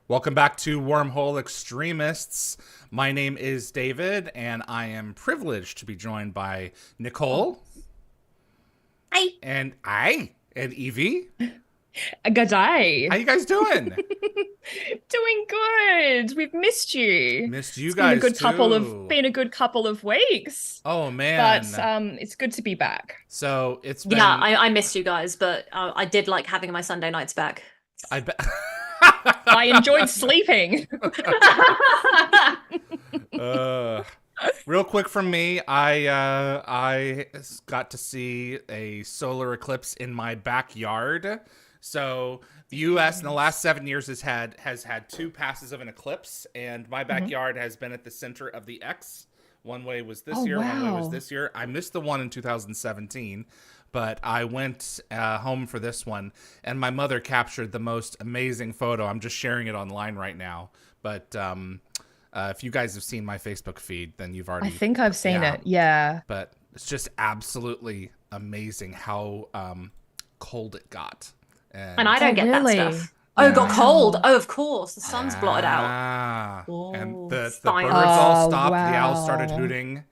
Welcome back to Wormhole Extremists. My name is David, and I am privileged to be joined by Nicole. Hi. And Yvie. Good day. How you guys doing? Doing good. We've missed you. Missed you It's guys been a good couple of weeks. Oh man. But it's good to be back. So it's been. Yeah, I missed you guys, but I did like having my Sunday nights back. I bet. I enjoyed sleeping. Real quick from me, I got to see a solar eclipse in my backyard. So the U.S. in the last 7 years has had two passes of an eclipse, and my backyard has been at the center of the X. One way was this year, one way was this year. I missed the one in 2017, but I went home for this one, and my mother captured the most amazing photo. I'm just sharing it online right now, but if you guys have seen my Facebook feed, then you've already... I think I've seen it, yeah. But it's just absolutely amazing how cold it got. And I don't get that stuff. Oh, it got cold. Oh, of course. The sun's blotted out. And the birds all stopped. The owls started hooting.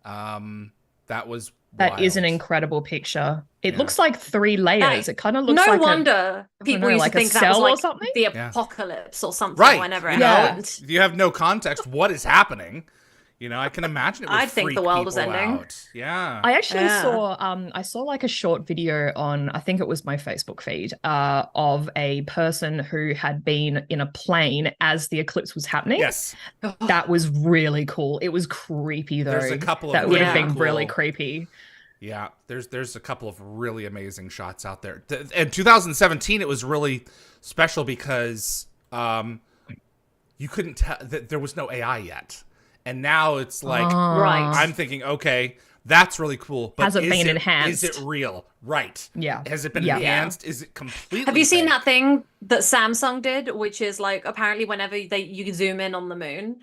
That was wild. That is an incredible picture. It looks like 3 layers. It kind of looks no like wonder people used to think that was like the Yeah. apocalypse or something. Right. Whenever it Yeah. happened. You have no context. What is happening? You know, I can imagine it would I'd think the world was freak people ending. out. Yeah. I actually saw I saw like a short video on, I think it was my Facebook feed, of a person who had been in a plane as the eclipse was happening. Yes. That was really cool. It was creepy though. There's a couple of that would have really been cool- really creepy. Yeah, there's a couple of really amazing shots out there. In 2017, it was really special because you couldn't tell that there was no AI yet. And now it's like, Right. I'm thinking, okay, that's really cool. But Has it been enhanced? Is it real? Right. Yeah. Has it been Yeah. enhanced? Is it completely Have you seen fake? that thing that Samsung did, which is like apparently whenever you zoom in on the moon,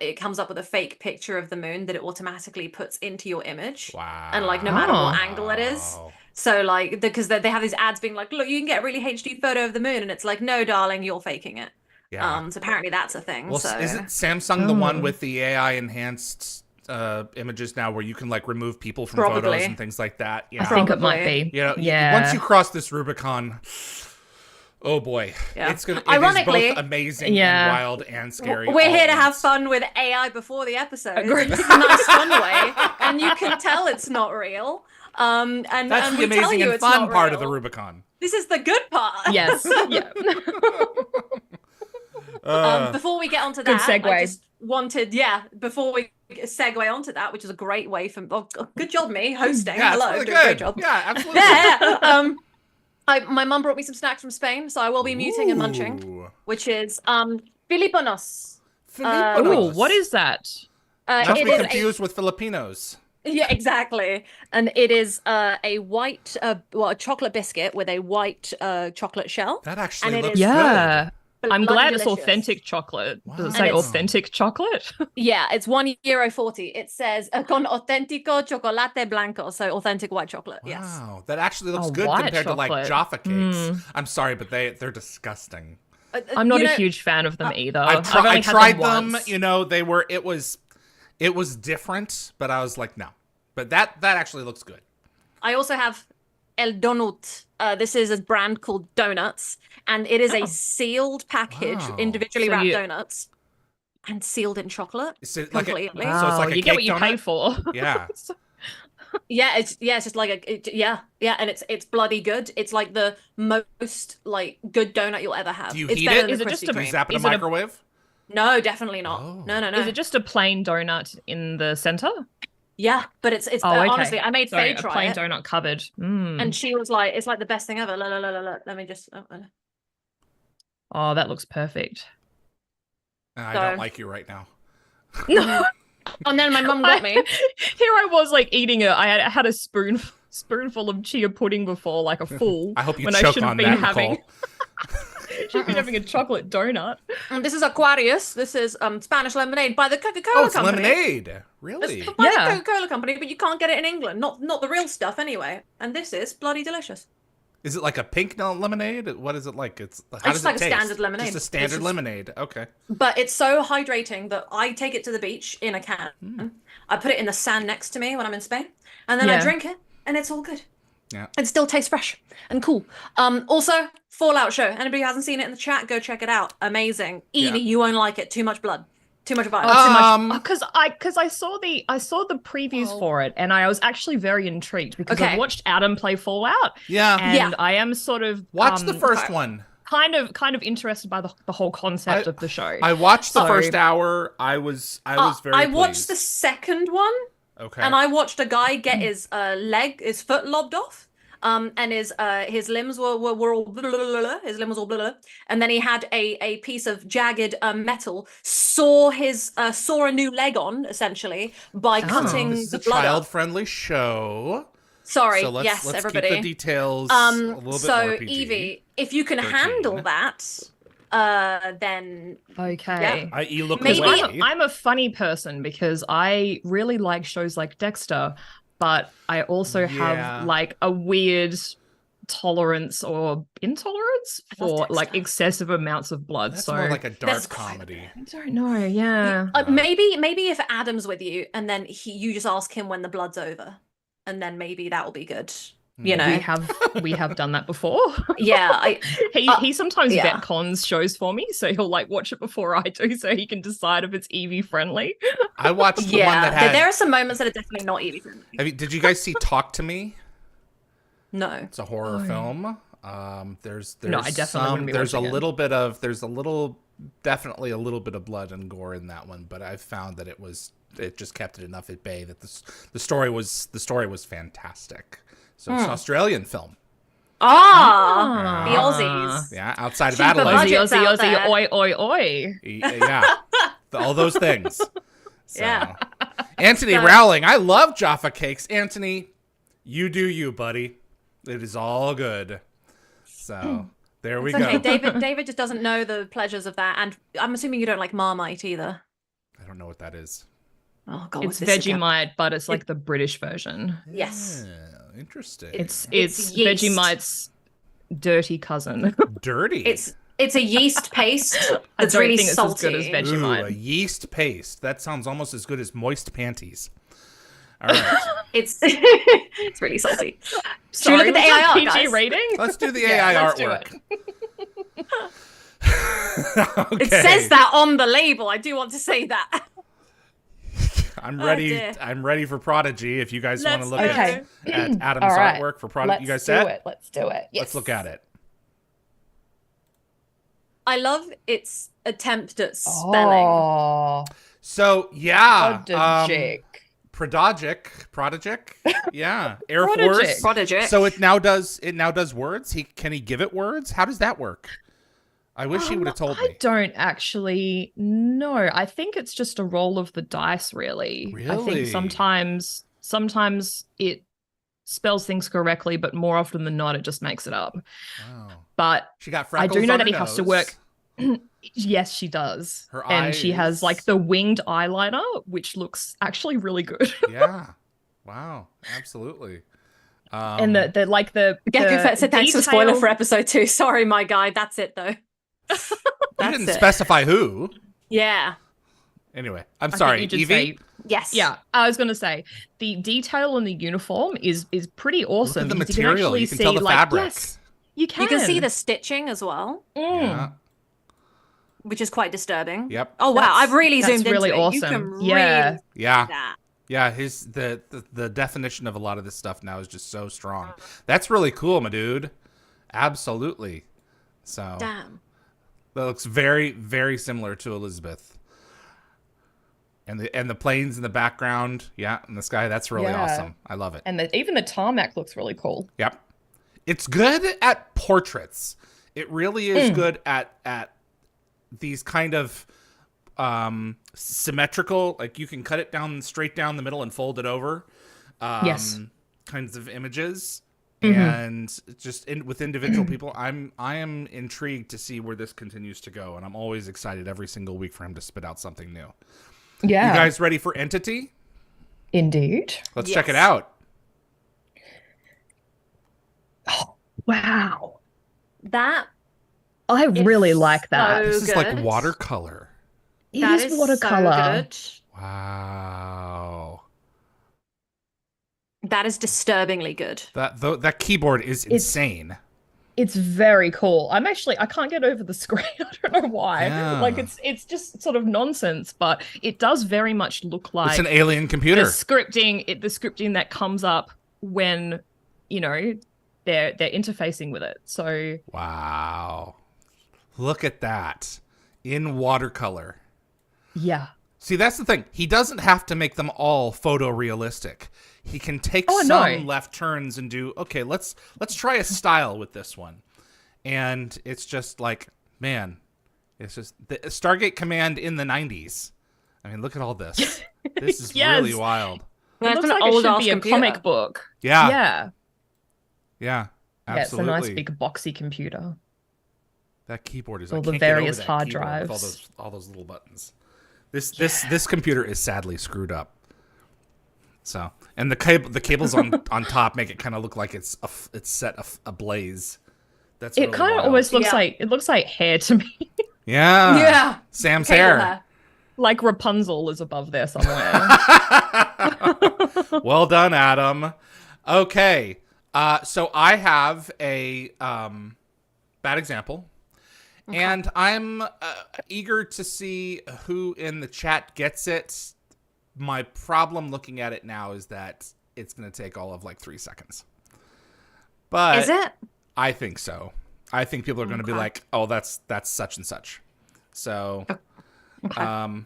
it comes up with a fake picture of the moon that it automatically puts into your image. Wow. And like no matter what angle it is. So like because they have these ads being like, look, you can get a really HD photo of the moon, and it's like, no, darling, you're faking it. Yeah. So apparently that's a thing. Well, So isn't Samsung the one with the AI enhanced images now, where you can like remove people from photos Probably. and things like that? Yeah. I think it might be. You know, yeah. once you cross this Rubicon, oh boy, Yeah. it Ironically, is both amazing and wild and scary. we're all here at to have once. fun with AI before the episode. Agreed. It's a nice fun way, and you can tell it's not real. And That's and the we tell amazing you and it's fun not part of the real. Rubicon. This is the good part. Yes. Yeah. Before we get onto Good that, segue. I just wanted, before we segue onto that, which is a great way from. Oh, good job, me hosting. Yeah, Hello, it's really doing a great good. job. Yeah, absolutely. Yeah. My mum brought me some snacks from Spain, so I will be muting and munching, Ooh. which is Filipinos. Filipinos. Ooh, what is that? Not to It be is confused with Filipinos. Yeah, exactly. And it is a white, a chocolate biscuit with a white chocolate shell. That actually And it looks is- Yeah. I'm Bloody glad it's delicious. authentic chocolate. Does it Wow. say And it's- authentic chocolate? Yeah, it's €1.40. It says con auténtico chocolate blanco, so authentic white chocolate. Wow. Yes. That actually looks Oh, good white compared to like chocolate. Jaffa cakes. Mm. I'm sorry, but they're disgusting. I'm not You a know, huge fan of them either. I I've only tried had them. once. You know, it was different, but I was like, no. But that actually looks good. I also have El Donut. This is a brand called Donuts, and it is a sealed package, Wow. individually So wrapped you- donuts, and sealed in chocolate. Is it like Completely. so it's like a you get cake what you donut? pay for. Yeah. Yeah, it's just like and it's bloody good. It's like the most like good donut you'll ever have. Do you It's heat better it? than the Is it just Krispy a- Do you Kreme. zap it in Is a it a- microwave? No, definitely not. Oh. No. Is it just a plain donut in the center? Yeah, but it's Oh, okay. honestly, I made Sorry, Faye a try plain it, donut covered. Mm. and she was like, "It's like the best thing ever." Let me just. Oh, that looks perfect. I So- don't like you right now. No, And then my mum got me. Here I was like eating it. I had a spoonful of chia pudding before, like a full. I hope you when I choke should have on been that, having. Nicole. Should have been having a chocolate donut. And this is Aquarius. This is Spanish lemonade by the Coca-Cola Oh, it's company. lemonade. Really? It's by Yeah. the Coca-Cola company, but you can't get it in England. Not the real stuff anyway. And this is bloody delicious. Is it like a pink lemonade? What is it like? How It's does just it like a taste? standard lemonade. Just a It's standard just- lemonade. Okay. But it's so hydrating that I take it to the beach in a can. I put it in the sand next to me when I'm in Spain, and then I Yeah. drink it, and it's all good. Yeah. It still tastes fresh and cool. Also, Fallout show. Anybody who hasn't seen it in the chat, go check it out. Amazing. Yeah. Evie, you won't like it. Too much blood. Too much violence. Oh, too Um, much. Because I saw the previews for it, and I was actually very intrigued because Okay. I've watched Adam play Fallout, Yeah. and Yeah. I am sort of Watch the first one. kind of interested by the whole concept of the show. I watched the So- first hour. I was very I watched pleased. the second one, Okay. and I watched a guy get his foot lobbed off. And his limbs were all blah, blah, blah, blah. His limb was all blah, blah. And then he had a piece of jagged metal saw a new leg on, essentially, by cutting This is the a blood up. child-friendly show. Sorry, So let's yes, everybody. keep the details a little bit So more PG. Evie, if you can 13. handle that, then Okay. I.e. look Maybe- away. I'm a funny person because I really like shows like Dexter, but I also Yeah. have like a weird tolerance or intolerance I love for like Dexter. excessive amounts of blood. That's so more like a dark That's quite- comedy. I don't know. Yeah. maybe if Adam's with you, and then you just ask him when the blood's over, and then maybe that will be good. You know, We have done that before. yeah. He sometimes yeah. cons shows for me, so he'll like watch it before I do, so he can decide if it's Evie friendly. I watched the one Yeah, that had. there are some moments that are definitely not Evie friendly. Did you guys see Talk to Me? No. It's a horror film. There's No, I definitely wouldn't be there's a watching it. little bit of definitely a little bit of blood and gore in that one, but I found that it just kept it enough at bay that the story was fantastic. So it's an Australian film. Ah, the Aussies. Yeah, outside of Cheaper Adelaide. budget. Aussie, Budgets out Aussie, there. oi, oi, oi. Yeah, all those things. So. Yeah. Anthony Rowling, I love Jaffa cakes. Anthony, you do you, buddy. It is all good. So there we It's okay. go. David just doesn't know the pleasures of that, and I'm assuming you don't like Marmite either. I don't know what that is. Oh god, It's what's this again? Vegemite, but it's like the British version. Yes. Yeah, interesting. It's yeast. Vegemite's dirty cousin. dirty. It's a yeast paste I that's don't really think it's salty. as good as Vegemite. Ooh, a yeast paste. That sounds almost as good as moist panties. All right. It's really salty. Should we look at the was that AIR, PG guys? rating? Let's do the Yeah, AI let's do artwork. It says that on the label. I do want to say that. I'm ready. dear. I'm ready for Prodigy. If you guys want to Let's look go. at Adam's All right. artwork for Prodigy, you guys do set? it. Let's do it. Yes. Let's look at it. I love its attempt at spelling. Oh, So yeah, Prodigic. Prodigic, yeah, Air Prodigic. Force. Prodigy. So it now does words. Can he give it words? How does that work? I wish he would have told I me. don't actually know. I think it's just a roll of the dice, really. I Really? think sometimes it spells things correctly, but more often than not, it just makes it up. Wow. But She got I freckles do know on that her he has to nose. work. Yes, she does. Her and she has eyes. like the winged eyeliner, which looks actually really good. Yeah. Wow. Absolutely. And the like the Gecko the Fett said thanks for spoiler detail- for episode 2. Sorry, my guy. That's it, though. you That's didn't it. specify who. Yeah. Anyway, I'm I think sorry, you just Evie. say- Yes. Yeah, I was gonna say the detail on the uniform is pretty awesome. Look at the because material. You You can, can tell actually the see, like, fabric. yes, you can. You can see the stitching as well, Yeah. which is quite disturbing. Yep. Oh wow, I've really that's zoomed really into it. awesome. You can Yeah. really Yeah. see that. Yeah, the definition of a lot of this stuff now is just so strong. That's really cool, my dude. Absolutely. So Damn. that looks very, very similar to Elizabeth. And the planes in the background, yeah, in the sky. That's really Yeah. awesome. I love it. And even the tarmac looks really cool. Yep. It's good at portraits. It really is good at these kind of symmetrical, like you can cut it down straight down the middle and fold it over. Yes. Kinds of images. Mm-hmm. And just with individual people, I am intrigued to see where this continues to go, and I'm always excited every single week for him to spit out something new. Yeah. You guys ready for Entity? Indeed. Let's check it Yes. out. Wow. That I is really like that. This is like good. watercolor. It That is is watercolor. so good. Wow. That is disturbingly good. That keyboard is insane. It's very cool. I can't get over the screen. I don't know why. Like Yeah. it's just sort of nonsense, but it does very much look It's like an alien the computer. scripting that comes up when, you know, they're interfacing with it. So Wow. Look at that. In watercolor. yeah. See, that's the thing. He doesn't have to make them all photorealistic. He can take Oh, some no. left turns and do, okay, let's try a style with this one. And it's just like, man, it's just the Stargate Command in the 90s. I mean, look at all this. This is Yes. really wild. It That's looks an like it should old-ass be a computer. comic book. Yeah. Yeah. Yeah. Yeah, it's a Absolutely. nice big boxy computer. That keyboard is All I the can't get over various that hard keyboard with drives. all those little buttons. This computer is sadly screwed up. So, and the cables on top make it kind of look like it's set ablaze. That's It really kind of wild. almost looks Yeah. like it looks like hair to me. Yeah. Yeah. Sam's Cable hair. hair. Like Rapunzel is above there somewhere. Well done, Adam. Okay. So I have a bad example. And I'm eager to see who in the chat gets it. My problem looking at it now is that it's going to take all of like 3 seconds. But Is it? I think so. I think people are going to be Okay. like, "Oh, that's such and such." So, Okay.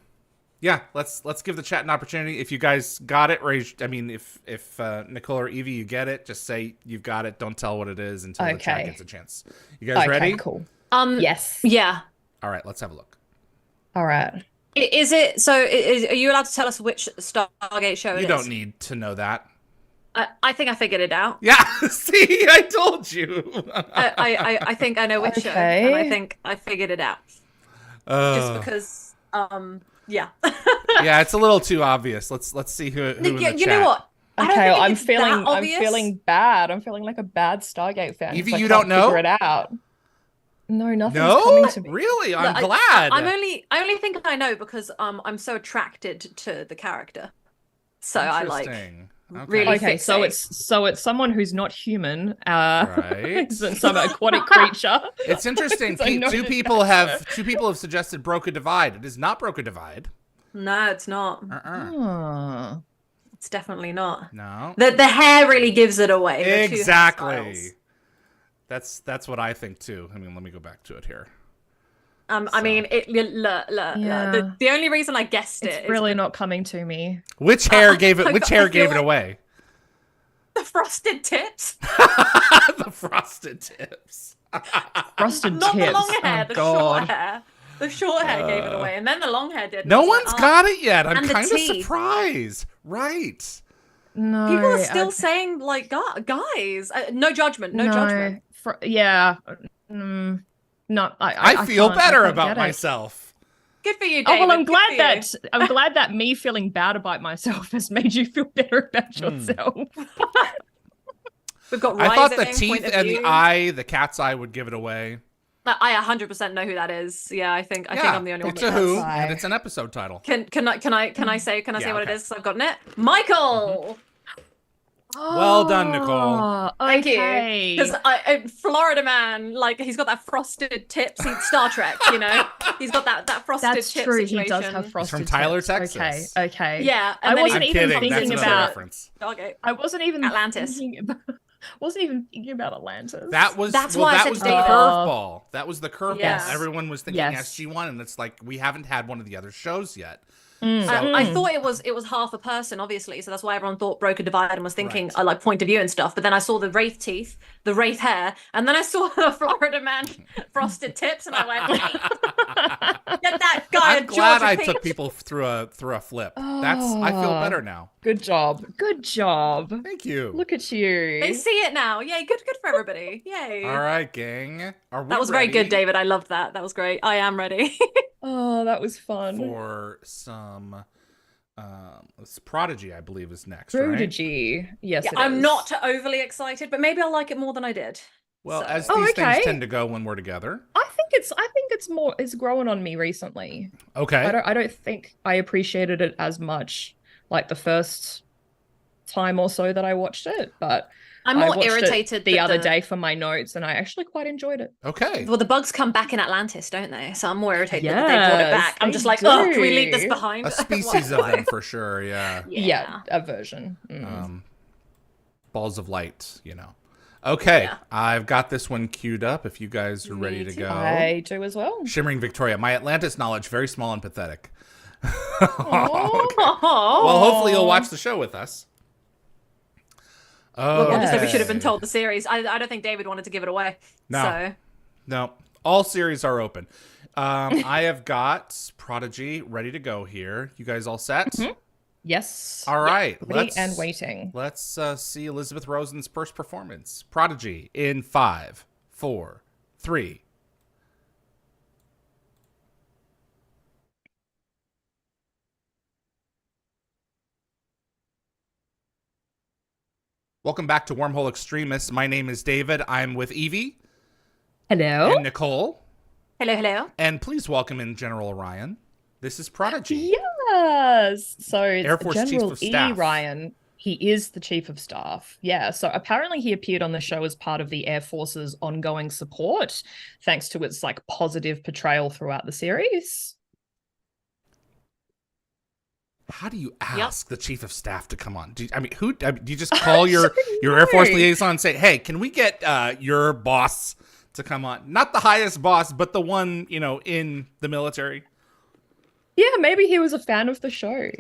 yeah, let's give the chat an opportunity. If you guys got it, if Nicole or Yvie, you get it, just say you've got it. Don't tell what it is until the chat Okay. gets a chance. You guys ready? Cool. Yes. Yes. Yeah. All right, let's have a look. All right. Is it so? Are you allowed to tell us which Stargate show it is? You don't need to know that. I think I figured it out. Yeah, see, I told you. I think I know which show, Okay. and I think I figured it out. Just because, yeah. Yeah, it's a little too obvious. Let's see who in the You chat. know what? I don't Okay, think I'm it's that feeling obvious. bad. I'm feeling like a bad Stargate fan. Yvie, 'cause I you can't don't know? figure it out. No, nothing's No, coming to me. really, I'm Look, glad. I only think I know because I'm so attracted to the character. So I like Interesting. really Okay, so fixate. it's someone who's not human. Right. It's some aquatic creature. It's interesting. I know Two this people character. have suggested Broke a Divide. It is not Broke a Divide. No, it's not. Oh. It's definitely not. No. The hair really gives it away. The two Exactly. hairstyles. That's what I think too. I mean, let me go back to it here. I mean, look. Yeah. The only reason I guessed It's it really is not coming to me. Which hair gave it? I Which feel hair gave it like- away? the frosted tips. The frosted tips. Frosted Not tips. the long hair, Oh, the God. short hair. The short hair gave it away, and then the long hair did. No I was one's like, got it yet. I'm And the kind of teeth. surprised. Right. No. People are still saying like, guys, no judgment, no judgment. Yeah. Mm, no, I feel can't- better can't about get it. myself. Good for you, Oh David. well, I'm good glad for that you. I'm glad that me feeling bad about myself has made you feel better about yourself. We've got I thought the rising, teeth point of and the view. eye, the cat's eye, would give it away. I 100% know who that is. Yeah, I think I'm the only one. It's that a Who, does. Eye. and it's an episode title. Can I say Yeah, what okay. it is? 'Cause I've gotten it. Michael. Well done, Nicole. Thank Okay. you. Because Florida man, like he's got that frosted tips. He's Star Trek, you know. He's got that frosted That's tip true. situation. He does have frosted from Tyler, tips. Texas. Okay. Yeah, I and then wasn't I'm he- even kidding. That's thinking another about. reference. Stargate. I wasn't even Atlantis. thinking about. Wasn't even thinking about Atlantis. That's why I that said was the David. curveball. That was the curveball. Yes. Everyone was thinking Yes. SG-1, and it's like we haven't had one of the other shows yet. Mm. I thought it was half a person, obviously, so that's why everyone thought Broke a Divide and was thinking Right. I like point of view and stuff. But then I saw the wraith teeth, the wraith hair, and then I saw the Florida man frosted tips, and I went, "Get that guy I'm a glad Georgia I peach." took people through a flip. I feel Oh. better now. Good job. Good job. Thank you. Look at you. They see it now. Yay! Good for everybody. Yay! All right, gang. Are we That was very ready good, David. I loved that. That was great. I am ready. Oh, that was fun. for some Prodigy, I believe, is next, right? Prodigy. Yes, Yeah, it I'm is. not overly excited, but maybe I'll like it more than I did. Well, So- as Oh, these okay. things tend to go when we're together. I think it's growing on me recently. Okay. I don't think I appreciated it as much like the first time or so that I watched it, but I'm I more watched irritated it the that other day for my notes, and I actually quite enjoyed it. Okay. Well, the bugs come back in Atlantis, don't they? So I'm more irritated that they brought it Yes, back. I'm they just like, oh, can we leave this do. behind? A species of them for sure, yeah. Yeah, a version. Balls of light, you know. Okay, Yeah. I've got this one queued up if you guys are ready Me to too. go. I do as well. Shimmering Victoria. My Atlantis knowledge, very small and pathetic. Aw. Well, hopefully you'll watch the show with us. Oh, Well, just that we should have okay. been told the series. I don't think David wanted to give it away. No. So No, all series are open. I have got Prodigy ready to go here. You guys all set? Yes. All right. Ready and waiting. Let's see Elizabeth Rosen's first performance. Prodigy in 5, 4, 3. Welcome back to Wormhole Extremists. My name is David. I'm with Yvie Hello. and Nicole. hello. And please welcome in General Ryan. This is Prodigy. Yes. So Air Force Chief General of Staff. E. Ryan, he is the Chief of Staff. Yeah. So apparently he appeared on the show as part of the Air Force's ongoing support, thanks to its like positive portrayal throughout the series. How do you ask the chief of staff to come on? Do you just call your Air Force know. liaison and say, "Hey, can we get your boss to come on? Not the highest boss, but the one, in the military." Yeah, maybe he was a fan of the show.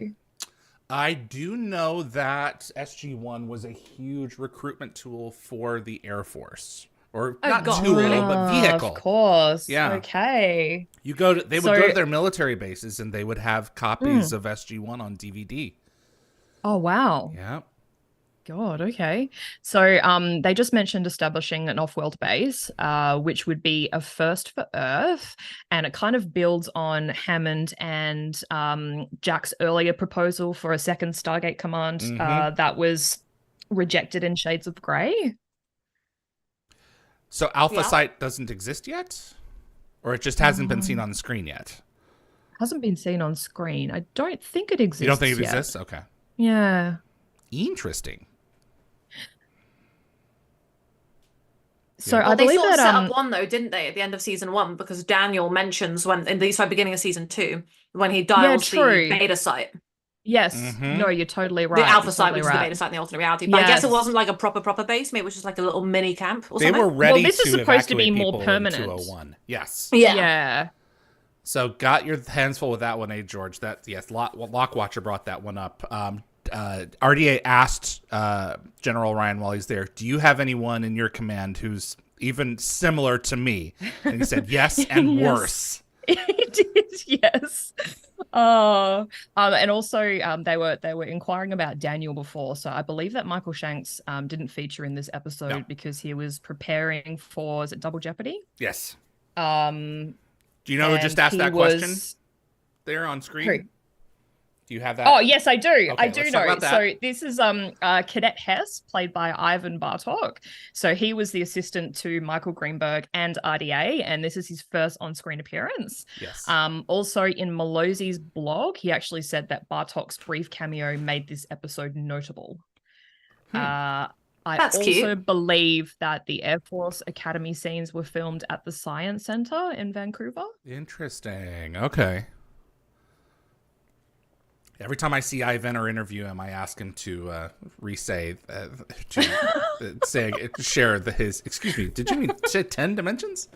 I do know that SG-1 was a huge recruitment tool for the Air Force. Or Oh, not God, tool, really? but vehicle. Of course. Yeah. Okay. They would So- go to their military bases and they would have copies of SG-1 on DVD. Oh, wow. Yeah. God, okay. So they just mentioned establishing an off-world base, which would be a first for Earth, and it kind of builds on Hammond and Jack's earlier proposal for a second Stargate command that was rejected in Shades of Grey. So Alpha Yeah. Site doesn't exist yet? Or it just hasn't been seen on the screen yet? Hasn't been seen on screen. I don't think it exists. You don't think it yet. exists? Okay. Yeah. Interesting. So Yeah. I Well, they believe sort of that set up one though, didn't they, at the end of season 1? Because Daniel mentions when in the beginning of season 2 when he dials true. the beta site, yes, Mhm. no, you're totally right. the alpha You're site, totally which is the right. beta site in the alternate reality. But I guess it Yes. wasn't like a proper base. Maybe it was just like a little mini camp or They something. were ready this is to supposed to be evacuate more people in permanent. 201. Yes. Yeah. So got your hands full with that one, George. Lockwatcher brought that one up. RDA asked General Ryan while he's there, "Do you have anyone in your command who's even similar to me?" And he said, "Yes, and Yes. worse." It did, yes. And also they were inquiring about Daniel before, so I believe that Michael Shanks didn't feature in this episode No. because he was preparing for, is it Double Jeopardy? Yes. Um, Do you know who just and asked he that question was- there on screen? Who? Do you have that? Oh, yes, I do. I Okay, do let's talk know. about that. So this is Cadet Hess, played by Ivan Bartok. So he was the assistant to Michael Greenberg and RDA, and this is his first on-screen appearance. Yes. Also in Malosi's blog, he actually said that Bartok's brief cameo made this episode notable. I That's also cute. believe that the Air Force Academy scenes were filmed at the Science Center in Vancouver. Interesting. Okay. Every time I see Ivan or interview him, I ask him to share his. Excuse me. Did you mean say 10 dimensions?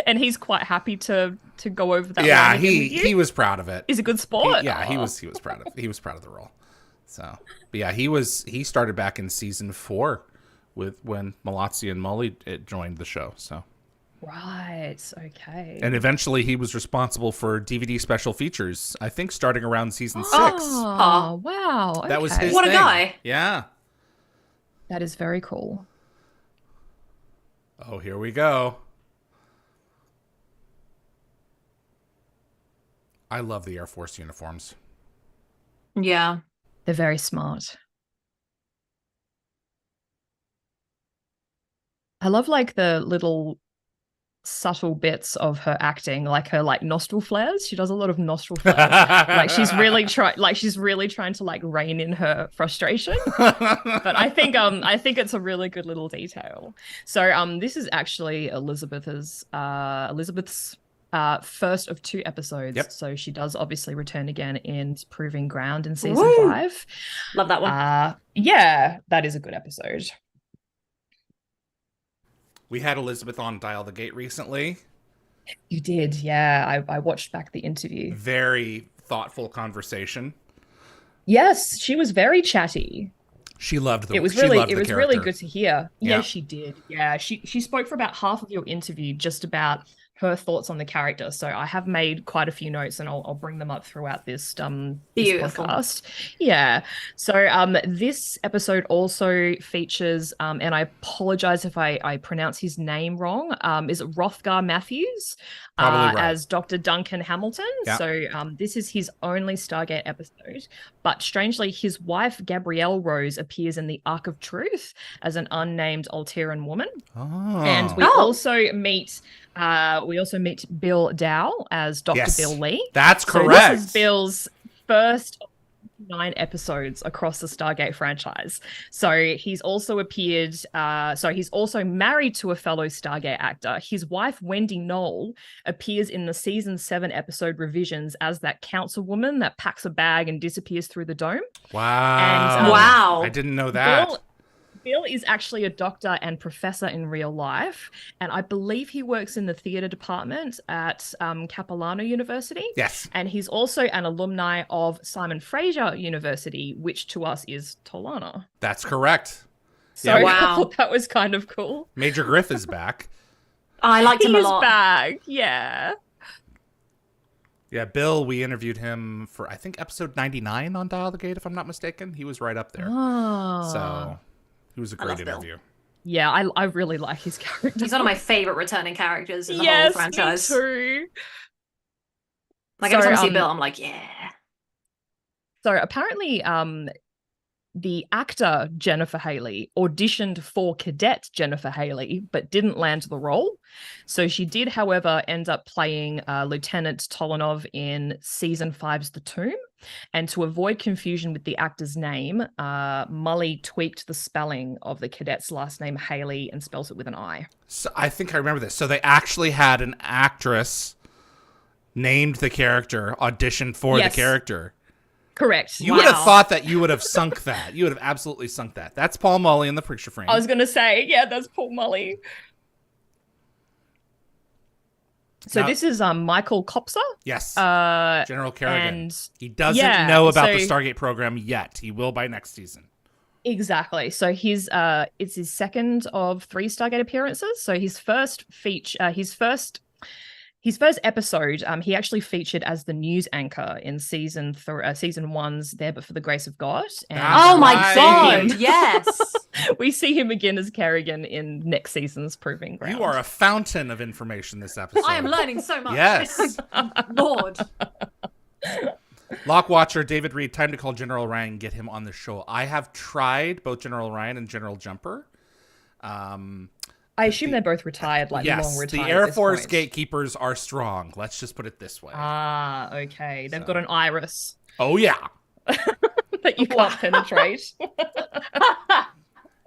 And he's quite happy to go over that. Yeah, line again with you. he was proud of it. He's a good sport. He Aw. was proud of the role. So, but yeah, he started back in season 4 when Malazzi and Mully joined the show. So. Right. Okay. And eventually he was responsible for DVD special features, I think starting around season 6. Oh, wow. That was okay. his What a thing. guy. Yeah. That is very cool. Oh, here we go. I love the Air Force uniforms. Yeah. They're very smart. I love like the little subtle bits of her acting, like her like nostril flares. She does a lot of nostril flares. Like she's really trying to like rein in her frustration. But I think it's a really good little detail. So this is actually Elizabeth's first of 2 episodes. Yep. So she does obviously return again in Proving Ground in season Woo! 5. Love that one. Yeah, that is a good episode. We had Elizabeth on Dial the Gate recently. You did, yeah. I watched back the interview. Very thoughtful conversation. Yes, she was very chatty. She loved the. It was she really loved it the was character. really good to hear. Yeah. Yes, she did. Yeah, she spoke for about half of your interview just about her thoughts on the character. So I have made quite a few notes, and I'll bring them up throughout this Beautiful. podcast. Yeah. So this episode also features and I apologize if I pronounce his name wrong. Is it Rothgar Matthews? Probably right. As Dr. Duncan Hamilton. Yeah. So this is his only Stargate episode. But strangely, his wife Gabrielle Rose appears in the Ark of Truth as an unnamed Alteran woman. Oh. And we also meet Bill Dow as Dr. Yes, Bill Lee. That's So correct. this is Bill's first 9 episodes across the Stargate franchise. So he's also appeared, he's also married to a fellow Stargate actor. His wife, Wendy Knoll, appears in the season 7 episode Revisions as that councilwoman that packs a bag and disappears through the dome. Wow. And, Wow. I didn't know that. Bill is actually a doctor and professor in real life, and I believe he works in the theater department at Capilano University. Yes. And he's also an alumni of Simon Fraser University, which to us is Tolana. That's correct. So Yeah. I Wow. thought that was kind of cool. Major Griff is back. I liked him a He's lot. back, yeah. Yeah, Bill, we interviewed him for, I think, episode 99 on Dial the Gate, if I'm not mistaken. He was right up there. Oh. So he was a great love Bill. interview. Yeah, I really like his character. He's one of my favorite returning characters in the whole franchise. Me too. Like every So, time I see Bill, I'm like, yeah. So apparently, the actor Jennifer Haley auditioned for cadet Jennifer Haley, but didn't land the role. So she did, however, end up playing Lieutenant Tolanov in season 5's The Tomb. And to avoid confusion with the actor's name, Mully tweaked the spelling of the cadet's last name, Haley, and spells it with an I. So I think I remember this. So they actually had an actress named the character audition for Yes. the character. Correct. You would have thought that you would have sunk that. You would have absolutely sunk that. That's Paul Mully in the picture frame. I was going to say, yeah, that's Paul Mully. So Now- this is Michael Kopser. Yes. Uh, General Kerrigan. and He doesn't yeah, know about the so- Stargate program yet. He will by next season. Exactly. So it's his second of 3 Stargate appearances. So his first episode, he actually featured as the news anchor in season 1's There But for the Grace of God. And Oh my Right. god, yes. we see him again as Kerrigan in next season's Proving Ground. You are a fountain of information this episode. I am learning so much. Yes. Lord. Lock Watcher, David Reed, time to call General Ryan and get him on the show. I have tried both General Ryan and General Jumper. I assume they're both retired, like long Yes, retired. the at Air this Force point. gatekeepers are strong. Let's just put it this way. Ah, okay. They've got an iris Oh, yeah. that you can't penetrate.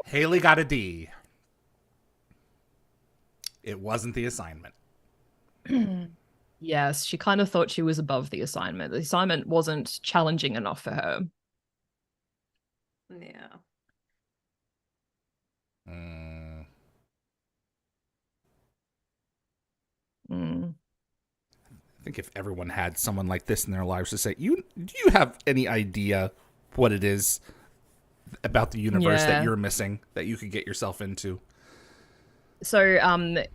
Haley got a D. It wasn't the assignment. Yes, she kind of thought she was above the assignment. The assignment wasn't challenging enough for her. Yeah. Mm. Mm. I think if everyone had someone like this in their lives to say, do you have any idea what it is about the universe that Yeah. you're missing that you could get yourself into? So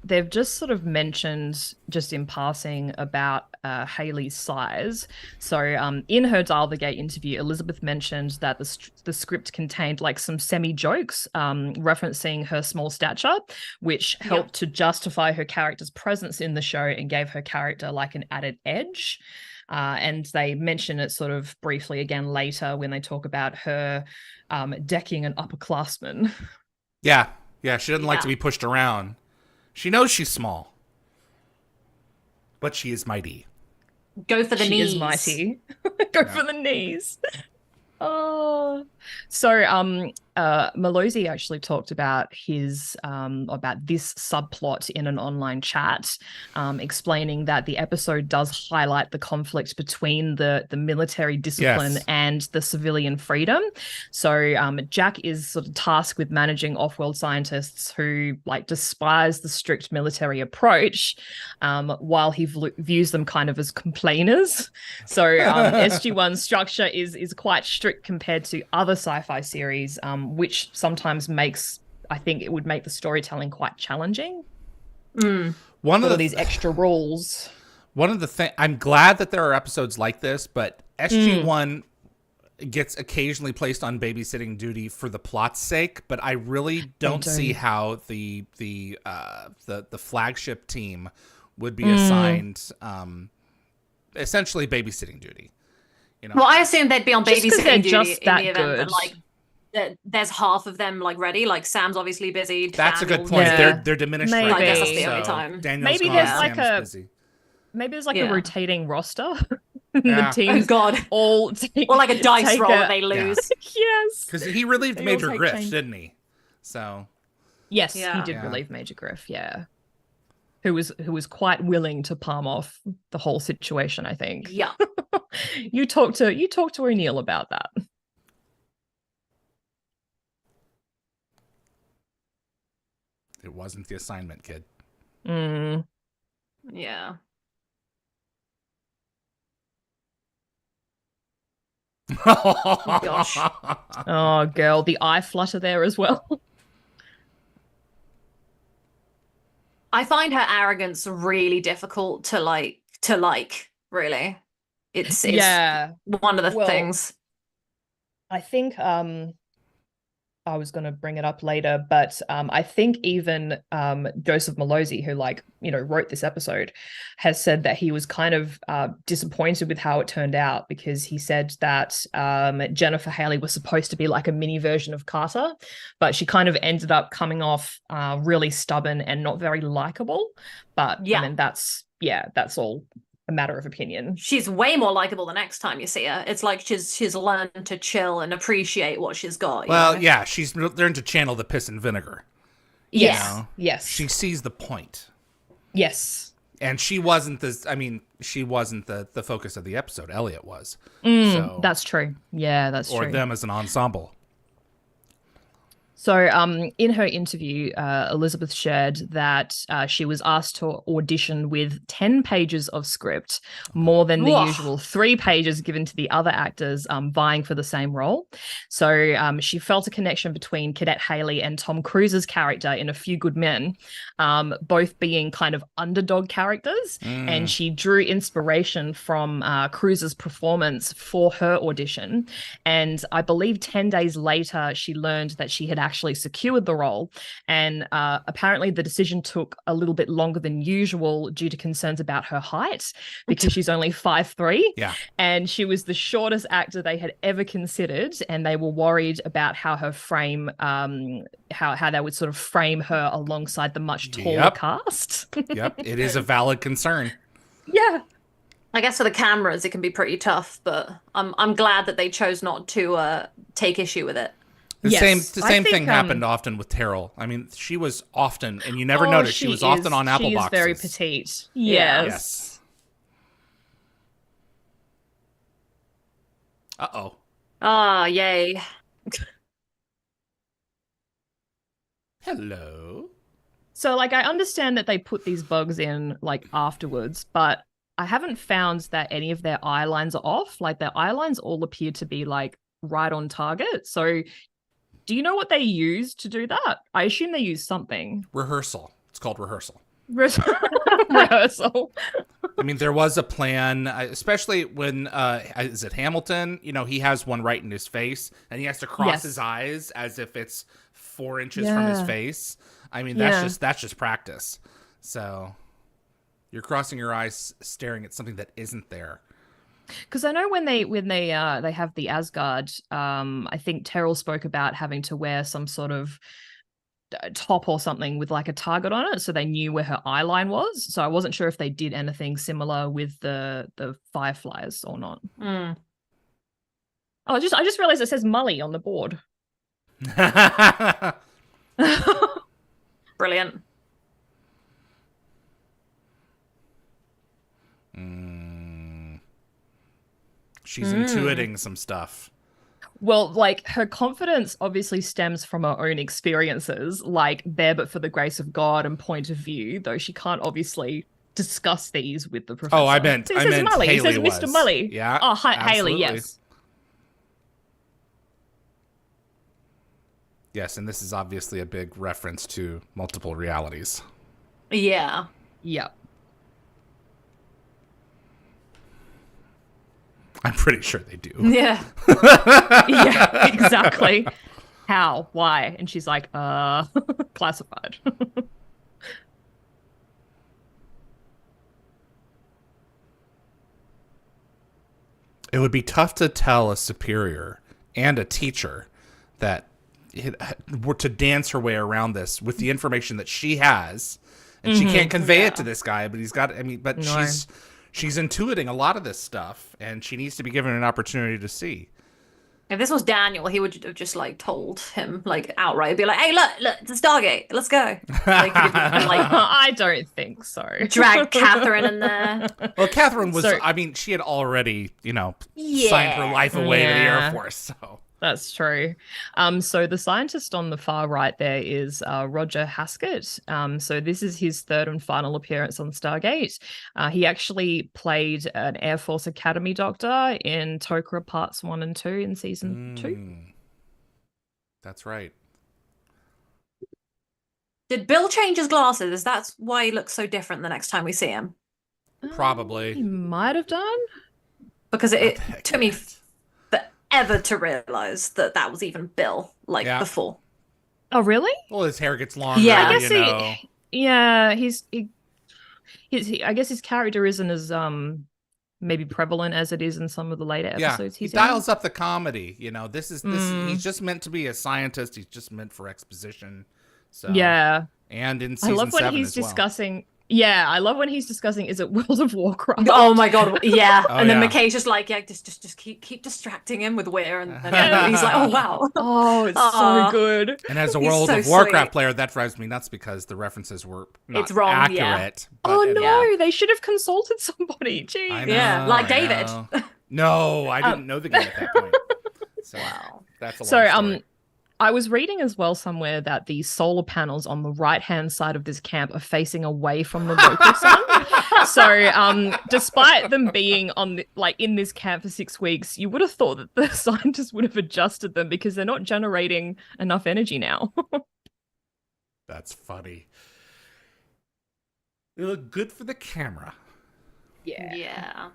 they've just sort of mentioned just in passing about Haley's size. So in her Dial the Gate interview, Elizabeth mentioned that the script contained like some semi-jokes referencing her small stature, which helped to justify her character's presence in the show and gave her character like an added edge. And they mention it sort of briefly again later when they talk about her decking an upperclassman. Yeah. Yeah, she doesn't like to be pushed around. She knows she's small, but she is mighty. Go for the knees. She is mighty. Go for the knees. Oh, so Malozzi actually talked about his about this subplot in an online chat, explaining that the episode does highlight the conflict between the military discipline and the civilian freedom. So Jack is sort of tasked with managing off-world scientists who like despise the strict military approach, while he views them kind of as complainers. So SG-1's structure is quite strict compared to other sci-fi series, which sometimes I think it would make the storytelling quite challenging. One of these extra rules. One of the things, I'm glad that there are episodes like this, but SG-1 gets occasionally placed on babysitting duty for the plot's sake, but I really don't see how the flagship team would be assigned essentially babysitting duty. You know? Well, I assume they'd be on babysitting duty just in that the event good. that like there's half of them like ready. Like Sam's obviously busy. That's a good Daniel's point. Yeah. They're diminished Maybe. right I guess now, that's the only so time. Daniel's Maybe gone, there's Sam's like busy. Maybe there's like a rotating roster. Oh The teams God. all Or like a dice roll that they lose. Yes. Because he relieved They all Major take Griff, change. didn't he? So Yes, Yeah. he did relieve Major Griff, who was quite willing to palm off the whole situation, I think. Yeah. You talked to O'Neill about that. it wasn't the assignment, kid. Yeah. Oh gosh. Oh, girl, the eye flutter there as well. I find her arrogance really difficult to like, really. It's one of the things. I think I was going to bring it up later, but I think even Joseph Malozzi, who wrote this episode, has said that he was kind of disappointed with how it turned out, because he said that Jennifer Haley was supposed to be like a mini version of Carter, but she kind of ended up coming off really stubborn and not very likable. But I mean, that's all a matter of opinion. She's way more likable the next time you see her. It's like she's learned to chill and appreciate what she's got. Well, yeah, she's learned to channel the piss and vinegar. Yes. You know? Yes. She sees the point. Yes. And she wasn't the focus of the episode. Elliot was. So, that's true. Yeah, that's true. Or them as an ensemble. So in her interview, Elizabeth shared that she was asked to audition with 10 pages of script, more than the usual 3 pages given to the other actors vying for the same role. So she felt a connection between Cadet Haley and Tom Cruise's character in A Few Good Men, both being kind of underdog characters. And she drew inspiration from Cruise's performance for her audition. And I believe 10 days later, she learned that she had actually secured the role, and apparently the decision took a little bit longer than usual due to concerns about her height, because she's only 5'3", and she was the shortest actor they had ever considered, and they were worried about how her frame, how they would sort of frame her alongside the much taller cast. Yep, it is a valid concern. Yeah. I guess for the cameras it can be pretty tough, but I'm glad that they chose not to take issue with it. The same thing happened often with Terrell. I mean, she was often, and you never noticed, she was often on apple boxes. She is very petite. Yes. Uh-oh. Ah, yay. Hello. So, I understand that they put these bugs in, afterwards, but I haven't found that any of their eye lines are off. Their eye lines all appear to be, right on target. So, do you know what they use to do that? I assume they use something. Rehearsal. It's called rehearsal. Rehearsal. I mean, there was a plan, especially when, is it Hamilton? He has one right in his face, and he has to cross his eyes as if it's 4 inches from his face. I mean, that's just practice. So you're crossing your eyes, staring at something that isn't there. Because I know when they have the Asgard, I think Terrell spoke about having to wear some sort of top or something with like a target on it, so they knew where her eye line was. So I wasn't sure if they did anything similar with the fireflies or not. Mm. Oh, I just realized it says Mully on the board. Brilliant. She's intuiting some stuff. Well, like her confidence obviously stems from her own experiences, like there but for the grace of God and point of view, though she can't obviously discuss these with the professor. Oh, I meant Mully. Haley It says was. Mr. Mully. Yeah. Oh, hi, Haley, absolutely. yes. Yes, and this is obviously a big reference to multiple realities. Yeah. Yep. I'm pretty sure they do. Yeah. Yeah, exactly. How? Why? And she's like, classified. It would be tough to tell a superior and a teacher that were to dance her way around this with the information that she has, and she can't convey it to this guy. But he's got. I mean, but No. she's intuiting a lot of this stuff, and she needs to be given an opportunity to see. If this was Daniel, he would have just like told him like outright, be like, "Hey, look, it's a Stargate. Let's go." Like, I don't think so. drag Catherine in there. Well, Catherine was. So- I mean, she had already, signed Yeah. her life away to the Air Yeah. Force. So That's true. So the scientist on the far right there is Roger Haskett. So this is his third and final appearance on Stargate. He actually played an Air Force Academy doctor in Tok'ra Parts 1 and 2 in season 2. That's right. Did Bill change his glasses? Is that why he looks so different the next time we see him? Probably. He might have done. Because it What the heck, took me Matt? forever to realize that was even Bill, like Yeah. before. Oh, really? Well, his hair gets longer. Yeah. I guess you know. yeah, I guess his character isn't as maybe prevalent as it is in some of the later episodes he he's in. dials up the comedy. This is he's just meant to be a scientist. He's just meant for exposition. So Yeah. and in I season love when 7 he's as well. discussing. Yeah, I love when he's discussing. Is it World of Warcraft? Oh my god, yeah. Oh, And then yeah. McKay's just like, yeah, just keep distracting him with Weir, and he's like, oh wow. Oh, it's Aw. so good. And as a He's World so of Warcraft sweet. player, that drives me nuts because the references were not It's wrong, yeah. accurate. Oh but- no, they should have consulted somebody. Jeez. I Yeah, know, like I David. know. No, I didn't know the game at that point. So Wow. that's a So long story. I was reading as well somewhere that the solar panels on the right-hand side of this camp are facing away from the local sun. So, despite them being in this camp for 6 weeks, you would have thought that the scientists would have adjusted them because they're not generating enough energy now. That's funny. They look good for the camera. Yeah.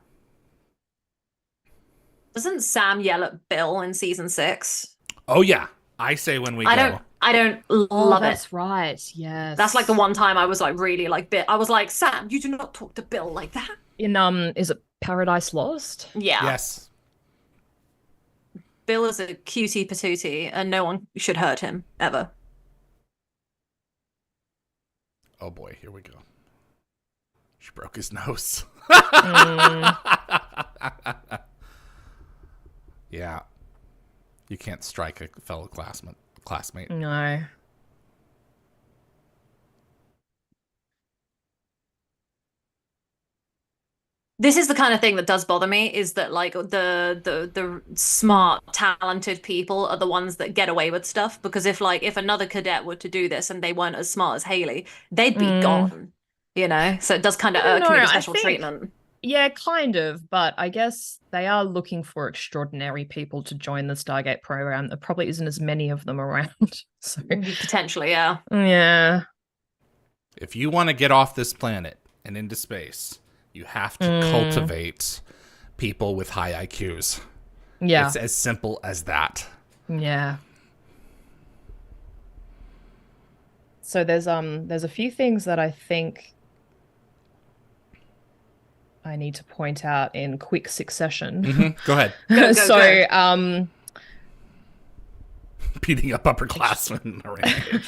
Doesn't Sam yell at Bill in season 6? Oh yeah, I say when we I go. don't love it. That's right. Yes. That's like the one time I was like really like I was like, Sam, you do not talk to Bill like that. in is it Paradise Lost? Yeah. Yes. Bill is a cutie patootie and no one should hurt him ever. Oh boy, here we go. She broke his nose. Yeah. You can't strike a fellow classmate. No. This is the kind of thing that does bother me, is that like the smart, talented people are the ones that get away with stuff. Because if another cadet were to do this and they weren't as smart as Haley, they'd be gone. So it does kind of I don't irk me, know, the I special think- treatment. Yeah, kind of, but I guess they are looking for extraordinary people to join the Stargate program. There probably isn't as many of them around. So Potentially, yeah. yeah. If you want to get off this planet and into space, you have to cultivate people with high IQs. Yeah. It's as simple as that. Yeah. So there's a few things that I think I need to point out in quick succession. Go ahead. Go, So go. beating up upperclassmen in a rampage.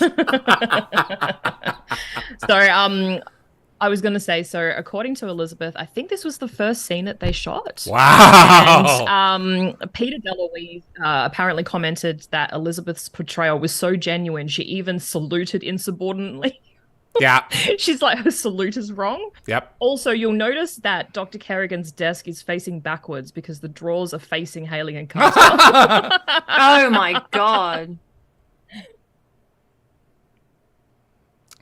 So, I was going to say, so according to Elizabeth, I think this was the first scene that they shot. Wow. And Peter DeLuise apparently commented that Elizabeth's portrayal was so genuine, she even saluted insubordinately. Yeah. She's like, her salute is wrong. Yep. Also, you'll notice that Dr. Kerrigan's desk is facing backwards because the drawers are facing Haley and Carter. Oh my god.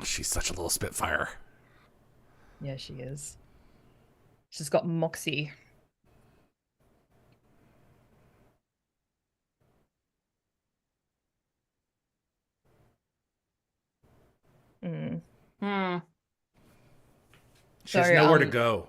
She's such a little spitfire. Yeah, she is. She's got moxie. Mm. She has nowhere to go.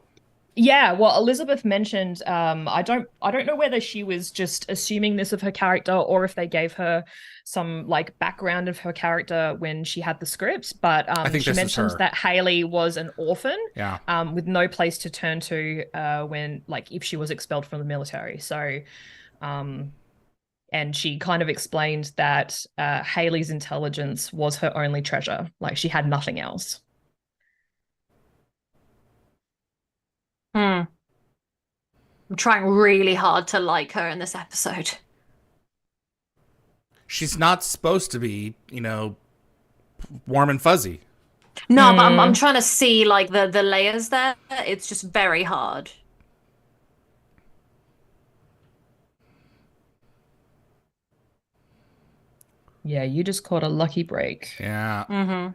Yeah, well, Elizabeth mentioned I don't know whether she was just assuming this of her character or if they gave her some like background of her character when she had the scripts, but I think she this is mentioned her. that Haley was an orphan, Yeah. with no place to turn to when like if she was expelled from the military. So and she kind of explained that Haley's intelligence was her only treasure. Like she had nothing else. I'm trying really hard to like her in this episode. She's not supposed to be, warm and fuzzy. No, but I'm trying to see like the layers there. It's just very hard. Yeah, you just caught a lucky break. Yeah.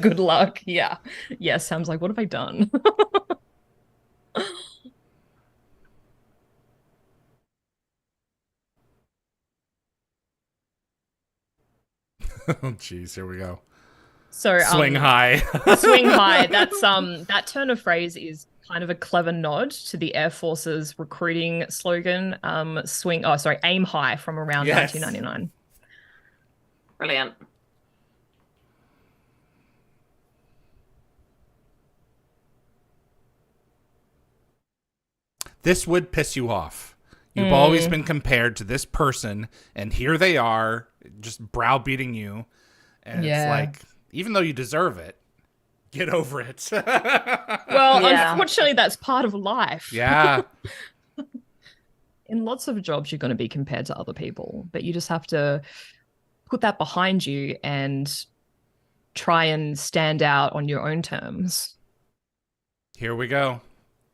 Good luck. Yeah. Yeah, Sam's like, what have I done? Oh, jeez, here we go. So Swing high. Swing high. That's that turn of phrase is kind of a clever nod to the Air Force's recruiting slogan, aim high from around 1999. Brilliant. This would piss you off. You've always been compared to this person, and here they are, just browbeating you. And it's like, even though you deserve it, get over it. Well, unfortunately, that's part of life. Yeah. In lots of jobs, you're going to be compared to other people, but you just have to put that behind you and try and stand out on your own terms. Here we go.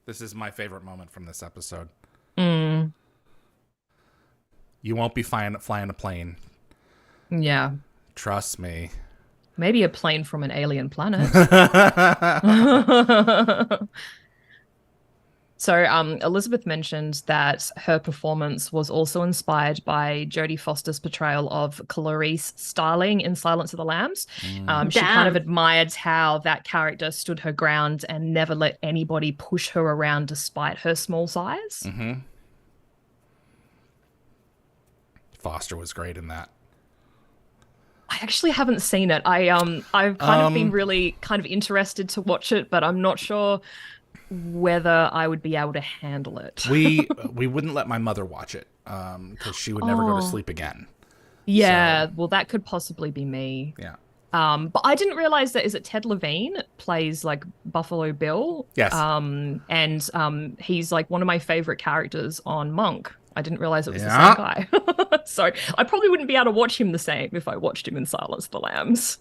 This is my favorite moment from this episode. You won't be flying a plane. Yeah. Trust me. Maybe a plane from an alien planet. So Elizabeth mentioned that her performance was also inspired by Jodie Foster's portrayal of Clarice Starling in Silence of the Lambs. She kind of admired how that character stood her ground and never let anybody push her around despite her small size. Foster was great in that. I actually haven't seen it. I've kind of been really kind of interested to watch it, but I'm not sure whether I would be able to handle it. We wouldn't let my mother watch it because she would never go to sleep again. Yeah, well, that could possibly be me. Yeah. But I didn't realize that is it Ted Levine plays like Buffalo Bill. Yes. And he's like one of my favorite characters on Monk. I didn't realize it was the same guy. So I probably wouldn't be able to watch him the same if I watched him in Silence of the Lambs.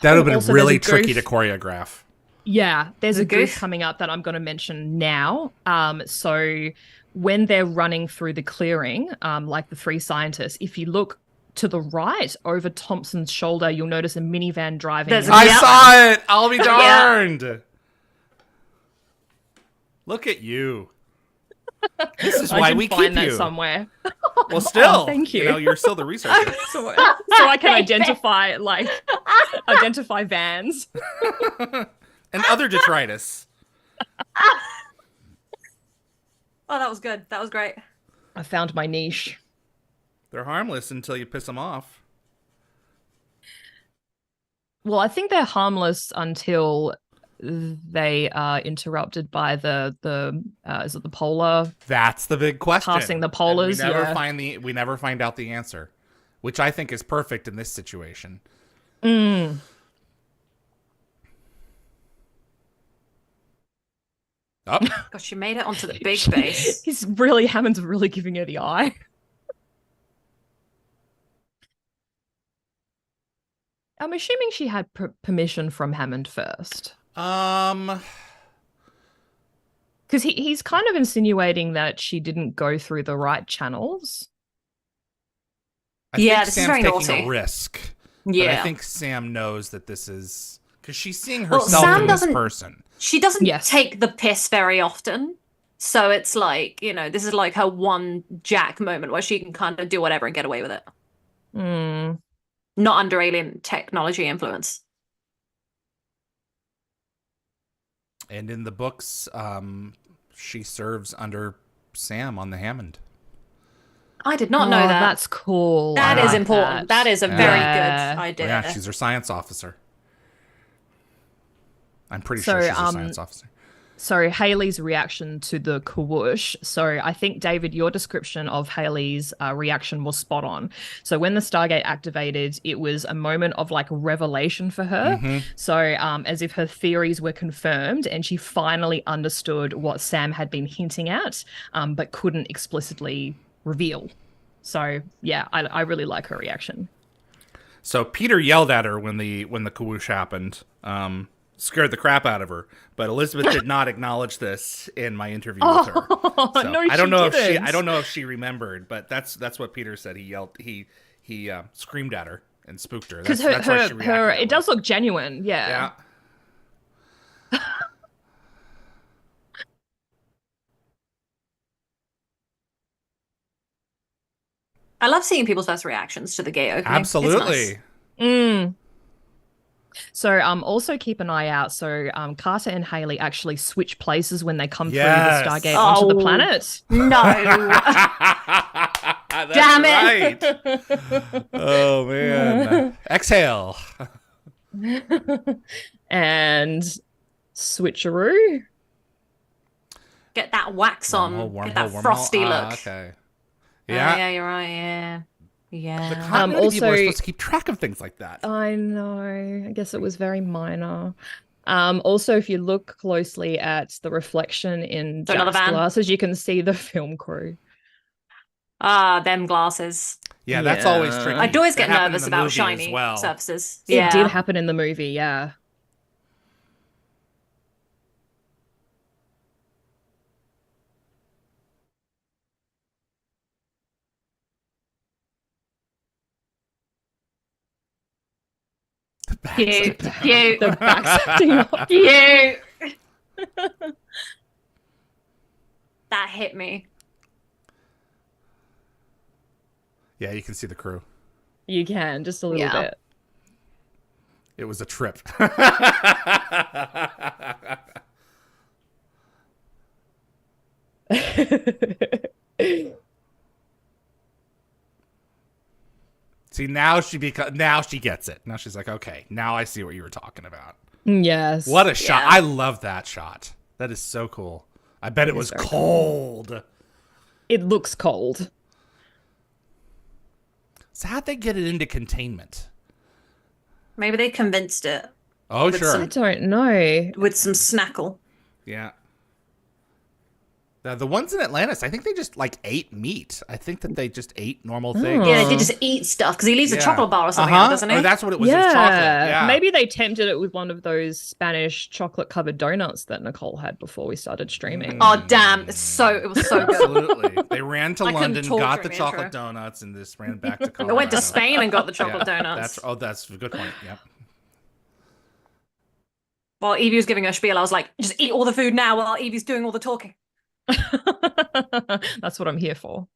That would have been really tricky to goof. choreograph. Yeah, there's a goof goof? coming up that I'm going to mention now. So when they're running through the clearing, like the three scientists, if you look to the right over Thompson's shoulder, you'll notice a minivan driving. I saw it. I'll be darned. Look at you. This is why we keep that you somewhere. Well, still, thank you. You're still the researcher. so I can identify vans and other detritus. Oh, that was good. That was great. I found my niche. They're harmless until you piss them off. Well, I think they're harmless until they are interrupted by the is it the polar That's the big question. passing the And polars? we never find out the answer, which I think is perfect in this situation. Mm. Oh, Gosh, she made it onto the big base. Hammond's really giving her the eye. I'm assuming she had permission from Hammond first. I Because he's kind of insinuating that she didn't go through the right channels. Yeah, think this is Sam's very taking naughty. a risk. Yeah. But I think Sam knows that this is because she's seeing Well, herself Sam in this doesn't- person. She doesn't Yes. take the piss very often. So it's like, you know, this is like her one Jack moment where she can kind of do whatever and get away with it. Mm. Not under alien technology influence. And in the books, she serves under Sam on the Hammond. I did not know that. That's cool. That I is like important. That is a Yeah. very Yeah. good idea. Yeah, she's her science officer. I'm pretty So, sure she's a science officer. So Haley's reaction to the Kawoosh. So I think, David, your description of Haley's reaction was spot on. So when the Stargate activated, it was a moment of like revelation for her. Mhm. So as if her theories were confirmed and she finally understood what Sam had been hinting at, but couldn't explicitly reveal. So yeah, I really like her reaction. So Peter yelled at her when the Kawoosh happened. Scared the crap out of her, but Elizabeth did not acknowledge this in my interview with her. So No, I don't know didn't. I don't know if she remembered, but that's what Peter said. He yelled, he screamed at her and spooked her. Because That's why she her reacted that it does look genuine. way. Yeah. I love seeing people's first reactions to the gate opening. It's Absolutely. nice. Mm. So also keep an eye out. So Carter and Haley actually switch places when they come Yes. through the Stargate onto the Oh. planet. No. That's Damn it. right. Oh man. Exhale. And switcheroo. Get that wax on. Get that Wormhole. frosty Ah, look. okay. Oh, Yeah. yeah, you're right. Yeah. The Yeah. continuity people are also- supposed to keep track of things like that. I know. I guess it was very minor. Also, if you look closely at the reflection in So another Jack's van. glasses, you can see the film crew. Ah, them glasses. Yeah, that's always Yeah. tricky. I'd always That get happened in nervous the about movie shiny as well. surfaces. It Yeah. did happen in the movie, yeah. Cute. Cute. The back's acting up. Cute. That hit me. Yeah, you can see the crew. You can, just a little Yeah. It was a trip. bit. See, now she gets it. Now she's like, okay, now I see what you were talking about. Yes. What a shot. Yeah. I love that shot. That is so cool. I bet it was very cold. It looks cold. So how'd they get it into containment? Maybe they convinced it Oh, With sure. I don't know. with some snackle. Yeah. The ones in Atlantis, I think they just like ate meat. I think that they just ate normal things. Yeah, they Oh. did just eat stuff because he leaves Yeah. a chocolate bar or something Uh-huh. out, doesn't he? Oh, that's what it was. It was chocolate. Yeah. Maybe they tempted it with one of those Spanish chocolate-covered donuts that Nicole had before we started streaming. Oh damn! It was so good. Absolutely. They ran to I couldn't London, talk got the during the chocolate intro. donuts, and just ran back to I Colorado. went to Spain and got the chocolate Yeah. donuts. That's a good point. Yep. While Evie was giving her spiel, I was like, just eat all the food now while Evie's doing all the talking. That's what I'm here for.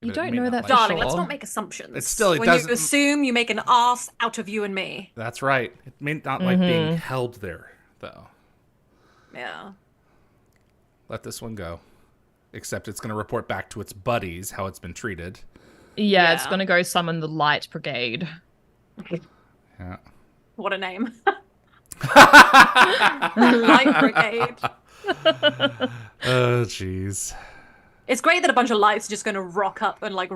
You But it don't may know not that like for it. Darling, sure. let's not make assumptions. It's still- it when doesn't- you assume, you make an ass out of you and me. That's right. It may not like being Mm-hmm. held there, though. Yeah. Let this one go. Except it's going to report back to its buddies how it's been treated. Yeah, it's Yeah. gonna go summon the Light Brigade. Yeah. What a name. Light Brigade. Oh, jeez. It's great that a bunch of lights are just going to rock up and like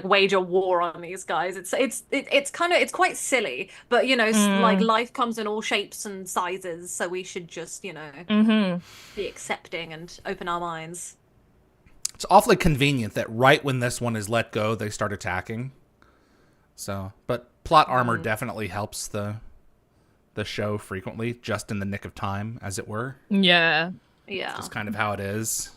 wage a war on these guys. It's quite silly, but you know, like Mm. life comes in all shapes and sizes, so we should just, Mm-hmm. be accepting and open our minds. It's awfully convenient that right when this one is let go, they start attacking. So, but plot armor definitely helps the show frequently, just in the nick of time, as it were. Yeah. Yeah. That's kind of how it is.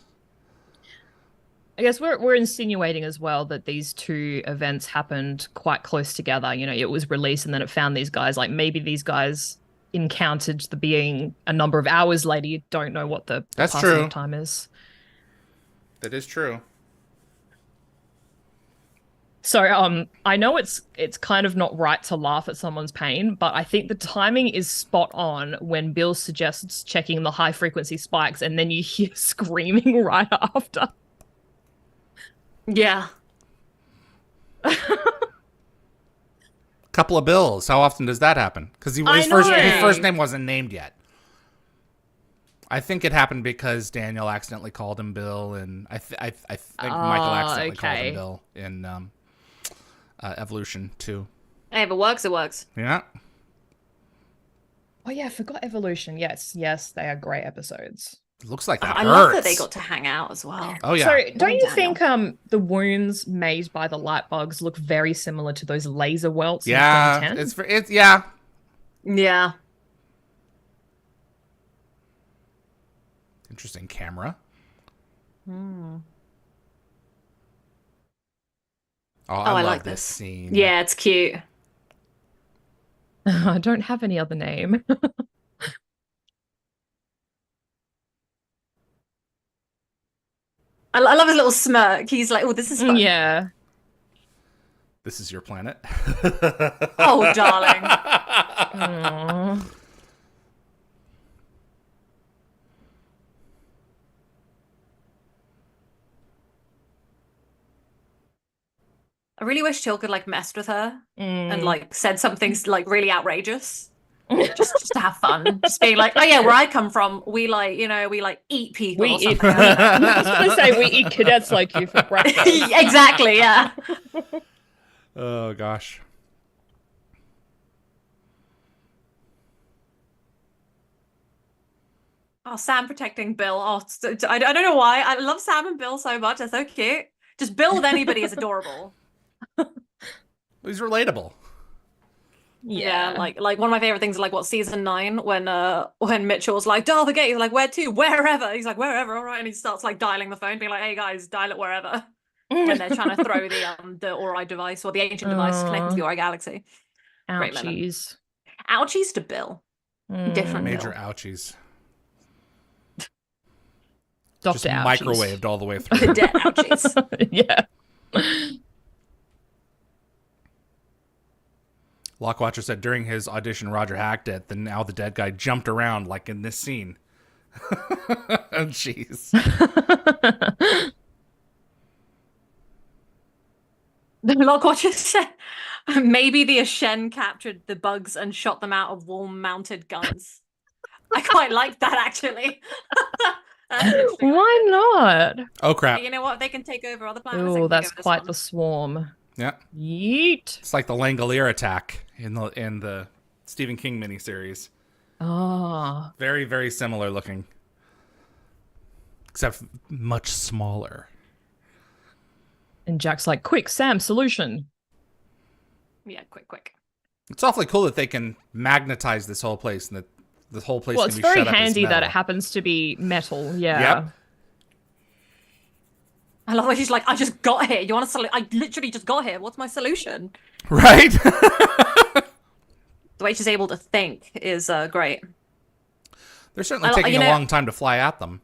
I guess we're insinuating as well that these two events happened quite close together. You know, it was released and then it found these guys. Like maybe these guys encountered the being a number of hours later. You don't know what the That's passing true. of time is. That is true. So I know it's kind of not right to laugh at someone's pain, but I think the timing is spot on when Bill suggests checking the high frequency spikes and then you hear screaming right after. Yeah. Couple of bills. How often does that happen? Because his first name wasn't named yet. I think it happened because Daniel accidentally called him Bill, and I think Michael accidentally called him Bill in Evolution 2. Hey, if it works, it works. Yeah. Oh yeah, I forgot Evolution. Yes, they are great episodes. It looks like that I hurts. love that they got to hang out as well. Oh yeah. So don't you Daniel. think the wounds made by the light bugs look very similar to those laser welts? Yeah. In 2010? It's yeah. Yeah. Interesting camera. Hmm. Oh, I love like this this. scene. Yeah, it's cute. I don't have any other name. I love his little smirk. He's like, "Oh, this is fun." Yeah. This is your planet. Oh, darling. Aw. I really wish Till could like messed with her and Mm. like said something like really outrageous. Just to have fun. Just being like, "Oh yeah, where I come from, we like, we like eat people We or eat. something." I was gonna say we eat cadets like you for breakfast. Exactly, yeah. Oh gosh. Oh, Sam protecting Bill. Oh, I don't know why. I love Sam and Bill so much. They're so cute. Just Bill with anybody is adorable. He's relatable. Yeah, like one of my favorite things is like what season 9 when Mitchell's like, dial the gate. He's like, where to? Wherever. He's like, wherever, all right. And he starts like dialing the phone, being like, hey guys, dial it wherever. When they're trying to throw the Ori device or the ancient device connected to the Ori galaxy. Great moment. Ouchies. Ouchies to Bill. Different Major Bill. ouchies. Dr. Just Ouchies. microwaved all the way The through. dead ouchies. Yeah. Lockwatcher said during his audition, Roger hacked it. Then now the dead guy jumped around like in this scene. Oh, jeez. The Lockwatcher said maybe the Ashen captured the bugs and shot them out of wall-mounted guns. I quite like that, actually. That's an interesting Why idea. not? Oh crap. You know what? They can take over other planets. They Oh, can take that's over this quite one. the swarm. Yeah. Yeet. It's like the Langolier attack in the Stephen King miniseries. Oh. Very, very similar looking. Except much smaller. And Jack's like, quick, Sam, solution. Yeah, quick. It's awfully cool that they can magnetize this whole place and that the whole place Well, can it's be very shut up as handy that it metal. happens to be metal. Yeah. Yep. I love when she's like, I just got here. You want a solution? I literally just got here. What's my solution? Right? The way she's able to think is great. They're certainly I- taking you a know- long time to fly at them.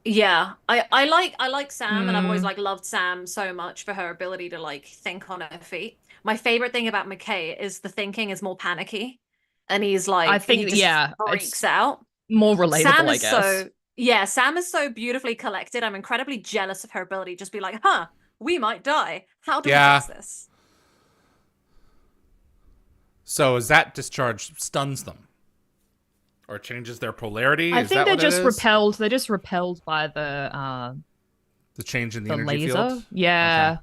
Yeah, I like Sam, and I've always like loved Sam so much for her ability to like think on her feet. My favorite thing about McKay is the thinking is more panicky, and he's like, I think, he just yeah, freaks it's out. More relatable, Sam I is guess. Sam is so beautifully collected. I'm incredibly jealous of her ability to just be like, huh, we might die. How do we Yeah. fix this? So is that discharge stuns them? Or changes their polarity? I Is think that they're what it just is? repelled. They're just repelled by the change in the energy laser. field? Yeah. Okay.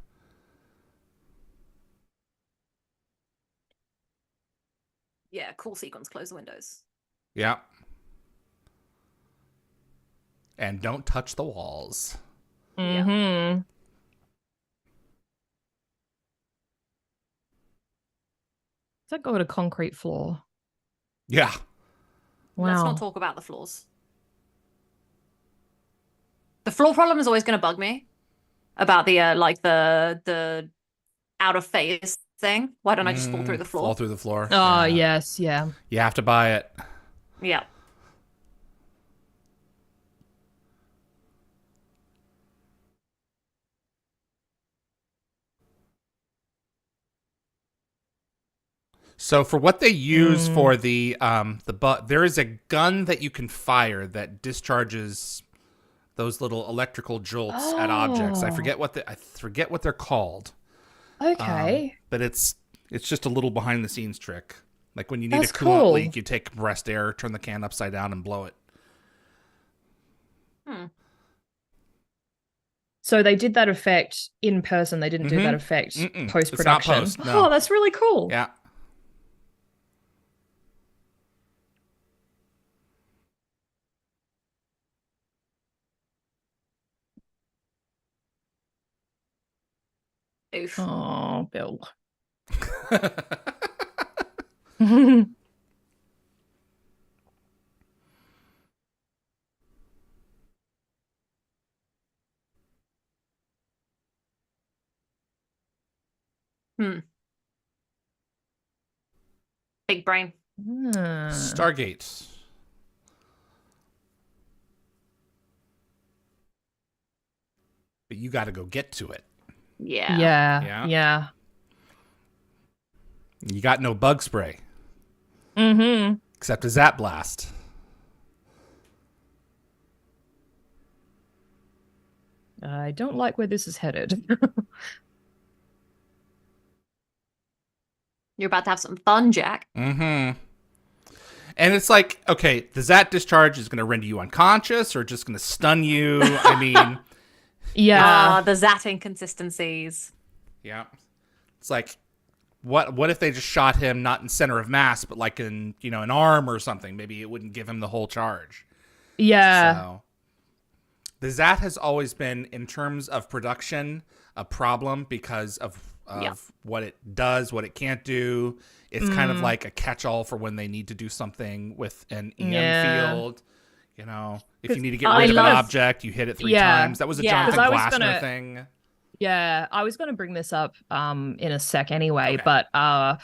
Yeah, cool sequence. Close the windows. Yeah. And don't touch the walls. Mm-hmm. Does that go with a concrete floor? Yeah. Wow. Let's not talk about the floors. The floor problem is always going to bug me about the the out of phase thing. Why don't I just fall through the floor? Fall through the floor. Oh, yes, yeah. You have to buy it. Yeah. So for what they use for the there is a gun that you can fire that discharges those little electrical jolts at objects. I forget what they're called. Okay. But it's just a little behind the scenes trick. Like when you need That's a coolant cool. leak, you take compressed air, turn the can upside down, and blow it. So they did that effect in person. They didn't do that effect post-production. It's not post, no. Oh, that's really cool. Yeah. Oof. Oh, Bill. Big brain. Stargate. But you got to go get to it. Yeah. Yeah. You got no bug spray. Mm-hmm. Except a Zap Blast. I don't like where this is headed. You're about to have some fun, Jack. Mm-hmm. And it's like, okay, the Zat discharge is going to render you unconscious or just going to stun you. I mean... Yeah. The Zat inconsistencies. Yeah. It's like, what if they just shot him not in center of mass, but like in, an arm or something? Maybe it wouldn't give him the whole charge. Yeah. So, the Zat has always been, in terms of production, a problem because of what it does, what it can't do. It's kind of like a catch-all for when they need to do something with an EM field. If you need to get rid of an object, you hit it 3 times. That was a Jonathan Glassner thing. Yeah, I was going to bring this up in a sec anyway, but there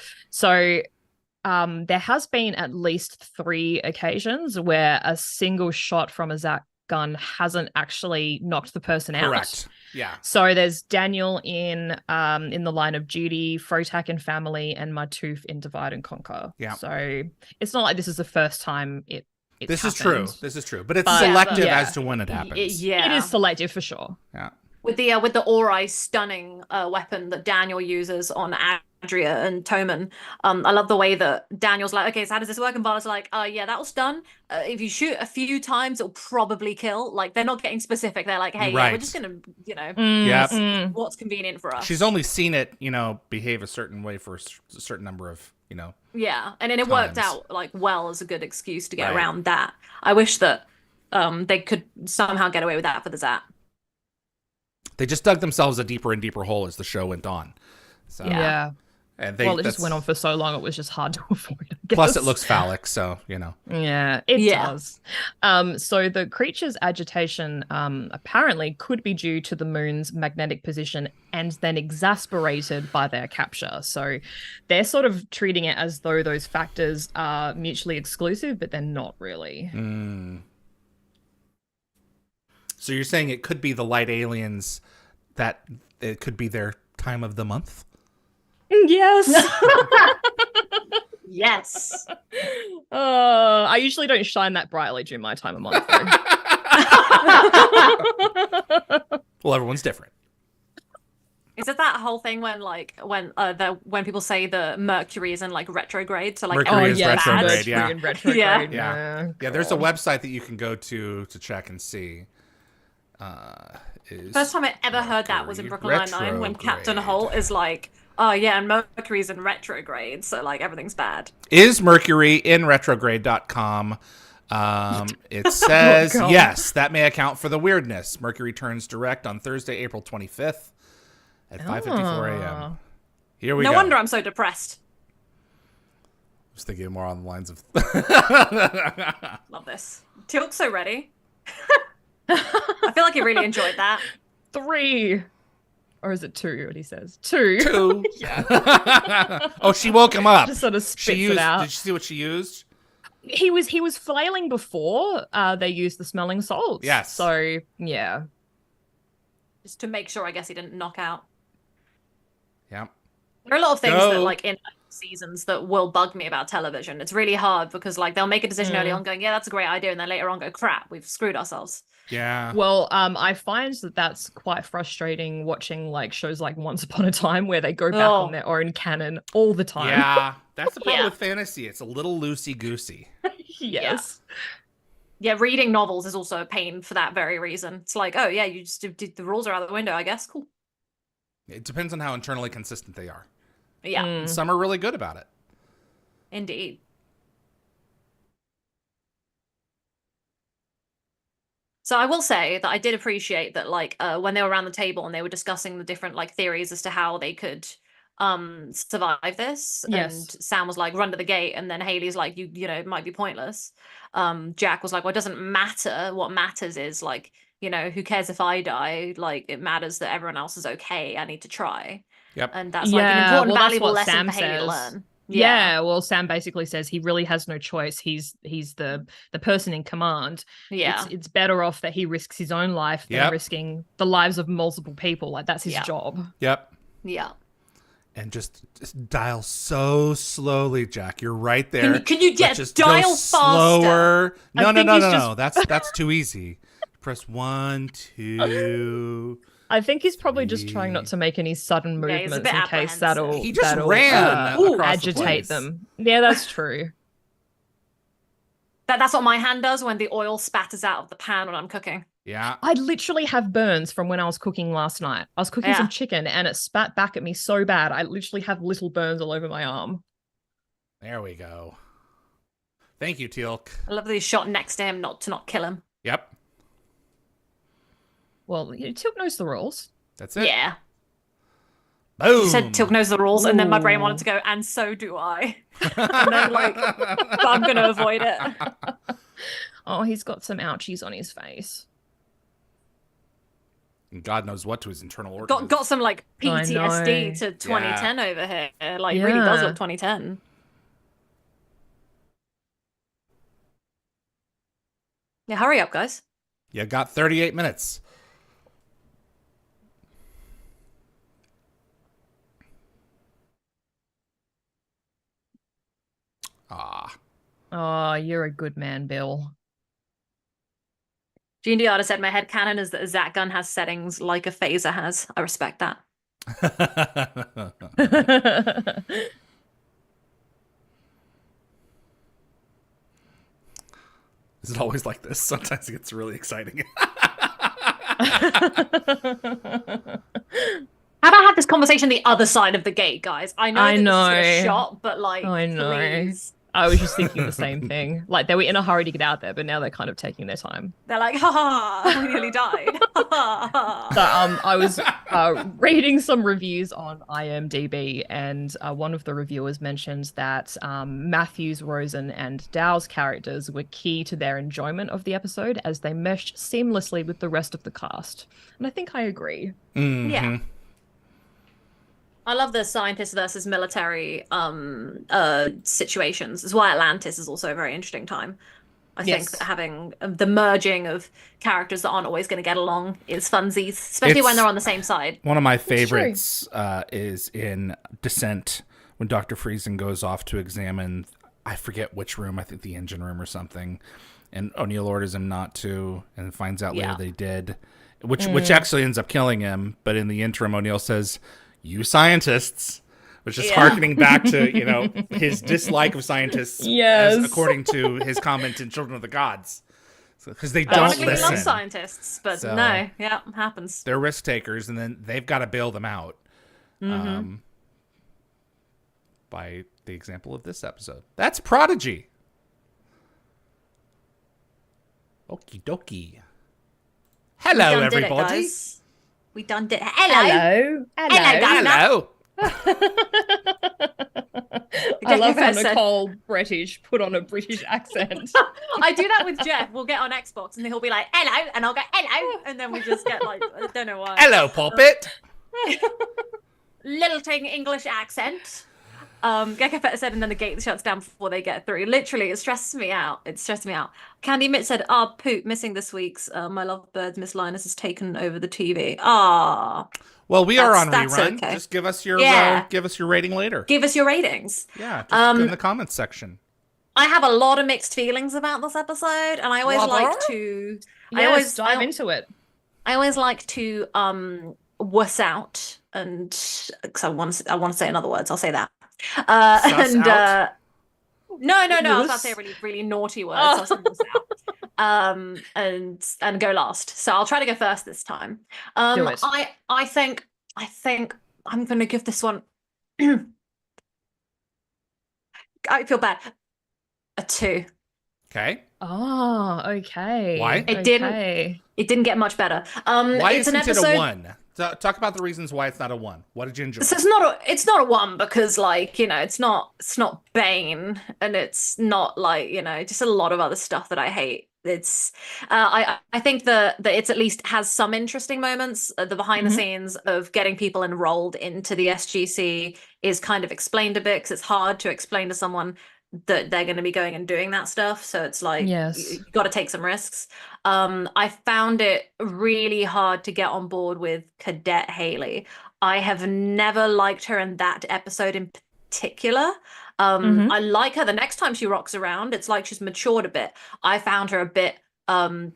has been at least 3 occasions where a single shot from a Zat gun hasn't actually knocked the person out. Correct. Yeah. So there's Daniel in the Line of Duty, Frotak in Family, and Martouf in Divide and Conquer. Yeah. So it's not like this is the first time This is happened. true. This is true. But it's selective as to when it happens. Yeah. It is selective for sure. Yeah. With the Ori stunning weapon that Daniel uses on Adria and Toman. I love the way that Daniel's like, okay, so how does this work? And Vala's like, yeah, that'll stun. If you shoot a few times, it'll probably kill. Like, they're not getting specific. They're like, hey, yeah, we're just gonna, what's convenient for us. She's only seen it, behave a certain way for a certain number of, Yeah, and then it worked out like well as a good excuse to get around that. I wish that they could somehow get away with that for the Zat. They just dug themselves a deeper and deeper hole as the show went on. So, yeah. And it just went on for so long, it was just hard to avoid, I guess. Plus, it looks phallic, so, Yeah, it does. So the creature's agitation apparently could be due to the moon's magnetic position and then exasperated by their capture. So they're sort of treating it as though those factors are mutually exclusive, but they're not really. So you're saying it could be the light aliens, that it could be their time of the month? Yes. Yes. I usually don't shine that brightly during my time of month. Well, everyone's different. Is it that whole thing when when people say the Mercury is in like retrograde, so like Mercury is retrograde, Mercury yeah. in retrograde. Yeah. Yeah. Yeah, there's a website that you can go to check and see. First time I ever heard that was in Brooklyn Nine-Nine when Captain Holt is like, oh yeah, and Mercury's in retrograde, so like everything's bad. Is Mercury in retrograde.com. It says, yes, that may account for the weirdness. Mercury turns direct on Thursday, April 25th at 5:54 a.m. Here we go. No wonder I'm so depressed. I was thinking more on the lines of... Love this. Teal'c's so ready. I feel like he really enjoyed that. 3. Or is it 2? What he says? 2. 2. Oh, she woke him up. Just sort of spits it out. Did you see what she used? He was flailing before they used the smelling salts. Yes. So yeah. Just to make sure, I guess he didn't knock out. Yeah. There are a lot of things that like in seasons that will bug me about television. It's really hard because like they'll make a decision early on going, yeah, that's a great idea, and then later on go, crap, we've screwed ourselves. Yeah. Well, I find that's quite frustrating watching like shows like Once Upon a Time where they go back on their own canon all the time. Yeah. That's the problem with fantasy. It's a little loosey-goosey. Yes. Yeah, reading novels is also a pain for that very reason. It's like, oh yeah, you just the rules are out the window, I guess. Cool. It depends on how internally consistent they are. Yeah. Some are really good about it. Indeed. So I will say that I did appreciate that, like, when they were around the table and they were discussing the different like theories as to how they could survive this. Yes. And Sam was like, run to the gate, and then Haley's like, you know, it might be pointless. Jack was like, well, it doesn't matter. What matters is like, you know, who cares if I die? Like, it matters that everyone else is okay. I need to try. Yep. And that's like an important, valuable lesson Sam for Haley to says. learn. Yeah, well, Sam basically says he really has no choice. He's the person in command. Yeah. It's better off that he risks his own life than risking the lives of multiple people. Like, that's his job. Yep. Yeah. And just dial so slowly, Jack. You're right there. Can you just dial faster? Slower. No. Just... That's too easy. Press 1, 2. I think he's probably just trying not to make any sudden movements in case that'll ran agitate them. Yeah, that's true. That's what my hand does when the oil spatters out of the pan when I'm cooking. Yeah. I literally have burns from when I was cooking last night. I was cooking some chicken and it spat back at me so bad. I literally have little burns all over my arm. There we go. Thank you, Teal'c. I love that he's shot next to him to not kill him. Yep. Well, Teal'c knows the rules. That's it. Yeah. Boom. You said Teal'c knows the rules, and then my brain wanted to go, and so do I. And then, like, but I'm going to avoid it. Oh, he's got some ouchies on his face. And God knows what to his internal organs. Got some, like, PTSD to 2010 over here. Like, really does look 2010. Yeah, hurry up, guys. You got 38 minutes. Oh, you're a good man, Bill. Gene Diada said, my headcanon is that a Zat gun has settings like a phaser has. I respect that. Is it always like this? Sometimes it gets really exciting. How about I have this conversation the other side of the gate, guys? I know this is a shot, but like, I know. please. I was just thinking the same thing. Like, they were in a hurry to get out there, but now they're kind of taking their time. They're like, ha ha, we nearly died. So I was reading some reviews on IMDb, and one of the reviewers mentioned that Matthews, Rosen, and Dow's characters were key to their enjoyment of the episode as they meshed seamlessly with the rest of the cast. And I think I agree. Mm-hmm. Yeah. I love the scientist versus military situations. That's why Atlantis is also a very interesting time. I think that having the merging of characters that aren't always going to get along is funsies, especially when they're on the same side. One of my favorites is in Descent, when Dr. Friesen goes off to examine, I forget which room, I think the engine room or something, and O'Neill orders him not to, and finds out later they did. which actually ends up killing him. But in the interim, O'Neill says, "You scientists," which is harkening back to his dislike of scientists, as according to his comment in Children of the Gods, because they don't listen. Love scientists, but happens. They're risk takers, and then they've got to bail them out. By the example of this episode, that's Prodigy. Okie dokie. Hello, everybody. We done did it. Hello. Hello. I love how Nicole British put on a British accent. I do that with Jeff. We'll get on Xbox and he'll be like, hello, and I'll go, hello, and then we just get like, I don't know why. Hello, Poppet. Lilting English accent. Gecko Feta said, and then the gate shuts down before they get through. Literally, it stresses me out. Candy Mitt said, poop, missing this week's My Lovebirds, Miss Linus has taken over the TV. Well, we are on rerun. Okay. Just give us your rating later. Give us your ratings. Yeah, just in the comments section. I have a lot of mixed feelings about this episode, and I always like to dive into it. I always like to wuss out, and because I want to say in other words, I'll say that. No, I was about to say a really, really naughty words. I'll say wuss out. And go last. So I'll try to go first this time. Do it. I think I'm gonna give this one. I feel bad. A 2. Okay. Oh, okay. Why? It didn't get much better. Why it's isn't an episode... it a 1? Talk about the reasons why it's not a 1. What did you enjoy? So it's not a 1 because it's not Bane, and it's not just a lot of other stuff that I hate. It's I think that it's at least has some interesting moments. The behind the scenes of getting people enrolled into the SGC is kind of explained a bit, because it's hard to explain to someone that they're going to be going and doing that stuff. So it's like, you got to take some risks. I found it really hard to get on board with Cadet Haley. I have never liked her in that episode in particular. I like her the next time she rocks around. It's like she's matured a bit. I found her a bit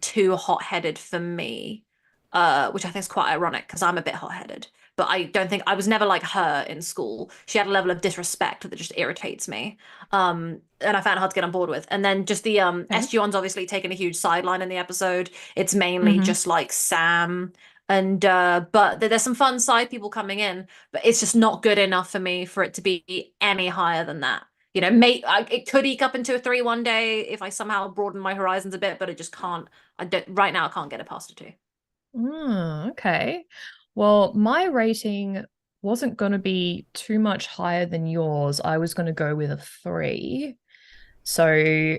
too hot-headed for me, which I think is quite ironic because I'm a bit hot-headed. But I was never like her in school. She had a level of disrespect that just irritates me. And I found it hard to get on board with. And then just the SG-1's obviously taken a huge sideline in the episode. It's mainly just like Sam. And but there's some fun side people coming in, but it's just not good enough for me for it to be any higher than that. It could eke up into a 3 one day if I somehow broaden my horizons a bit, but it just can't. Right now I can't get it past a 2. Okay. Well, my rating wasn't going to be too much higher than yours. I was going to go with a 3. So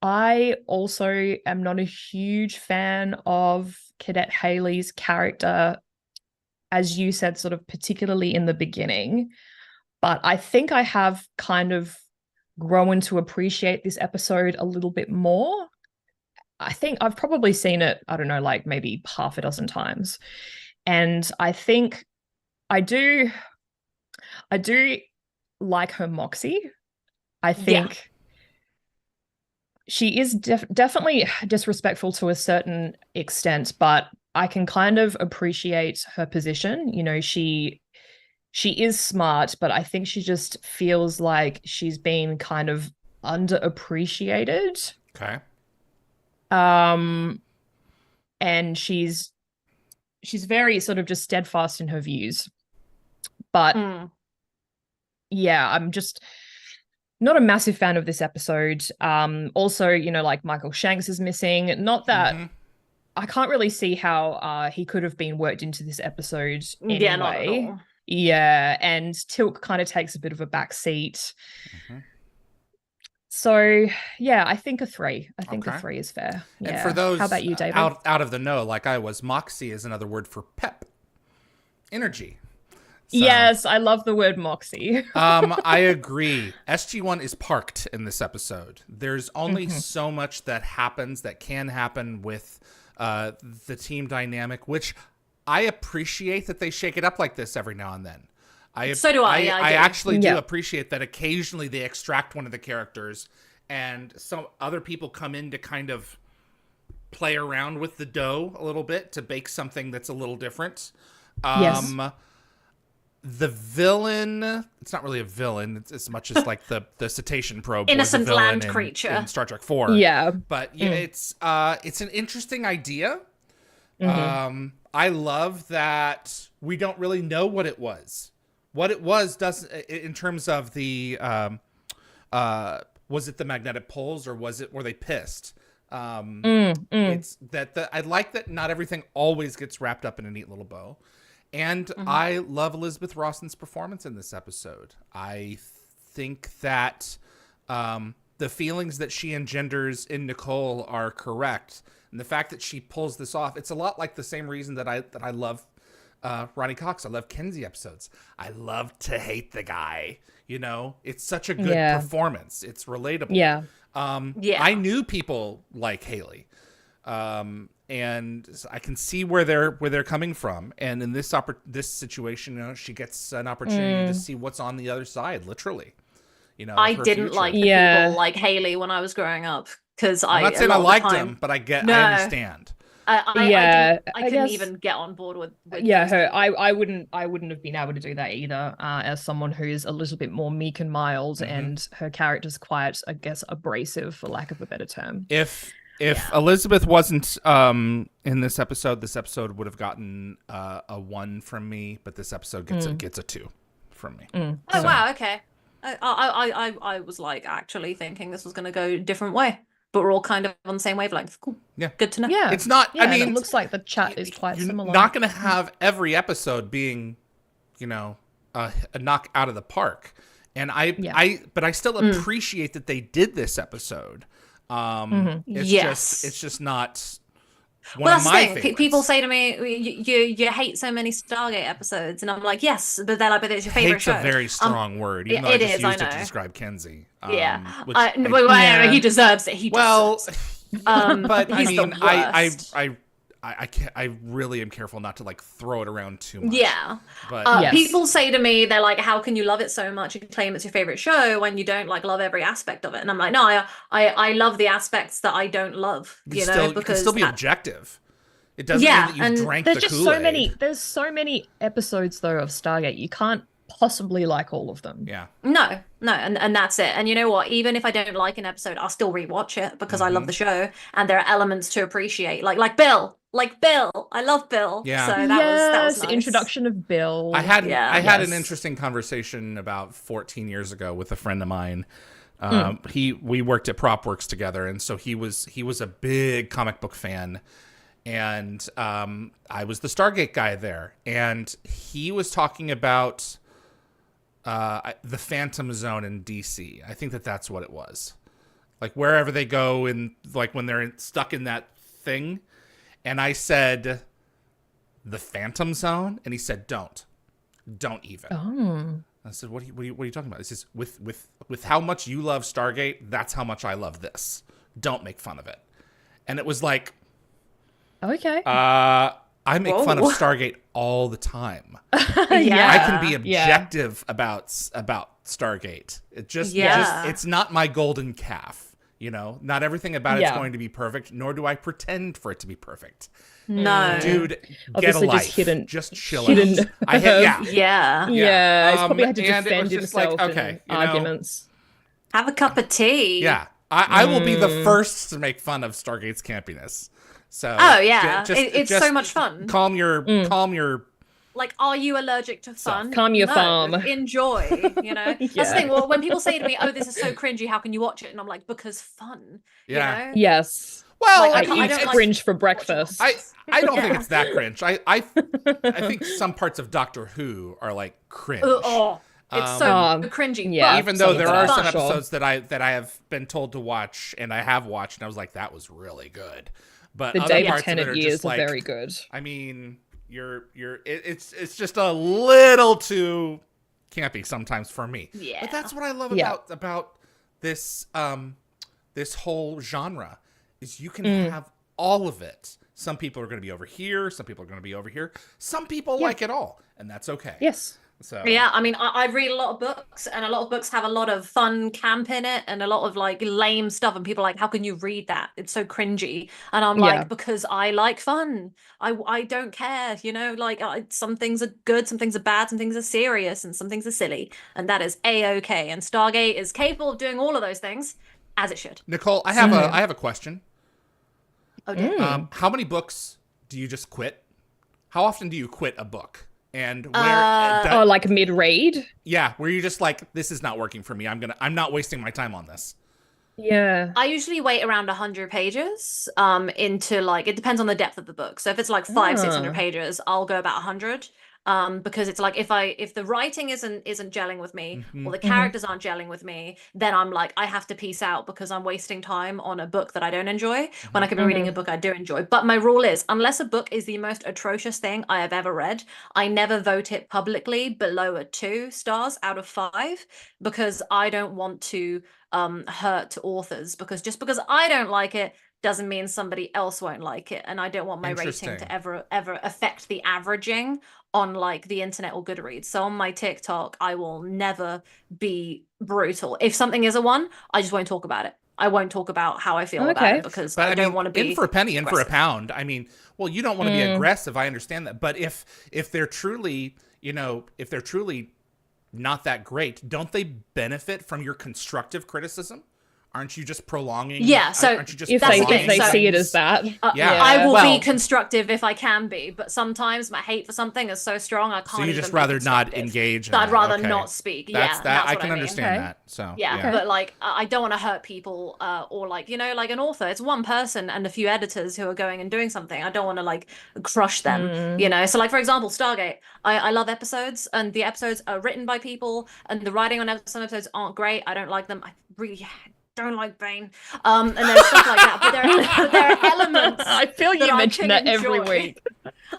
I also am not a huge fan of Cadet Haley's character, as you said, sort of particularly in the beginning. But I think I have kind of grown to appreciate this episode a little bit more. I think I've probably seen it, I don't know, like maybe half a dozen times. And I think I do like her moxie. I think she is definitely disrespectful to a certain extent, but I can kind of appreciate her position. She is smart, but I think she just feels like she's been kind of underappreciated. Okay. And she's very sort of just steadfast in her views. But I'm just not a massive fan of this episode. Also, like Michael Shanks is missing. Not that I can't really see how he could have been worked into this episode anyway. Yeah, not at all. Yeah, and Tilk kind of takes a bit of a back seat. So, yeah, I think a 3. I think a 3 is fair. Yeah. And for those how about you, David? Out of the know, like I was, moxie is another word for pep, energy. So, yes, I love the word moxie. I agree. SG-1 is parked in this episode. There's only so much that can happen with the team dynamic, which I appreciate that they shake it up like this every now and then. So do I. I actually do appreciate that occasionally they extract one of the characters and some other people come in to kind of play around with the dough a little bit to bake something that's a little different. Yes. The villain, it's not really a villain. It's as much as like the cetacean probe Innocent was a villain land in, creature. in Star Trek 4. Yeah. But yeah, it's an interesting idea. I love that we don't really know what it was. What it was doesn't, in terms of the was it the magnetic poles or were they pissed? It's that I like that not everything always gets wrapped up in a neat little bow. And I love Elizabeth Rawson's performance in this episode. I think that the feelings that she engenders in Nicole are correct. And the fact that she pulls this off, it's a lot like the same reason that I love Ronnie Cox. I love Kenzie episodes. I love to hate the guy. You know, it's such a good performance. It's relatable. Yeah. I knew people like Haley. And I can see where they're coming from. And in this situation, you know, she gets an opportunity to see what's on the other side, literally. You know, I her didn't future. like the people like Haley when I was growing up because I'm not saying I liked him, but I understand. I couldn't even get on board with her. I wouldn't have been able to do that either. As someone who's a little bit more meek and mild, and her character's quite, I guess, abrasive, for lack of a better term. If Elizabeth wasn't in this episode would have gotten a 1 from me, but this episode gets a 2 from me. Oh wow, okay. I was like actually thinking this was going to go a different way, but we're all kind of on the same wavelength. Cool. Yeah, good to know. Yeah, it's not. Yeah, I mean, it looks like the chat is quite similar. You're not going to have every episode being, you know, a knock out of the park, and but I still appreciate that they did this episode. It's just not one of my favorites. People say to me, you hate so many Stargate episodes, and I'm like, yes, but they're like, but it's your favorite show. Hate's a very strong word, even though I just used it to describe Kenzie. Whatever, he deserves it. But I he's mean, the worst. I really am careful not to like throw it around too much. Yeah. But people say to me, they're like, how can you love it so much and claim it's your favorite show when you don't like love every aspect of it? And I'm like, no, I love the aspects that I don't love, because you can still be objective. It doesn't mean that you drank the Kool-Aid. There's so many episodes though of Stargate. You can't possibly like all of them. Yeah. No, and that's it. And you know what? Even if I don't like an episode, I'll still rewatch it because I love the show and there are elements to appreciate. Like Bill. I love Bill. Yeah. So that was nice. Introduction of Bill. I had an interesting conversation about 14 years ago with a friend of mine. We worked at PropWorks together, and so he was a big comic book fan. And I was the Stargate guy there, and he was talking about the Phantom Zone in DC. I think that's what it was. Like wherever they go, and like when they're stuck in that thing. And I said, the Phantom Zone? And he said, don't even. Oh. I said, what are you talking about? He says, with how much you love Stargate, that's how much I love this. Don't make fun of it. And it was like, okay. I make fun of Stargate all the time. Yeah. I can be objective about Stargate. It just it's not my golden calf. You know, not everything about it's going to be perfect, nor do I pretend for it to be perfect. No. Dude, obviously get a life. Just chill out. Yeah. He's probably had to and defend himself in arguments. Have a cup of tea. Yeah. I will be the first to make fun of Stargate's campiness. So it's so much fun. Calm your like, are you allergic to fun? Calm your farm. Enjoy, you know? That's the thing. Well, when people say to me, oh, this is so cringy, how can you watch it? And I'm like, because fun. Yeah. You know? Yes. Well, like, I eat cringe for breakfast. I don't think it's that cringe. I think some parts of Doctor Who are like cringe. It's so cringy. Yeah, even though there are some episodes that I have been told to watch and I have watched, and I was like, that was really good. But the other David parts Tennant of it are years just are like, very good. I mean, it's just a little too campy sometimes for me. Yeah. But that's what I love about this this whole genre is you can have all of it. Some people are going to be over here, some people are going to be over here. Some people like it all, and that's okay. Yes. So Yeah, I mean, I read a lot of books, and a lot of books have a lot of fun camp in it, and a lot of like lame stuff. And people are like, "How can you read that? It's so cringy." And I'm Yeah. like, because I like fun. I don't care, you know. Like, some things are good, some things are bad, some things are serious, and some things are silly, and that is a-okay. And Stargate is capable of doing all of those things, as it should. Nicole, I have a question. Oh dear. How many books do you just quit? How often do you quit a book? And where? Oh, like mid-read? Yeah, where you're just like, this is not working for me. I'm not wasting my time on this. Yeah. I usually wait around 100 pages into like, it depends on the depth of the book. So if it's like 600 pages, I'll go about 100. Because it's like, if the writing isn't gelling with me, or the characters aren't gelling with me, then I'm like, I have to peace out, because I'm wasting time on a book that I don't enjoy when I could be reading a book I do enjoy. But my rule is, unless a book is the most atrocious thing I have ever read, I never vote it publicly below a 2 stars out of 5, because I don't want to hurt authors, because just because I don't like it doesn't mean somebody else won't like it, and I don't want my rating to ever affect the averaging on like the internet or Goodreads. So on my TikTok, I will never be brutal. If something is a 1, I just won't talk about it. I won't talk about how I feel about it, because I don't want to be in for a penny, in for a aggressive. pound. I mean, well, you don't want to be aggressive. I understand that, but if they're truly, if they're truly not that great, don't they benefit from your constructive criticism? Aren't you just prolonging? Yeah, so aren't you just if prolonging they see it things? as that. I will be constructive if I can be, but sometimes my hate for something is so strong I can't. So you even just be rather not constructive. engage. So I'd rather not speak. That's that's I what can mean. understand that. So yeah, but like I don't want to hurt people, or like, like an author, it's one person and a few editors who are going and doing something. I don't want to like crush them, So like, for example, Stargate, I love episodes, and the episodes are written by people, and the writing on some episodes aren't great. I don't like them. I really don't like Bane, and there's stuff like that. But there are elements. I feel you mention that every week.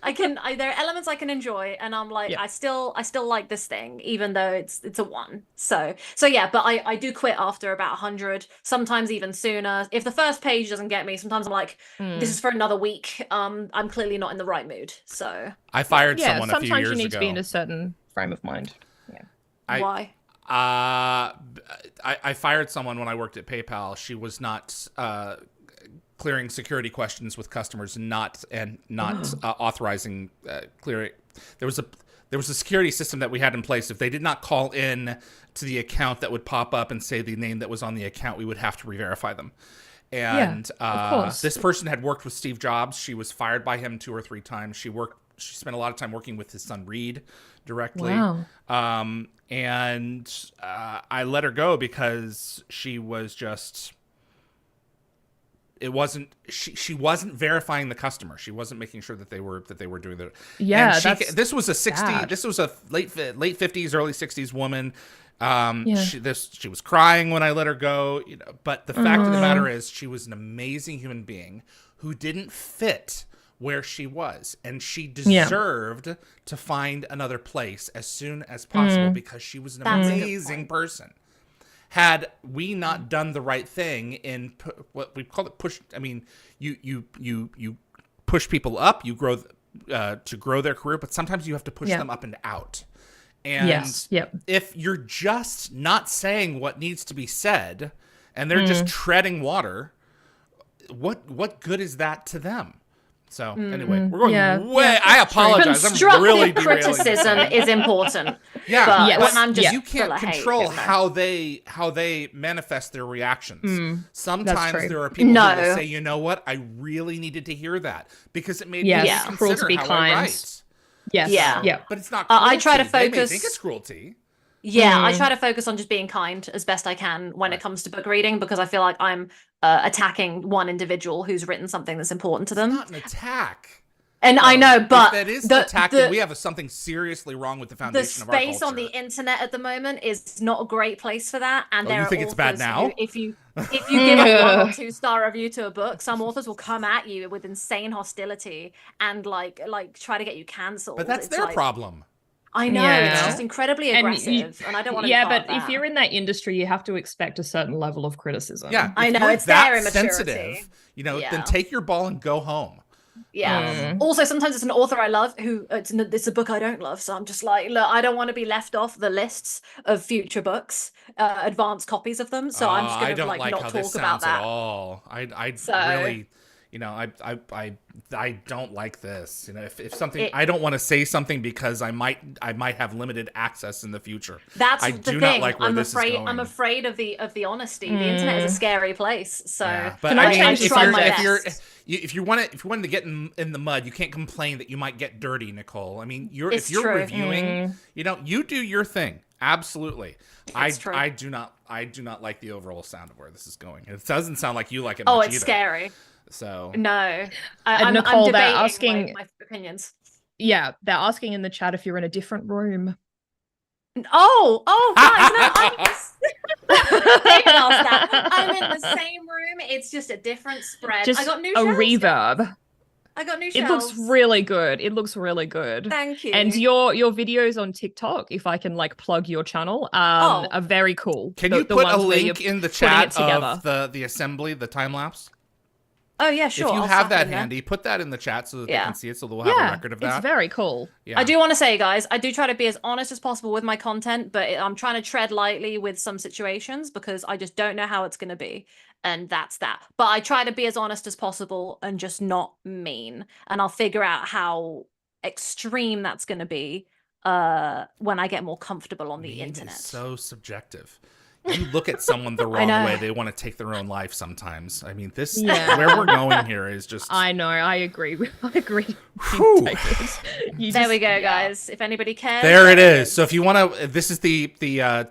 There are elements I can enjoy, and I'm like, I still like this thing, even though it's a 1. So yeah, but I do quit after about 100, sometimes even sooner. If the first page doesn't get me, sometimes I'm like, this is for another week. I'm clearly not in the right mood. So I fired someone a few years ago. Sometimes you need to be in a certain frame of mind. Yeah. Why? I fired someone when I worked at PayPal. She was not clearing security questions with customers, and not authorizing clearing. There was a security system that we had in place. If they did not call in to the account that would pop up and say the name that was on the account, we would have to re-verify them. And of course. This person had worked with Steve Jobs. She was fired by him 2 or 3 times. She spent a lot of time working with his son Reed directly. Wow. And I let her go because she was just. It wasn't. She wasn't verifying the customer. She wasn't making sure that they were doing that. Yeah, this was a 60. sad. This was a late 50s, early 60s woman. She was crying when I let her go. But the fact of the matter is, she was an amazing human being who didn't fit where she was, and she deserved to find another place as soon as possible, because she was an amazing person. Had we not done the right thing in what we call it push, I mean, you push people up, you grow to grow their career, but sometimes you have to push them up and out. And if you're just not saying what needs to be said, and they're just treading water, what good is that to them? So anyway, we're going way. I apologize. I'm really derailing. Criticism is important. But I'm just you can't control how they manifest their reactions. Sometimes there are people who will say, "You know what? I really needed to hear that because it made me consider cruel to be how kind." I write." Yes. Yeah. But it's not. Cruelty. I try to focus. They may think it's cruelty. Yeah, I try to focus on just being kind as best I can when it comes to book reading, because I feel like I'm attacking one individual who's written something that's important to them. It's not an attack. And I know, but if that is an attack, then we have something seriously wrong with the foundation of our culture. The space on the internet at the moment is not a great place for that. And there you are think it's bad now? If you give a 1 or 2 star review to a book, some authors will come at you with insane hostility and like try to get you cancelled. But that's their problem. I know, it's just incredibly aggressive, and I don't want to be part of that. If you're in that industry, you have to expect a certain level of criticism. Yeah, I know, it's their immaturity. Sensitive, then take your ball and go home. Yeah. Also, sometimes it's an author I love who it's a book I don't love, so I'm just like, look, I don't want to be left off the lists of future books, advanced copies of them. So I'm just I gonna don't like like not how talk this about sounds at that. all. I So- really, I don't like this. If something, It- I don't want to say something because I might have limited access in the future. That's I the do thing. not like where I'm this afraid. is going. I'm afraid of the honesty. The internet is a scary place. So Yeah, but Can I I mean, change I the try my subject? best. if you wanted to get in the mud, you can't complain that you might get dirty, Nicole. I mean, It's if you're true. reviewing, you do your thing. Absolutely. It's true. I do not like the overall sound of where this is going. It doesn't sound like you like it Oh, much it's either. scary. So No, I'm Nicole, they're debating asking- my opinions. Yeah, they're asking in the chat if you're in a different room. Oh, guys, no, David asked that. I'm in the same room. It's just a different spread. Just I got new a shelves, reverb. guys. I got new It shelves. looks really good. It looks really good. Thank you. And your videos on TikTok, if I can like plug your channel, Oh. are very cool. can The- you the put a ones where link you're in the putting it chat together. of the assembly, the time lapse? Oh yeah, sure. If you I'll have slap it that in there. handy, put that in the chat so that they Yeah. can see it, so they'll have a Yeah, record of it's that. very cool. Yeah. I do want to say, guys, I do try to be as honest as possible with my content, but I'm trying to tread lightly with some situations because I just don't know how it's going to be. And that's that. But I try to be as honest as possible and just not mean. And I'll figure out how extreme that's going to be when I get more comfortable on the Mean internet. is so subjective. You look at someone the wrong know. way, they want to take their own life sometimes. I mean, this Yeah. where we're going here is just I know. I agree. I agree. Whew. There we go, guys. If anybody cares. There it is. So if you want to, this is the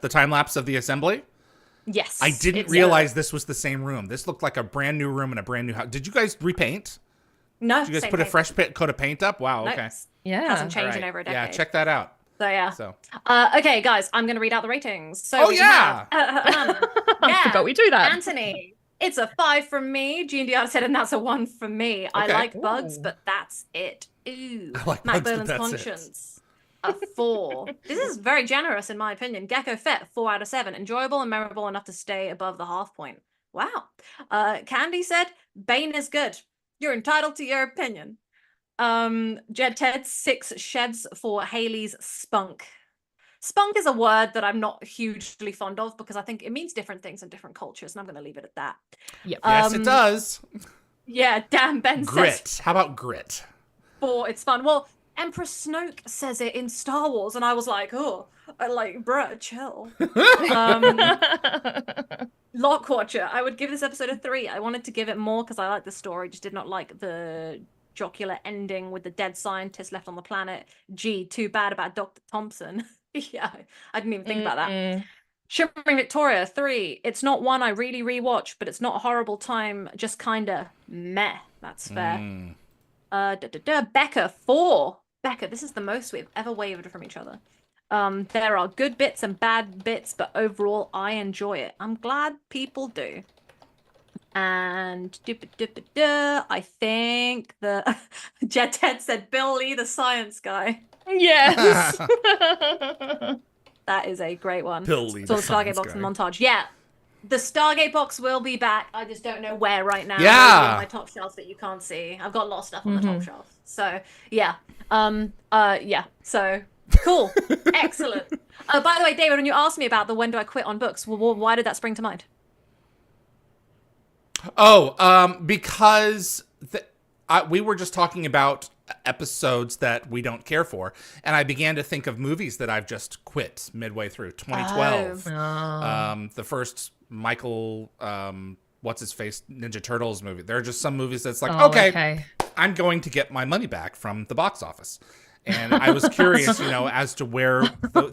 time lapse of the assembly. Yes. I didn't it's, realize this was the same room. This looked like a brand new room in a brand new house. Did you guys repaint? No. Did you guys same put a thing. fresh coat of paint up? Wow. Nope. Okay. Yeah. Hasn't All changed right. in over a decade. Yeah. Check that out. So yeah. So. Okay, guys, I'm gonna read out the ratings. So Oh, we yeah. have, I yeah. forgot we do that. Anthony, it's a 5 from me. G&DR said, and that's a 1 from me. I Okay. like bugs, Ooh. but that's it. Ooh. I like Mac bugs, but Bolan's that's it. Conscience. A 4. This is very generous in my opinion. Gecko Fett, 4 out of 7. Enjoyable and memorable enough to stay above the half point. Wow. Candy said, Bane is good. You're entitled to your opinion. Jed Ted, 6 sheds for Haley's spunk. Spunk is a word that I'm not hugely fond of because I think it means different things in different cultures, and I'm going to leave it at that. Yep. Yes, it does. Yeah, damn, Ben says Grit. How about grit? 4, it's fun. Well, Empress Snoke says it in Star Wars, and I was like, oh, like, bruh, chill. Lockwatcher, I would give this episode a 3. I wanted to give it more because I like the story, just did not like the jocular ending with the dead scientist left on the planet. Gee, too bad about Dr. Thompson. Yeah, I didn't even think about that. Shimmering Victoria, 3. It's not one I really rewatch, but it's not a horrible time, just kinda meh. That's fair. Becca, 4. Becca, this is the most we've ever wavered from each other. There are good bits and bad bits, but overall, I enjoy it. I'm glad people do. And I think the Jet Ted said Bill Lee, the science guy. Yes. That is a great one. Bill Lee, So the the Stargate science box guy. and montage. Yeah. The Stargate box will be back. I just don't know where right now. Yeah. Maybe on my top shelf that you can't see. I've got a lot of stuff on the top shelf. So yeah. Yeah. So cool. Excellent. By the way, David, when you asked me about the when do I quit on books, why did that spring to mind? Oh, because we were just talking about episodes that we don't care for, and I began to think of movies that I've just quit midway through. 2012, the first Michael, what's his face, Ninja Turtles movie. There are just some movies that's like, okay, I'm going to get my money back from the box office. And I was curious, as to where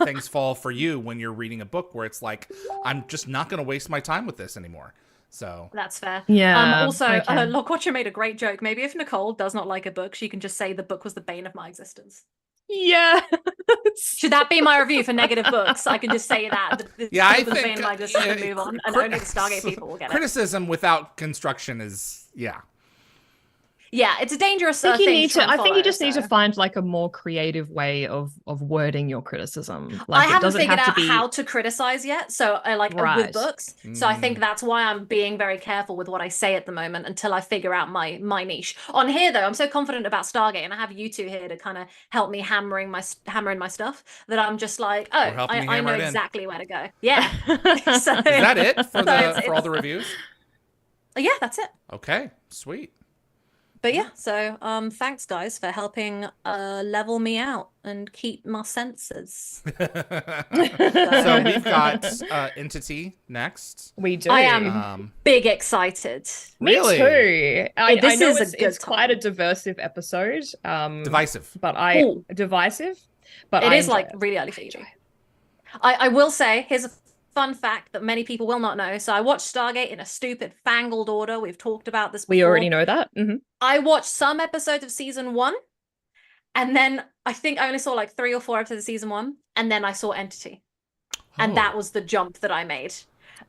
things fall for you when you're reading a book where it's like, I'm just not going to waste my time with this anymore. So that's fair. Yeah. Also, okay. Lockwatcher made a great joke. Maybe if Nicole does not like a book, she can just say the book was the bane of my existence. Yeah. Should that be my review for negative books? I can just say that. Yeah, I book was the bane think of my existence and move on, and only the Stargate people will get it. Criticism without construction is, yeah. Yeah, it's a dangerous I think you thing need try to. and I think you follow, just need to so. find like a more creative way of wording your criticism. I Like it haven't doesn't figured have to out be how to criticize yet, so I like with right. books. So I think that's why I'm being very careful with what I say at the moment until I figure out my niche. On here though, I'm so confident about Stargate, and I have you two here to kind of help me hammering my stuff that I'm just like, oh, We're helping you I know hammer it in. exactly where to go. Yeah. So Is that it for it's all the reviews? yeah, that's it. Okay, sweet. But yeah, so thanks guys for helping level me out and keep my senses. So we've got Entity next. We do. I am big excited. Me Really? too. I This know is a it's good quite a time. divisive episode. Divisive. But Ooh. divisive. But It I is enjoy like it. really early for you. I will say, here's a fun fact that many people will not know. So I watched Stargate in a stupid fangled order. We've talked about this before. We already know that. I watched some episodes of season 1, and then I think I only saw like 3 or 4 episodes of season 1, and then I saw Entity. And that was the jump that I made.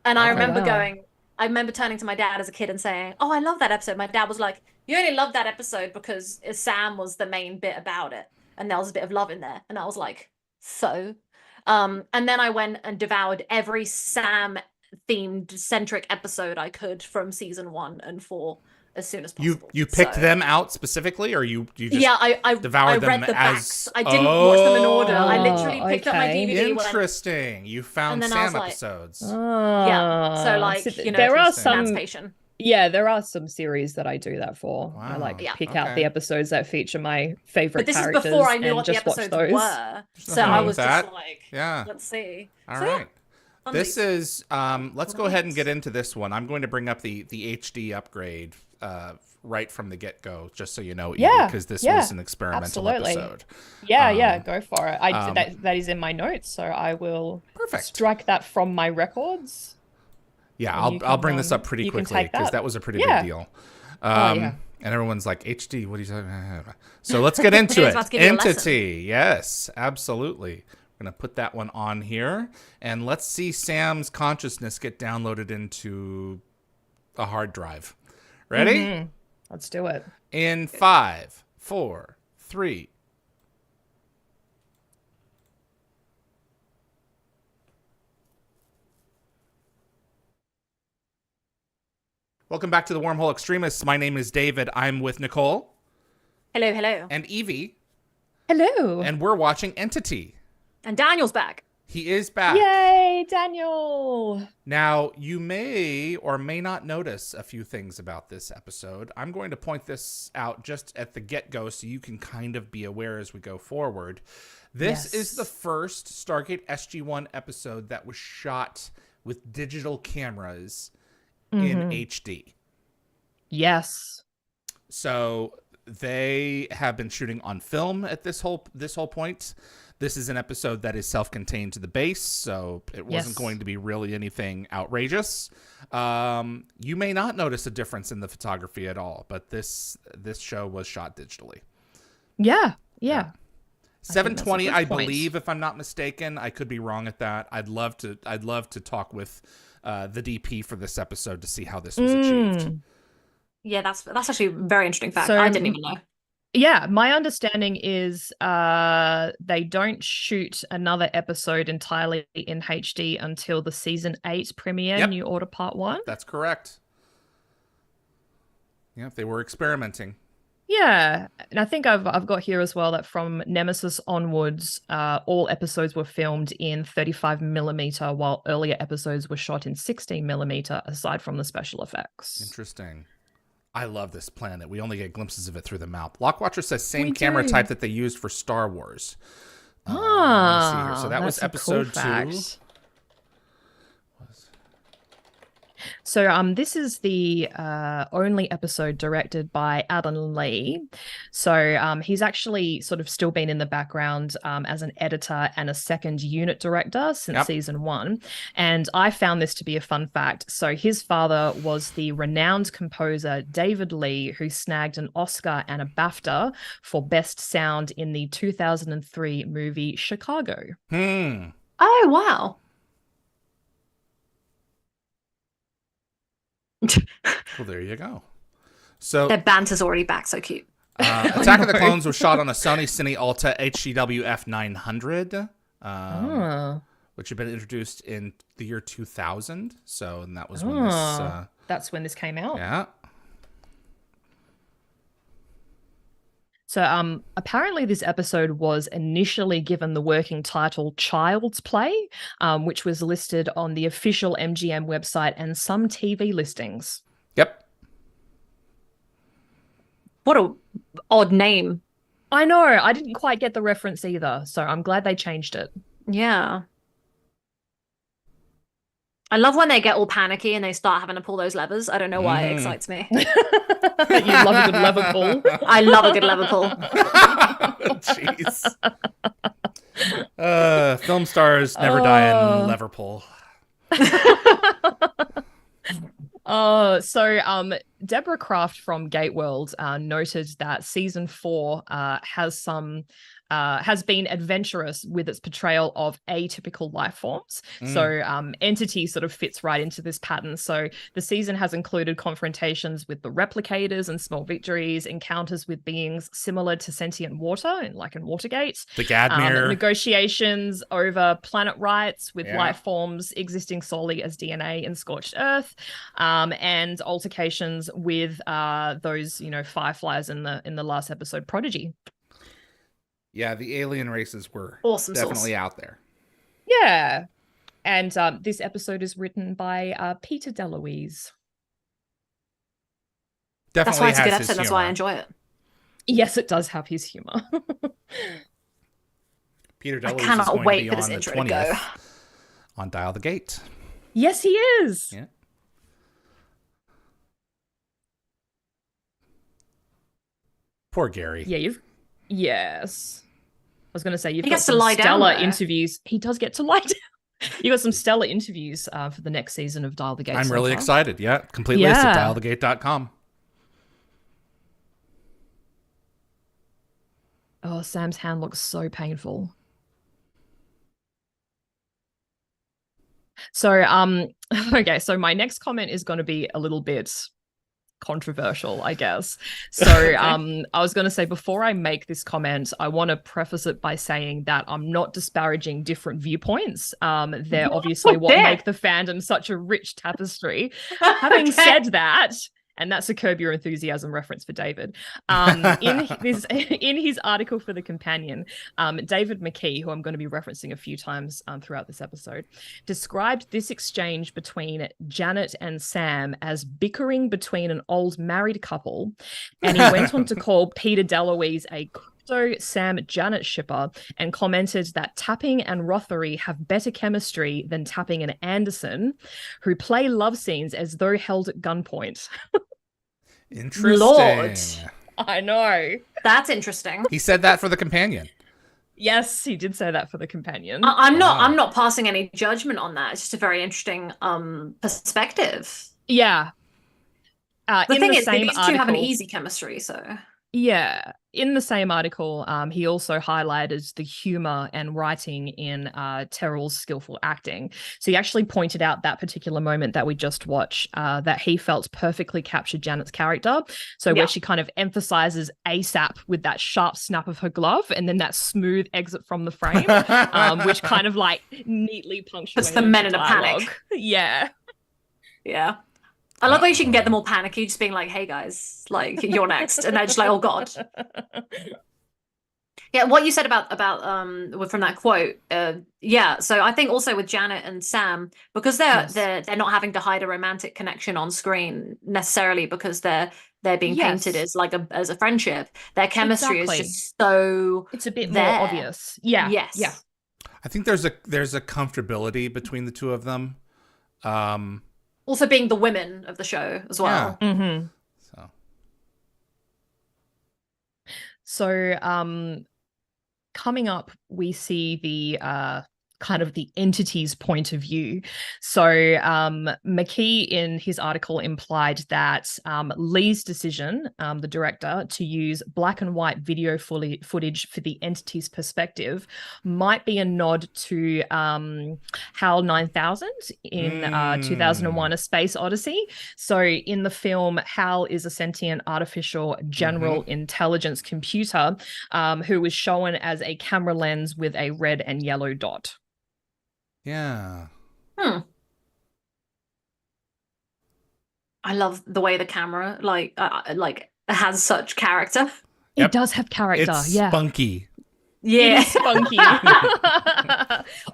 And I remember I remember turning to my dad as a kid and saying, oh, I love that episode. My dad was like, you only love that episode because Sam was the main bit about it. And there was a bit of love in there. And I was like, so? And then I went and devoured every Sam themed centric episode I could from season 1 and 4 as soon as possible. You picked them out specifically, or you just I devoured them read the as backs. I didn't watch them in order. I literally picked up my okay. DVD. Interesting. You found and then I was Sam like, episodes. Yeah. So like, So you know, there are some emancipation. Yeah, there are some series that I do that for. I Wow. like Yeah. pick out the episodes that feature my favorite But this is characters before I knew and what the just watch episodes those. were. So nothing I wrong was with just that. like, Yeah. let's see. All So, right. yeah, This unleashed. is let's go ahead and get into this one. I'm going to bring up the HD upgrade right from the get-go, just so you know, Yeah, because this yeah, was an experimental absolutely. episode. Yeah, go for it. That is in my notes, so I will Perfect. strike that from my records. Yeah, And I'll bring this up pretty you can quickly take because that. that was a pretty Yeah. big deal. Yeah. And everyone's like, HD, what are you talking about? So let's get into He's it. about to give you a lesson. Entity. Yes, absolutely. We're going to put that one on here. And let's see Sam's consciousness get downloaded into a hard drive. Ready? Let's do it. In 5, 4, 3. Welcome back to the Wormhole Extremists. My name is David. I'm with Nicole. Hello, hello. And Yvie. Hello. And we're watching Entity. And Daniel's back. He is back. Yay, Daniel. Now, you may or may not notice a few things about this episode. I'm going to point this out just at the get-go so you can kind of be aware as we go forward. This is the first Stargate SG-1 episode that was shot with digital cameras in HD. Yes. So they have been shooting on film at this whole point. This is an episode that is self-contained to the base, so it wasn't going to be really anything outrageous. You may not notice a difference in the photography at all, but this show was shot digitally. Yeah. 720, I point. believe, if I'm not mistaken. I could be wrong at that. I'd love to talk with the DP for this episode to see how this was achieved. Yeah, that's actually a very interesting fact. So, I didn't even know. Yeah, my understanding is they don't shoot another episode entirely in HD until the season 8 premiere, New Order Part 1. That's correct. Yeah, they were experimenting. Yeah, and I think I've got here as well that from Nemesis onwards, all episodes were filmed in 35mm, while earlier episodes were shot in 16mm, aside from the special effects. Interesting. I love this planet. We only get glimpses of it through the map. Lockwatcher says same camera type that they used for Star Wars. Let me see here. So that was episode 2. So this is the only episode directed by Alan Lee. So he's actually sort of still been in the background as an editor and a second unit director since season 1. And I found this to be a fun fact. So his father was the renowned composer David Lee, who snagged an Oscar and a BAFTA for Best Sound in the 2003 movie Chicago. Oh, wow. Well, there you go. So Their banter's already back. So cute. Attack of the Clones was shot on a Sony Cine Alta HGW F900, which had been introduced in the year 2000. So, and that was when this... that's when this came out. Yeah. So apparently this episode was initially given the working title Child's Play, which was listed on the official MGM website and some TV listings. Yep. What a odd name. I know. I didn't quite get the reference either, so I'm glad they changed it. Yeah. I love when they get all panicky and they start having to pull those levers. I don't know why it excites me. You love a good lever pull. I love a good lever pull. Jeez. Film stars never die in lever pull. So Deborah Kraft from Gateworld noted that season 4 has been adventurous with its portrayal of atypical life forms. So Entity sort of fits right into this pattern. So the season has included confrontations with the replicators and small victories, encounters with beings similar to sentient water, like in Watergate. The Gadmir. Negotiations over planet rights with life forms existing solely as DNA in scorched earth, and altercations with those, fireflies in the last episode, Prodigy. Yeah, the alien races were awesome definitely out there. Yeah. And this episode is written by Peter DeLuise. Definitely that's why it's a has good his episode. That's why I humor. enjoy it. Yes, it does have his humor. Peter DeLuise I cannot is going wait to be for this on the intro 20th to go. on Dial the Gate. Yes, he is. Yeah. Poor Gary. Yeah, yes. I was going to say, you've He got gets to some lie down stellar there. interviews. He does get to lie down. You got some stellar interviews for the next season of Dial the Gate. I'm so really far. excited. Yeah, complete list at dialthegate.com. Oh, Sam's hand looks so painful. So, okay, so my next comment is going to be a little bit controversial, I guess. So, Okay. I was going to say, before I make this comment, I want to preface it by saying that I'm not disparaging different viewpoints. They're obviously what make the fandom such a rich tapestry. Having said that, and that's a Curb Your Enthusiasm reference for David. In his article for The Companion, David McKee, who I'm going to be referencing a few times throughout this episode, described this exchange between Janet and Sam as bickering between an old married couple, and he went on to call Peter DeLuise a Sam Janet shipper, and commented that Tapping and Rothery have better chemistry than Tapping and Anderson, who play love scenes as though held at gunpoint. Interesting. Lord. I know. That's interesting. He said that for The Companion. Yes, he did say that for The Companion. I'm not passing any judgment on that. It's just a very interesting perspective. Yeah. The thing is, these article, two have an easy chemistry, so... Yeah. In the same article, he also highlighted the humor and writing in Terrell's skillful acting. So he actually pointed out that particular moment that we just watched, that he felt perfectly captured Janet's character. So where she kind of emphasizes ASAP with that sharp snap of her glove and then that smooth exit from the frame, which kind of like neatly punctuates the men in a panic. Yeah. Yeah. I love how she can get them all panicky, just being like, hey guys, like, you're next. And they're just like, oh God. Yeah, what you said about from that quote, yeah. So I think also with Janet and Sam, because they're not having to hide a romantic connection on screen necessarily because they're being painted as like as a friendship, their chemistry is just so it's a bit more obvious. Yeah. Yes. Yeah. I think there's a comfortability between the two of them. Also being the women of the show as well. Yeah. Mm-hmm. So coming up, we see the kind of the entity's point of view. So McKee in his article implied that Lee's decision, the director, to use black and white video footage for the entity's perspective might be a nod to HAL 9000 in 2001: A Space Odyssey. So in the film, HAL is a sentient artificial general intelligence computer who was shown as a camera lens with a red and yellow dot. Yeah. I love the way the camera like has such character. It does have character. It's yeah. spunky. Yeah. It is spunky.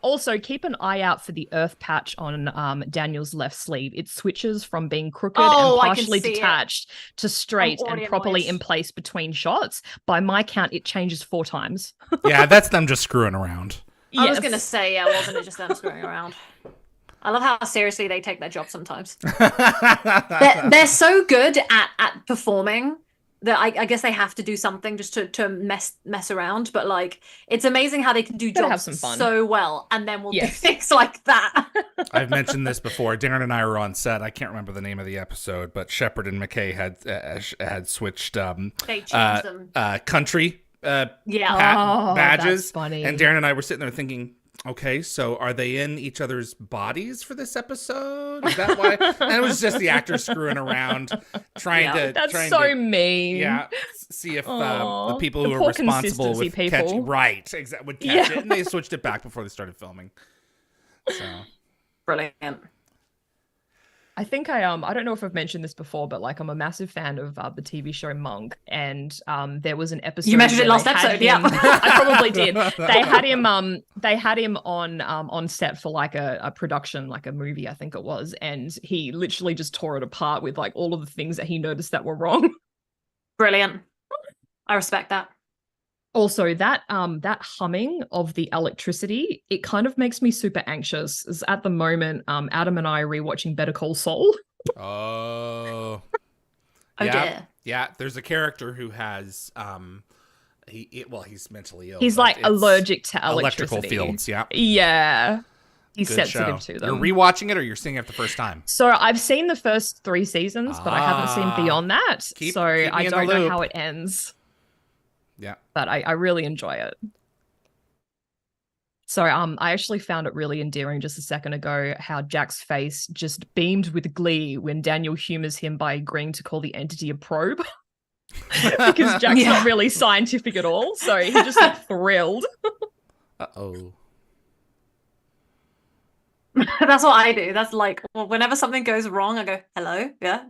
Also, keep an eye out for the earth patch on Daniel's left sleeve. It switches from being crooked and partially detached to straight and properly in place between shots. By my count, it changes 4 times. Yeah, that's them just screwing around. I was going to say, yeah, wasn't it just them screwing around? I love how seriously they take their job sometimes. they're so good at performing that I guess they have to do something just to mess around. But like, it's amazing how they can do jobs so well, and then we'll do things like that. I've mentioned this before. Darren and I were on set. I can't remember the name of the episode, but Shepard and McKay had switched they changed them. Country badges. Funny. And Darren and I were sitting there thinking, okay, so are they in each other's bodies for this episode? Is that why? And it was just the actors screwing around, trying to. That's so mean. Yeah, see if the people who are responsible with catching would catch it, and they switched it back before they started filming. So brilliant. I think I don't know if I've mentioned this before, but like I'm a massive fan of the TV show Monk, and there was an episode. You mentioned it last episode, yeah. I probably did. They had him on set for like a production, like a movie, I think it was, and he literally just tore it apart with like all of the things that he noticed that were wrong. Brilliant. I respect that. Also, that humming of the electricity, it kind of makes me super anxious. As at the moment, Adam and I are rewatching Better Call Saul. Oh. Dear. Yeah, there's a character who has he's mentally ill. He's like allergic to electricity. Electrical fields, yeah. Yeah. He's Good sensitive show. to them. You're rewatching it or you're seeing it the first time? So I've seen the first 3 seasons, but I haven't seen beyond that. Keep I don't know how it ends. Yeah. But I really enjoy it. So I actually found it really endearing just a second ago how Jack's face just beamed with glee when Daniel humors him by agreeing to call the entity a probe. Because Jack's not really scientific at all. So he just looked thrilled. Uh-oh. That's what I do. That's like, whenever something goes wrong, I go, hello, yeah.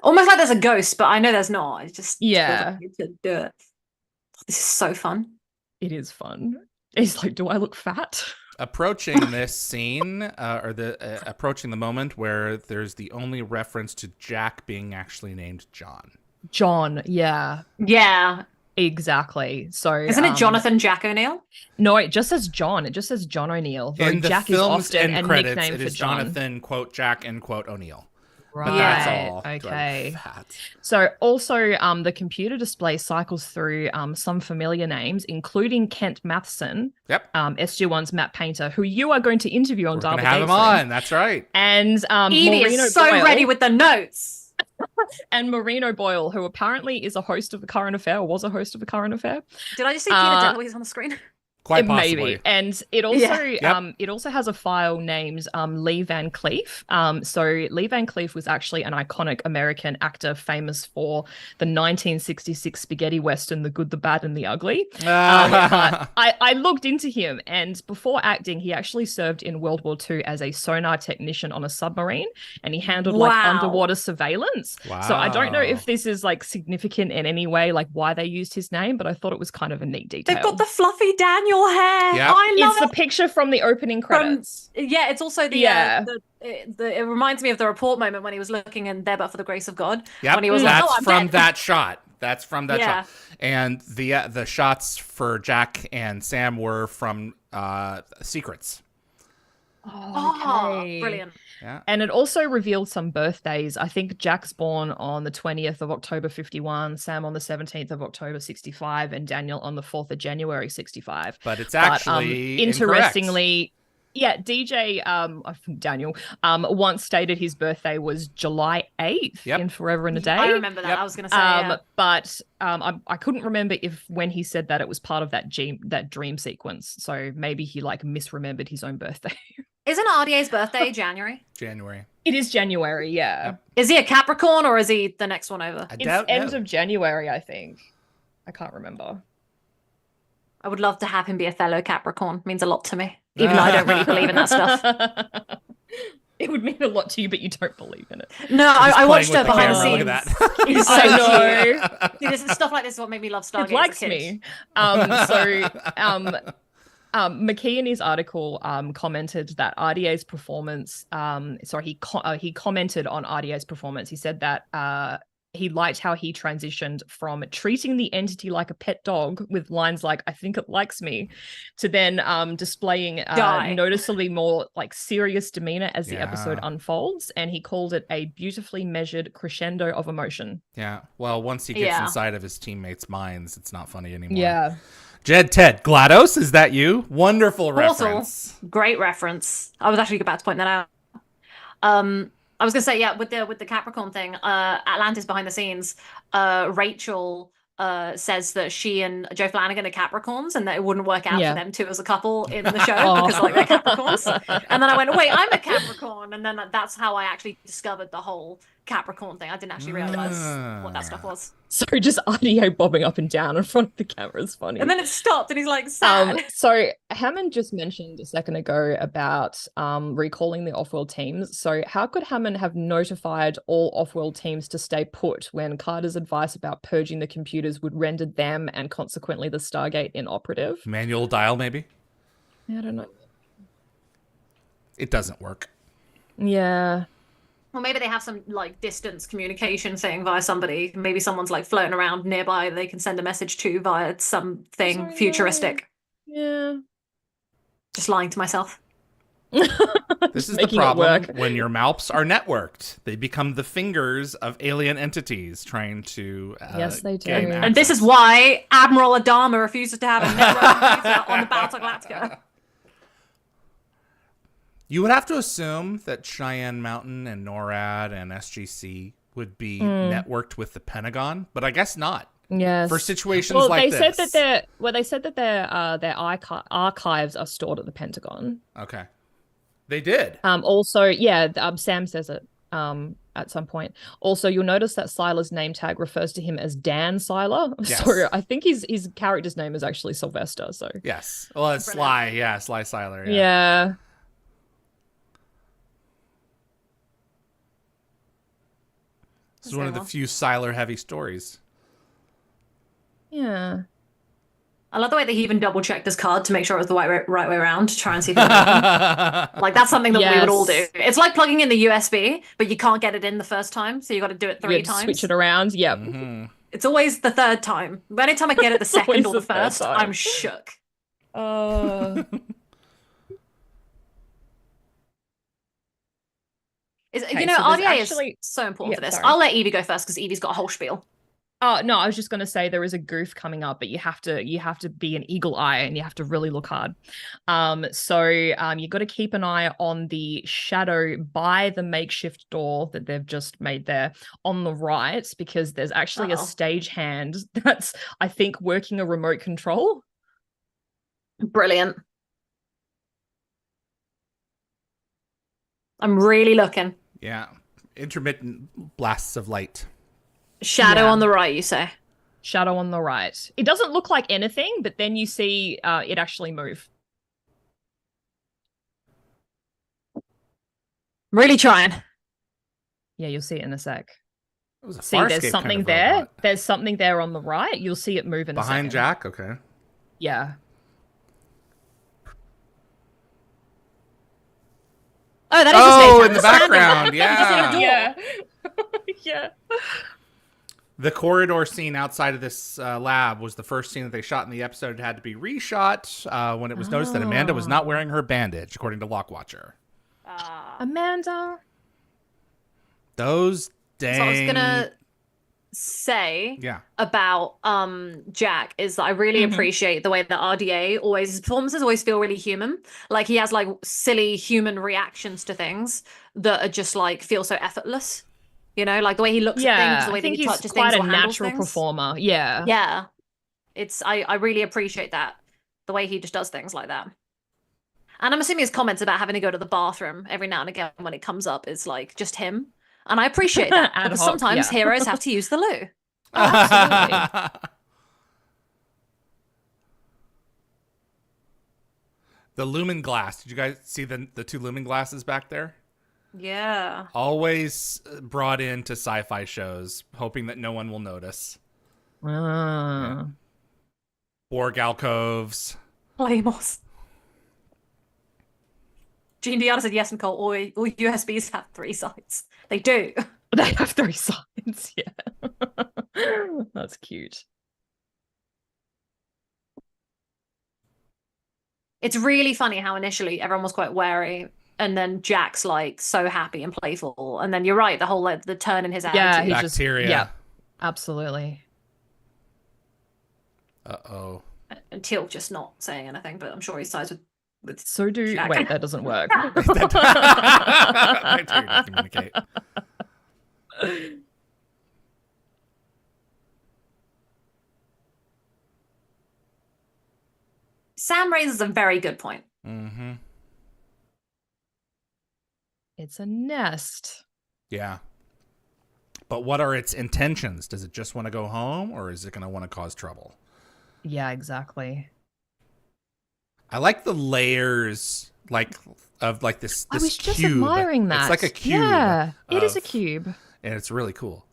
Almost like there's a ghost, but I know there's not. It just feels like I need to do it. This is so fun. It is fun. He's like, do I look fat? Approaching this scene, approaching the moment where there's the only reference to Jack being actually named John. John, yeah. Yeah. Exactly. So isn't it Jonathan Jack O'Neill? No, it just says John. It just says John O'Neill. In the Jack film's is often end a credits, nickname it for is John. Jonathan, quote, Jack, end quote, O'Neill. Right. But that's all. Okay. So also the computer display cycles through some familiar names, including Kent Matheson. Yep. SG-1's Matt Painter, who you are going to interview on We're Double gonna have him on. That's right. And Evie Maureen is so O'Boyle, ready with the notes. and Maureen O'Boyle, who apparently is a host of The Current Affair, or was a host of The Current Affair. Did I just see Tina Dunaway's on the screen? Quite possibly. Maybe. And it also it also has a file named Lee Van Cleef. So Lee Van Cleef was actually an iconic American actor famous for the 1966 spaghetti western The Good, the Bad, and the Ugly. I looked into him, and before acting, he actually served in World War II as a sonar technician on a submarine, and he handled like underwater surveillance. Wow. So I don't know if this is like significant in any way, like why they used his name, but I thought it was kind of a neat detail. They've got the fluffy Daniel hair. Yep. I love It's the picture from the opening credits. It's also it reminds me of the report moment when he was looking in There But for the Grace of God. Yep. When he was That's like, from dead. that shot. That's from that shot. And the shots for Jack and Sam were from Secrets. Oh, okay. brilliant. Yeah. And it also revealed some birthdays. I think Jack's born on the 20th of October 51, Sam on the 17th of October 65, and Daniel on the 4th of January 65. But it's actually interestingly, yeah, DJ I think Daniel once stated his birthday was July 8th in Forever and a Day. I remember that. I was going to say but I couldn't remember if when he said that it was part of that dream sequence. So maybe he like misremembered his own birthday. Isn't RDA's birthday January? January. It is January, yeah. Yep. Is he a Capricorn or is he the next one over? It's end of January, I think. I can't remember. I would love to have him be a fellow Capricorn. It means a lot to me. Even though I don't really believe in that stuff. It would mean a lot to you, but you don't believe in it. No, I watched her behind the scenes. Look at that. He's so I know. cute. Stuff like this is what made me love Stargate. It likes me. McKee in his article commented that RDA's performance. He commented on RDA's performance. He said that he liked how he transitioned from treating the entity like a pet dog with lines like "I think it likes me," to then displaying noticeably more like serious demeanor as the episode unfolds, and he called it a beautifully measured crescendo of emotion. Yeah. Well, once he gets inside of his teammates' minds, it's not funny anymore. Yeah. Ted, GLaDOS, is that you? Wonderful reference. Great reference. I was actually about to point that out. I was gonna say, with the Capricorn thing, Atlantis behind the scenes, Rachel says that she and Joe Flanagan are Capricorns and that it wouldn't work out for them two as a couple in the show because like they're Capricorns. And then I went, wait, I'm a Capricorn, and then that's how I actually discovered the whole Capricorn thing. I didn't actually realize what that stuff was. Sorry, just RDA bobbing up and down in front of the camera is funny. And then it stopped and he's like sad. So Hammond just mentioned a second ago about recalling the off-world teams. So how could Hammond have notified all off-world teams to stay put when Carter's advice about purging the computers would render them and consequently the Stargate inoperative? Manual dial, maybe? Yeah, I don't know. It doesn't work. Yeah. Well, maybe they have some like distance communication thing via somebody. Maybe someone's like floating around nearby they can send a message to via something futuristic. Yeah. Just lying to myself. This is the problem when your malps are networked. They become the fingers of alien entities trying to yes, they do. And this is why Admiral Adama refuses to have a network on the Battlestar Galactica. You would have to assume that Cheyenne Mountain and NORAD and SGC would be networked with the Pentagon, but I guess not. Yes. For situations like this. They said that their archives are stored at the Pentagon. Okay. They did. Also, Sam says it at some point. Also, you'll notice that Siler's name tag refers to him as Dan Siler. Yes. So I think his character's name is actually Sylvester. So yes. Well, it's Sly. Yeah, Sly Siler. Yeah. This is one of the few Siler-heavy stories. Yeah. I love the way that he even double-checked his card to make sure it was the right way around to try and see if it was like, that's something that we would all do. It's like plugging in the USB, but you can't get it in the first time, so you got to do it 3 times. Switch it around, yep. Mm-hmm. It's always the third time. Anytime I get it the second or the first, I'm shook. RDA is so important for this. Sorry. I'll let Yvie go first because Yvie's got a whole spiel. Oh no, I was just going to say there is a goof coming up, but you have to be an eagle eye and you have to really look hard. You got to keep an eye on the shadow by the makeshift door that they've just made there on the right, because there's actually a stagehand that's, I think, working a remote control. Brilliant. I'm really looking. Yeah. Intermittent blasts of light. Shadow on the right, you say? Shadow on the right. It doesn't look like anything, but then you see it actually move. Really trying. Yeah, you'll see it in a sec. See, there's something there. Robot. There's something there on the right. You'll see it move in a second. Behind Jack? Okay. Yeah. Oh, that is in the background. Yeah. Yeah. Yeah. The corridor scene outside of this lab was the first scene that they shot in the episode. It had to be reshot when it was noticed that Amanda was not wearing her bandage, according to Lockwatcher. Amanda. Those dang. So I was gonna say about Jack is that I really appreciate the way that RDA always, his performances always feel really human. Like he has like silly human reactions to things that are just like feel so effortless. You know, like the way he looks at things, the way that he touches things, or handles things. Quite a natural performer. Yeah. Yeah. I really appreciate that. The way he just does things like that. And I'm assuming his comments about having to go to the bathroom every now and again when it comes up is like just him. And I appreciate that because sometimes heroes have to use the loo. Oh, absolutely. The lumen glass. Did you guys see the two lumen glasses back there? Yeah. Always brought into sci-fi shows, hoping that no one will notice. Yeah. Borg alcoves. Claymores. Gene Diana said yes, Nicole. All USBs have 3 sides. They do. They have 3 sides, yeah. That's cute. It's really funny how initially everyone was quite wary, and then Jack's like so happy and playful, and then you're right, the whole like the turn in his attitude. Yeah, he bacteria. Yeah, absolutely. Uh-oh. And Teal just not saying anything, but I'm sure he sides with so do Jack. Wait, that doesn't work. Communicate. Sam raises a very good point. Mm-hmm. It's a nest. Yeah. But what are its intentions? Does it just want to go home, or is it going to want to cause trouble? Yeah, exactly. I like the layers, of this. I was just cube. admiring that. It's like a cube. Yeah, it is a cube, and it's really cool.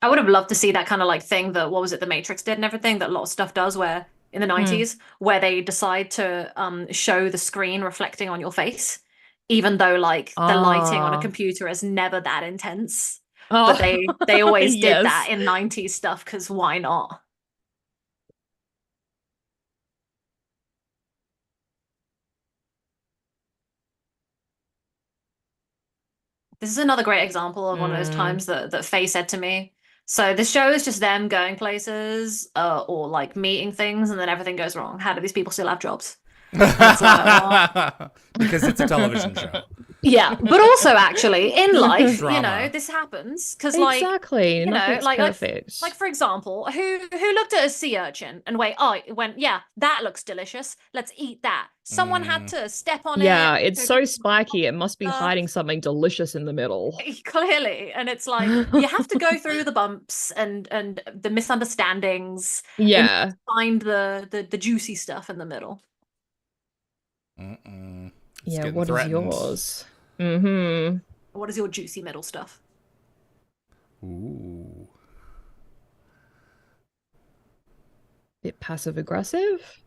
I would have loved to see that kind of like thing that, what was it, The Matrix did and everything, that a lot of stuff does, where in the 90s, where they decide to show the screen reflecting on your face, even though like the lighting on a computer is never that intense. But they always did that in 90s stuff, because why not? This is another great example of one of those times that Faye said to me, so this show is just them going places or like meeting things, and then everything goes wrong. How do these people still have jobs? Like, well, because it's a television show. Yeah, but also actually in life, you know, this happens because like exactly, you know, like perfect. like for example, who looked at a sea urchin and went, yeah, that looks delicious, let's eat that. Someone had to step on it. Yeah, it's so spiky. It must be hiding something delicious in the middle. Clearly, and it's like you have to go through the bumps and the misunderstandings. Yeah, and find the juicy stuff in the middle. Yeah, what is yours? Mm-hmm. What is your juicy middle stuff? Ooh. Bit passive aggressive.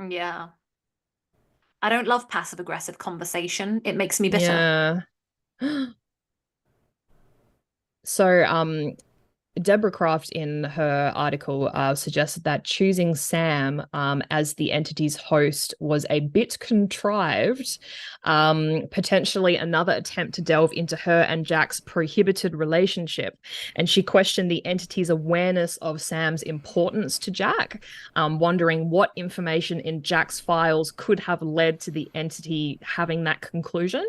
Yeah. I don't love passive aggressive conversation. It makes me bitter. Yeah. So, Deborah Croft in her article suggested that choosing Sam as the entity's host was a bit contrived, potentially another attempt to delve into her and Jack's prohibited relationship. And she questioned the entity's awareness of Sam's importance to Jack, wondering what information in Jack's files could have led to the entity having that conclusion.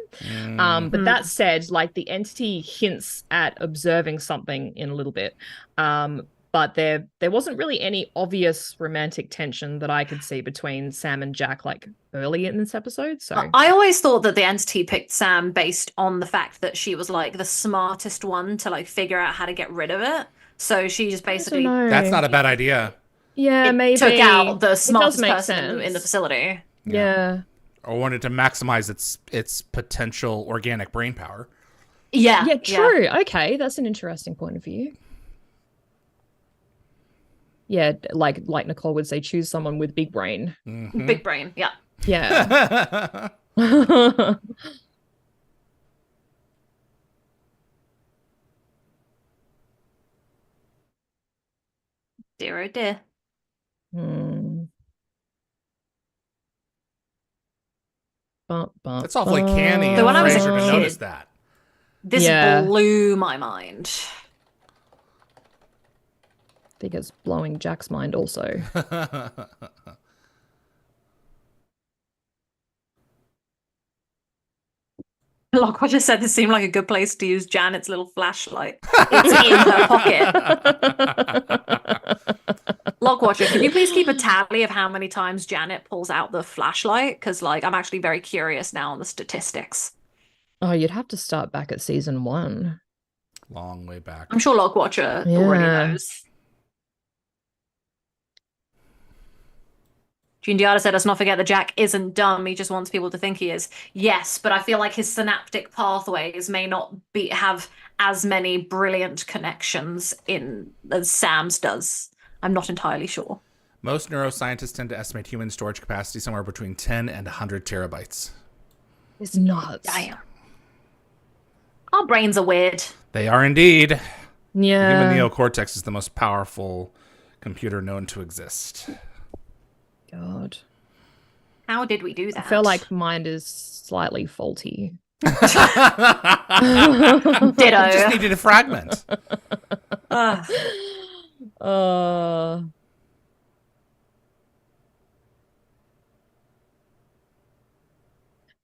But that said, like, the entity hints at observing something in a little bit. But there wasn't really any obvious romantic tension that I could see between Sam and Jack like early in this episode. So I always thought that the entity picked Sam based on the fact that she was like the smartest one to like figure out how to get rid of it. So she just basically That's not a bad idea. Yeah, maybe took out the smartest person in the facility. Yeah. Or wanted to maximize its potential organic brain power. Yeah. Yeah, true. Yeah. Okay, that's an interesting point of view. Yeah, like Nicole would say, choose someone with big brain. Big brain, yeah. Yeah. Dear oh dear. Hmm. That's awfully canny So of when I was a Frasier to notice kid, that. this Yeah. blew my mind. I think it's blowing Jack's mind also. Lockwatcher just said this seemed like a good place to use Janet's little flashlight. It's in her pocket. Lockwatcher, can you please keep a tally of how many times Janet pulls out the flashlight? Because, like, I'm actually very curious now on the statistics. Oh, you'd have to start back at season 1. Long way back. I'm sure Lockwatcher already knows. June Diada said, let's not forget that Jack isn't dumb. He just wants people to think he is. Yes, but I feel like his synaptic pathways may not have as many brilliant connections in as Sam's does. I'm not entirely sure. Most neuroscientists tend to estimate human storage capacity somewhere between 10 and 100 terabytes. It's nuts. Damn. Our brains are weird. They are indeed. Yeah. The human neocortex is the most powerful computer known to exist. God. How did we do that? I feel like mine is slightly faulty. Ditto. Just needed a fragment.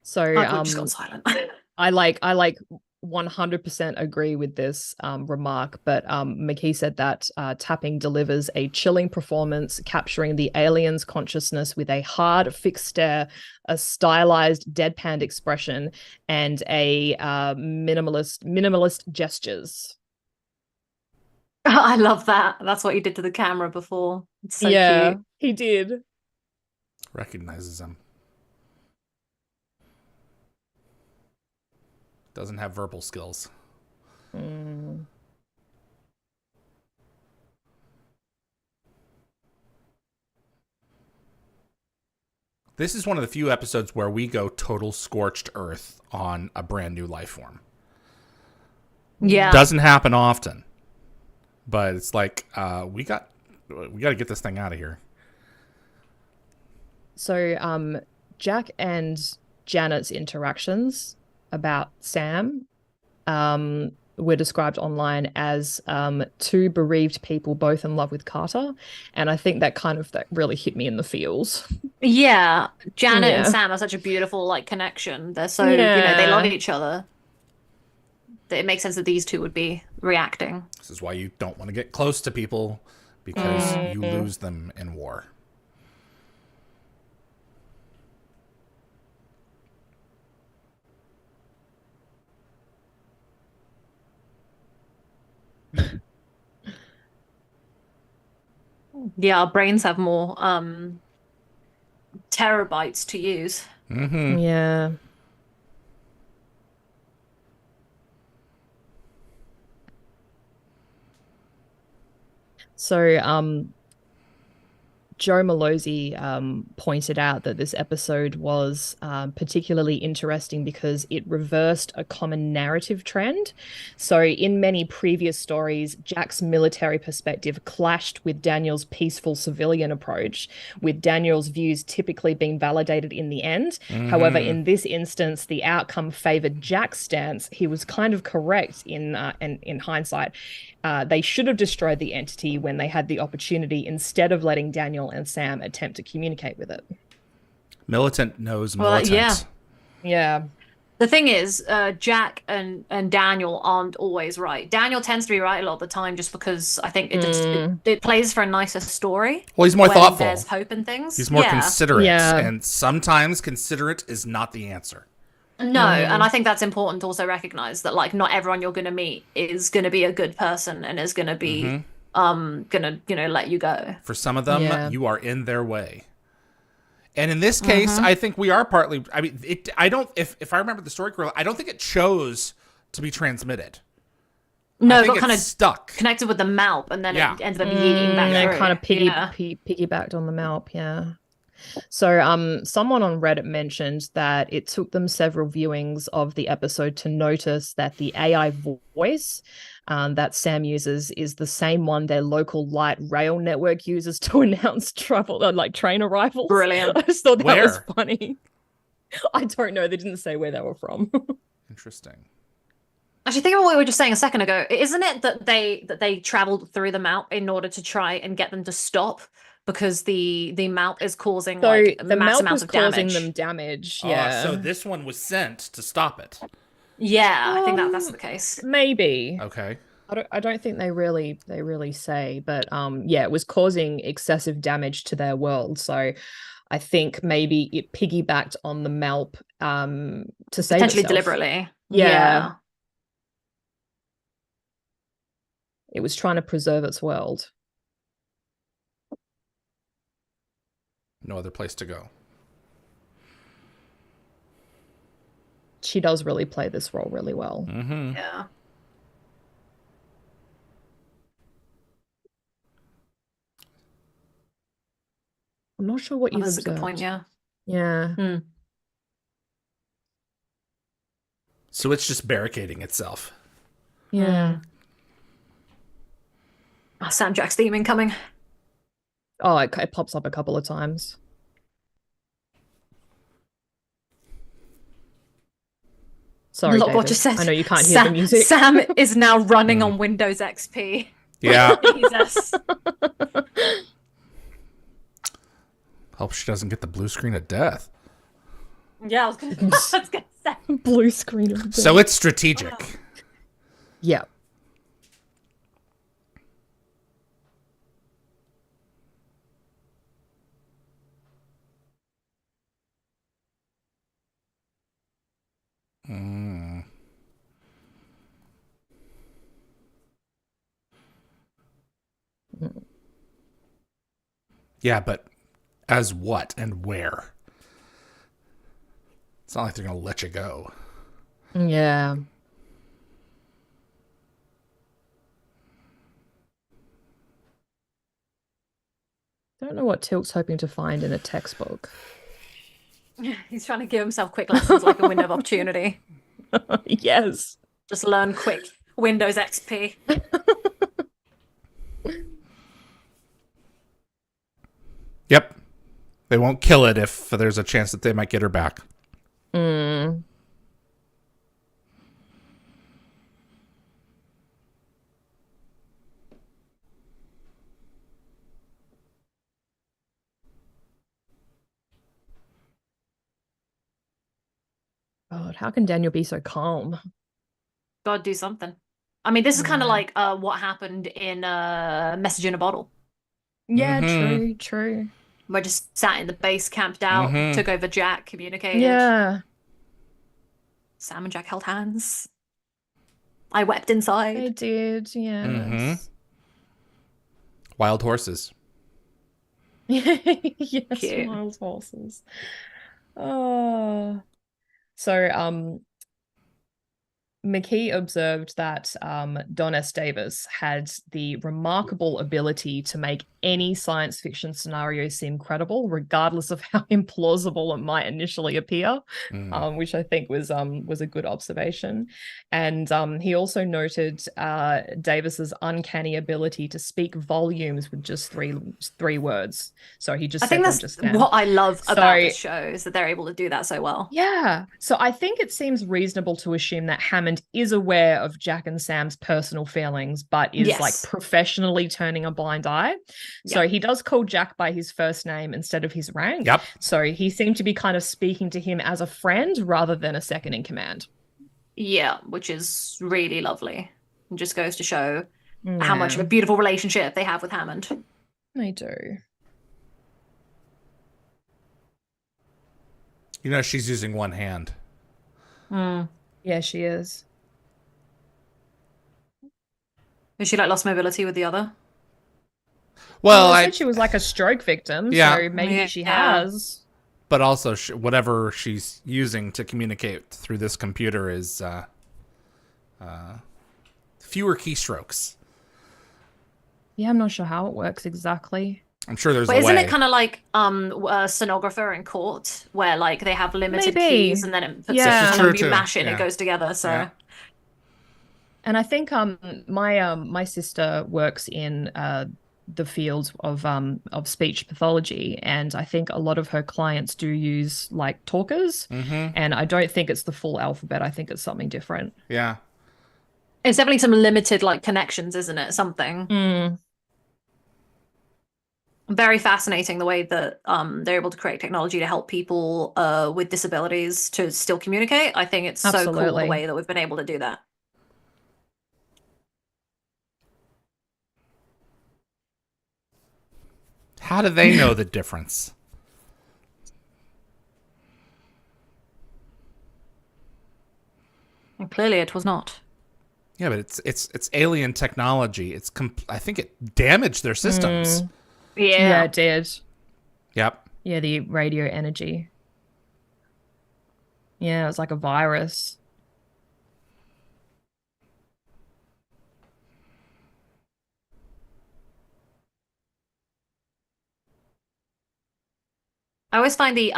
So just got silent. I 100% agree with this remark, but McKee said that Tapping delivers a chilling performance, capturing the alien's consciousness with a hard, fixed stare, a stylized, deadpanned expression, and a minimalist gestures. I love that. That's what he did to the camera before. It's so cute. He did. Recognizes him. Doesn't have verbal skills. This is one of the few episodes where we go total scorched earth on a brand new life form. Yeah. Doesn't happen often. But it's like, we got to get this thing out of here. So, Jack and Janet's interactions about Sam were described online as two bereaved people both in love with Carter, and I think that really hit me in the feels. Yeah, Janet and Sam are such a beautiful like connection. They're so they love each other. It makes sense that these two would be reacting. This is why you don't want to get close to people, because you lose them in war. Yeah, our brains have more terabytes to use. Mm-hmm. Yeah. So, Joe Malozzi pointed out that this episode was particularly interesting because it reversed a common narrative trend. So in many previous stories, Jack's military perspective clashed with Daniel's peaceful civilian approach, with Daniel's views typically being validated in the end. However, in this instance, the outcome favored Jack's stance. He was kind of correct in hindsight. They should have destroyed the entity when they had the opportunity instead of letting Daniel and Sam attempt to communicate with it. Militant knows militant. Yeah. The thing is, Jack and Daniel aren't always right. Daniel tends to be right a lot of the time just because I think it plays for a nicer story. Well, he's more thoughtful. There's hope and things. He's more considerate. Yeah. And sometimes considerate is not the answer. No, and I think that's important to also recognize that like not everyone you're going to meet is going to be a good person and is going to be going to let you go. For some of them, you are in their way. And in this case, I think we are partly, I mean, if I remember the story correctly, I don't think it chose to be transmitted. No, I it think got kind of stuck. Connected with the Malp and then it ended up yeeting back through. Kind of piggybacked on the Malp, So, someone on Reddit mentioned that it took them several viewings of the episode to notice that the AI voice that Sam uses is the same one their local light rail network uses to announce travel, like train arrivals. Brilliant. I just thought that was Where? funny. I don't know. They didn't say where they were from. Interesting. Actually, think about what we were just saying a second ago. Isn't it that they traveled through the map in order to try and get them to stop because the map is causing So like the mass map amounts was of causing damage? them damage. Yeah. So this one was sent to stop it. Yeah, I think that's the case. Maybe. Okay. I don't think they really say, but yeah, it was causing excessive damage to their world. So I think maybe it piggybacked on the Malp to save Potentially itself. deliberately. Yeah. It was trying to preserve its world. No other place to go. She does really play this role really well. Mm-hmm. Yeah. I'm not sure what you've That's a observed. good point, yeah. Yeah. Hmm. So it's just barricading itself. Yeah. Oh, Sam Jack's theme incoming. Oh, it pops up a couple of times. Sorry, Look David. what just said. I know you can't hear the music. Sam is now running on Windows XP. Yeah. Jesus. Hope she doesn't get the blue screen of death. Yeah, I was gonna say. Blue screen of death. So it's strategic. Yeah. Mm. Yeah, but as what and where? It's not like they're going to let you go. Yeah. Don't know what Tilt's hoping to find in a textbook. He's trying to give himself quick lessons like a window of opportunity. Yes. Just learn quick. Windows XP. Yep. They won't kill it if there's a chance that they might get her back. Mm. God, how can Daniel be so calm? Gotta do something. I mean, this is kind of Yeah. like what happened in Message in a Bottle. Yeah, Mhm. true. Where I just sat in the base, camped out, Mhm. took over Jack, communicated. Yeah. Sam and Jack held hands. I wept They inside. did, yes. Mhm. Wild horses. Yes, Cute. wild horses. Oh. So, McKee observed that Don S. Davis had the remarkable ability to make any science fiction scenario seem credible, regardless of how implausible it might initially appear, which I think was a good observation. And he also noted Davis's uncanny ability to speak volumes with just three words. So he just I think said them that's just now. what I love about this So- show is that they're able to do that so well. Yeah. So I think it seems reasonable to assume that Hammond is aware of Jack and Sam's personal feelings, but is like Yes. professionally turning a blind eye. So he does call Jack by his first name instead of his rank. Yep. So he seemed to be kind of speaking to him as a friend rather than a second in command. Yeah, which is really lovely. It just goes to show how much of Yeah, a beautiful relationship they have with Hammond. they do. You know, she's using one hand. Yeah, she is. Is she like lost mobility with the other? Well, I I said she was like a stroke victim, Yeah. so maybe she Yeah. has. but also whatever she's using to communicate through this computer is fewer keystrokes. Yeah, I'm not sure how it works exactly. I'm sure there's But a isn't way. it kind of like a sonographer in court where like they have limited Maybe. keys and then it puts Yeah. it, This is and then true, you too. mash it and Yeah. it goes together. So Yeah. And I think my sister works in the field of speech pathology, and I think a lot of her clients do use like talkers, Mm-hmm. and I don't think it's the full alphabet. I think it's something different. Yeah. it's definitely some limited like connections, isn't it? Something Mm, very fascinating the way that they're able to create technology to help people with disabilities to still communicate. I think it's so cool the absolutely. way that we've been able to do that. How do they know the difference? And clearly it was not. Yeah, but it's alien technology. I think it damaged their systems. Yeah, Yeah. it did. Yep. Yeah, the radio energy. Yeah, it was like a virus. I always find the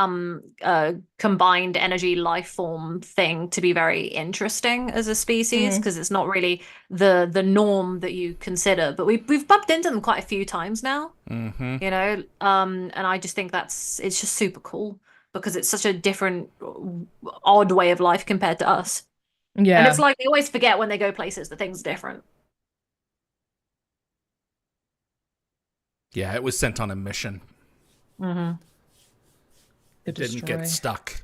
combined energy life form thing to be very interesting as a species because it's not really the norm that you consider. But we've bumped into them quite a few times now, Mm-hmm. you know. And I just think it's just super cool because it's such a different, odd way of life compared to us. And it's Yeah, like they always forget when they go places that things are different. Yeah, it was sent on a mission. Mm-hmm. It didn't get stuck.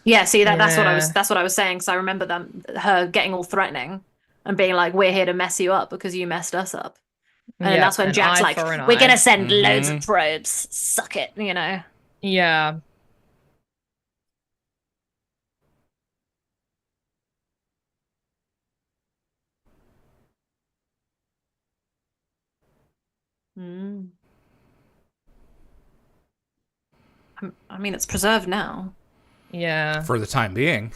Yeah, see that's what Yeah. that's what I was saying. Because I remember her getting all threatening and being like, "We're here to mess you up because you messed us up." And then Yeah, that's when an Jack's eye like, for an "We're gonna eye. send loads Mm-hmm. of probes. Suck it," you know. Yeah. Mm. I mean, it's preserved now. Yeah. For the time being.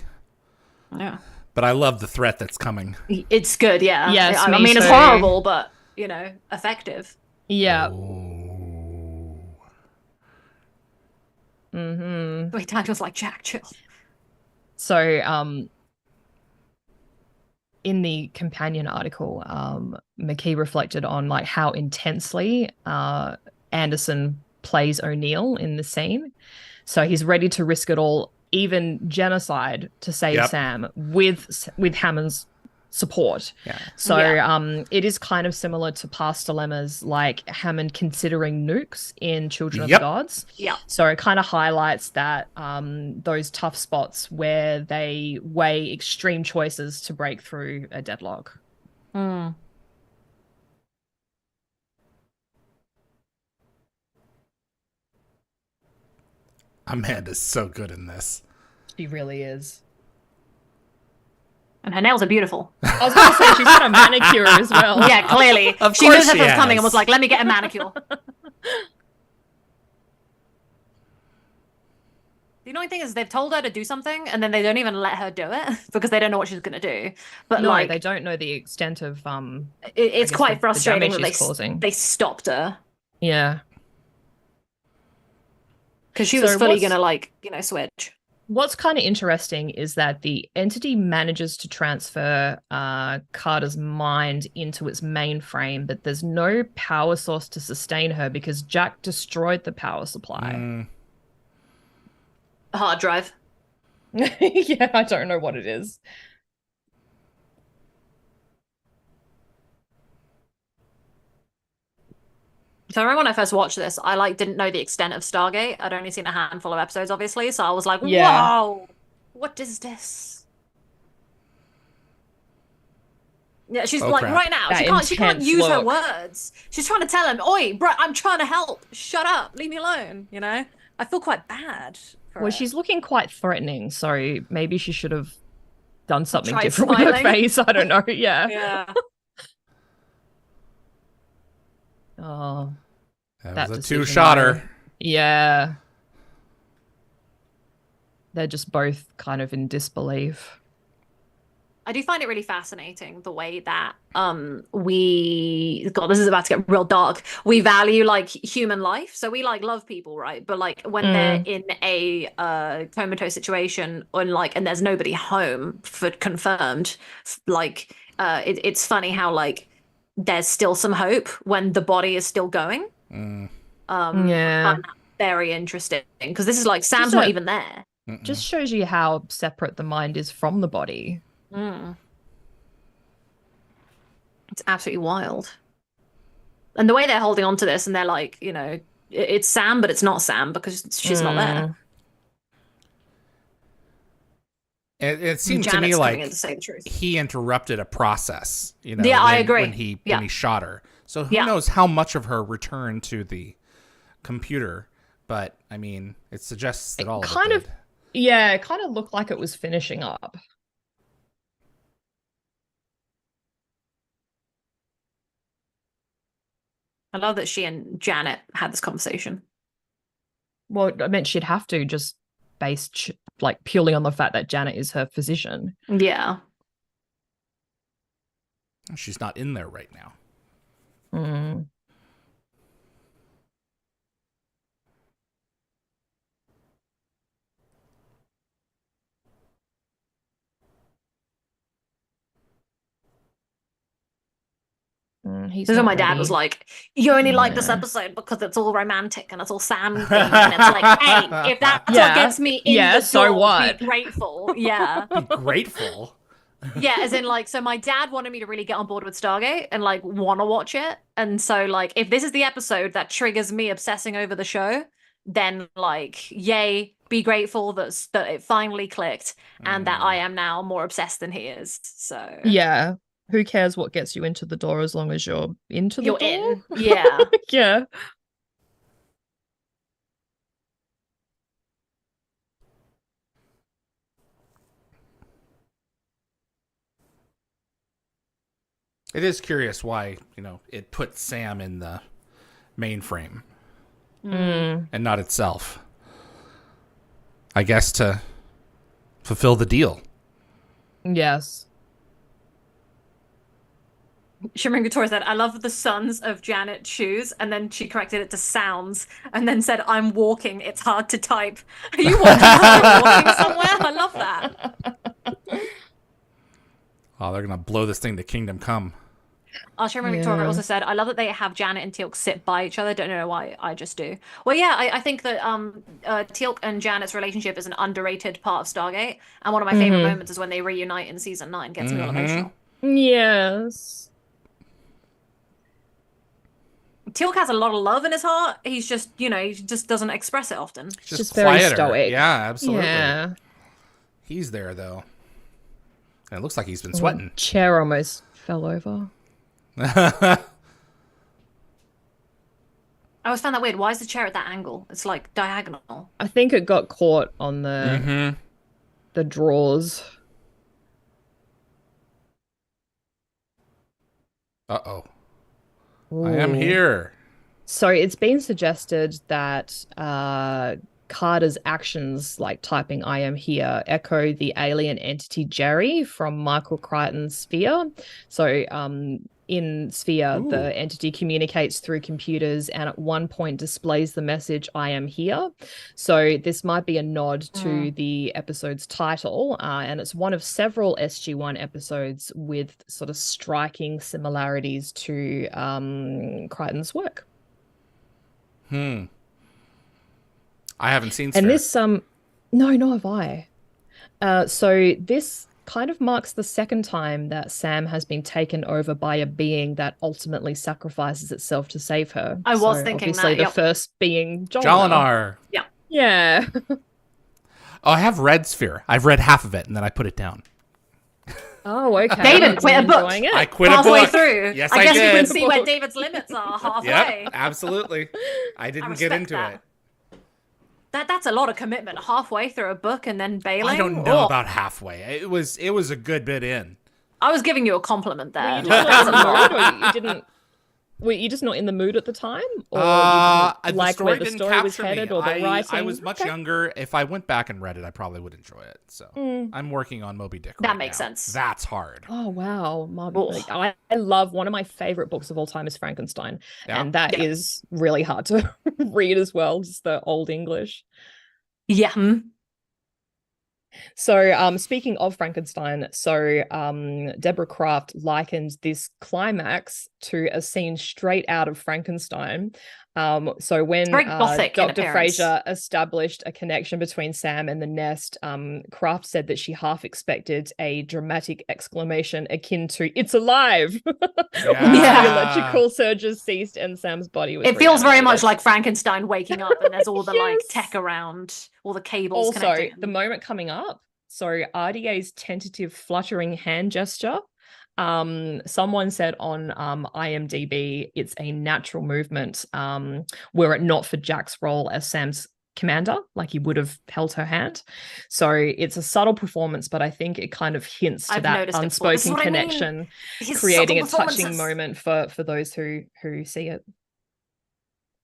Yeah, But I love the threat that's coming. it's good. Yeah, Yes, I me mean, it's too. horrible, but you know, effective. Yeah. Oh. Mm-hmm. Wait, Dad was like, "Jack, chill." So, in the companion article, McKee reflected on like how intensely Anderson plays O'Neill in the scene. So he's ready to risk it all, even genocide, to save Yep. Sam with Hammond's support. Yeah. So Yeah. it is kind of similar to past dilemmas like Hammond considering nukes in Children of the Yep. Gods. Yeah. So it kind of highlights that those tough spots where they weigh extreme choices to break through a deadlock. Mm. Amanda's so good in this. She really is. And her nails are beautiful. I was going to say she's got a manicure as well. Yeah, clearly. Of She course knew that she was coming and has. was like, "Let me get a manicure." The annoying thing is they've told her to do something and then they don't even let her do it because they don't know what she's gonna do. But No, like they don't know the extent of it's guess quite the frustrating damage that she's causing. they stopped her Yeah. because she So was fully what's- gonna like, switch. What's kind of interesting is that the entity manages to transfer Carter's mind into its mainframe, but there's no power source to sustain her because Jack destroyed the power supply. Mm. A hard drive. Yeah, I don't know what it is. So I remember when I first watched this, I like didn't know the extent of Stargate. I'd only seen a handful of episodes, obviously, so I was like, Yeah. "Whoa, what is this?" Yeah, she's Oh, like crap. right now. That She can't intense use her look. words. She's trying to tell him, "Oi, bro, I'm trying to help. Shut up. Leave me alone." You know? I feel quite bad for Well, her. she's looking quite threatening, so maybe she should have done something Tried different with her smiling. face. I don't know. Yeah. Yeah. Oh, That was a decision, two-shotter. though. Yeah. They're just both kind of in disbelief. I do find it really fascinating the way that this is about to get real dark. We value like human life, so we like love people, right? But like when they're in a comatose situation and there's nobody home for confirmed, like it's funny how like there's still some hope when the body is still going. Yeah. I find that very interesting because this is like Sam's not even there. Just shows you how separate the mind is from the body. It's absolutely wild. And the way they're holding on to this, and they're like, you know, it's Sam, but it's not Sam because she's not there. It seemed Janet's to me coming in like to say the truth. he interrupted a process, you know. Yeah, I agree. When he shot her. So who knows how much of her returned to the computer? But I mean, it suggests that all kind of of, yeah, it kind of looked like it was finishing up. I love that she and Janet had this conversation. Well, I meant she'd have to, just based like purely on the fact that Janet is her physician. Yeah. She's not in there right now. So my dad was like, "You only like this episode because it's all romantic and it's all Sam themed." And it's like, hey, if that's what gets me in the door, so what? be grateful. Yeah. Be grateful. Yeah, as in like, so my dad wanted me to really get on board with Stargate and like want to watch it. And so like, if this is the episode that triggers me obsessing over the show, then like, yay, be grateful that it finally clicked and that I am now more obsessed than he is. So yeah. Who cares what gets you into the door as long as you're into the door? In. Yeah. Yeah. It is curious why, you know, it put Sam in the mainframe and not itself. I guess to fulfill the deal. Yes. Shimmering Victoria said, "I love the sons of Janet shoes," and then she corrected it to sounds, and then said, "I'm walking. It's hard to type." Are you walking somewhere? I love that. Oh, they're gonna blow this thing to Kingdom Come. Shimmering Victoria also said, "I love that they have Janet and Teal'c sit by each other. Don't know why, I just do." Well, yeah, I think that Teal'c and Janet's relationship is an underrated part of Stargate, and one of my favorite moments is when they reunite in season 9. Gets me all emotional. Yes. Teal'c has a lot of love in his heart. He's just, you know, he just doesn't express it often. Just very stoic. Yeah, absolutely. Yeah. He's there, though. And it looks like he's been sweating. Chair almost fell over. I always found that weird. Why is the chair at that angle? It's like diagonal. I think it got caught on the drawers. Uh-oh. I am here. So it's been suggested that Carter's actions, like typing "I am here," echo the alien entity Jerry from Michael Crichton's Sphere. So in Sphere, the entity communicates through computers and at one point displays the message "I am here." So this might be a nod to the episode's title, and it's one of several SG-1 episodes with sort of striking similarities to Crichton's work. I haven't seen Sphere. And this no, nor have I. So this kind of marks the second time that Sam has been taken over by a being that ultimately sacrifices itself to save her. I was thinking obviously that, the first being Jolinar. Yeah. Yeah. Oh, I have read Sphere. I've read half of it and then I put it down. Oh, okay. David quit a book. I quit a book. Halfway through. Yes, I guess did. you can see where David's limits are halfway. Yep, absolutely. I didn't get into it. That's a lot of commitment. Halfway through a book and then bailing. I don't know about halfway. It was a good bit in. I was giving you a compliment there. Well, you didn't. Were you just not in the mood at the time, or The you didn't like story where the didn't story was capture me. headed, or the writing? I was much younger. If I went back and read it, I probably would enjoy it. So I'm working on Moby Dick. That right makes now. sense. That's hard. Oh wow, Oh. I love one of my favorite books of all time is Frankenstein, Yeah. and that Yeah. is really hard to read as well, just the old English. Yeah. So, speaking of Frankenstein, Deborah Kraft likened this climax to a scene straight out of Frankenstein. So when very gothic in Dr. appearance. Fraser established a connection between Sam and the nest, Kraft said that she half expected a dramatic exclamation akin to "It's alive!" Once Yeah. the electrical surges ceased and Sam's body was It feels very much reanimated. like Frankenstein waking up, and there's all the like Yes. tech around, all the cables Also, connecting. the moment coming up, so RDA's tentative fluttering hand gesture, someone said on IMDb it's a natural movement, were it not for Jack's role as Sam's commander, like he would have held her hand. So it's a subtle performance, but I think it kind of hints to I've that noticed it before. This is unspoken what I mean. connection, His creating a subtle touching performances. moment for those who see it.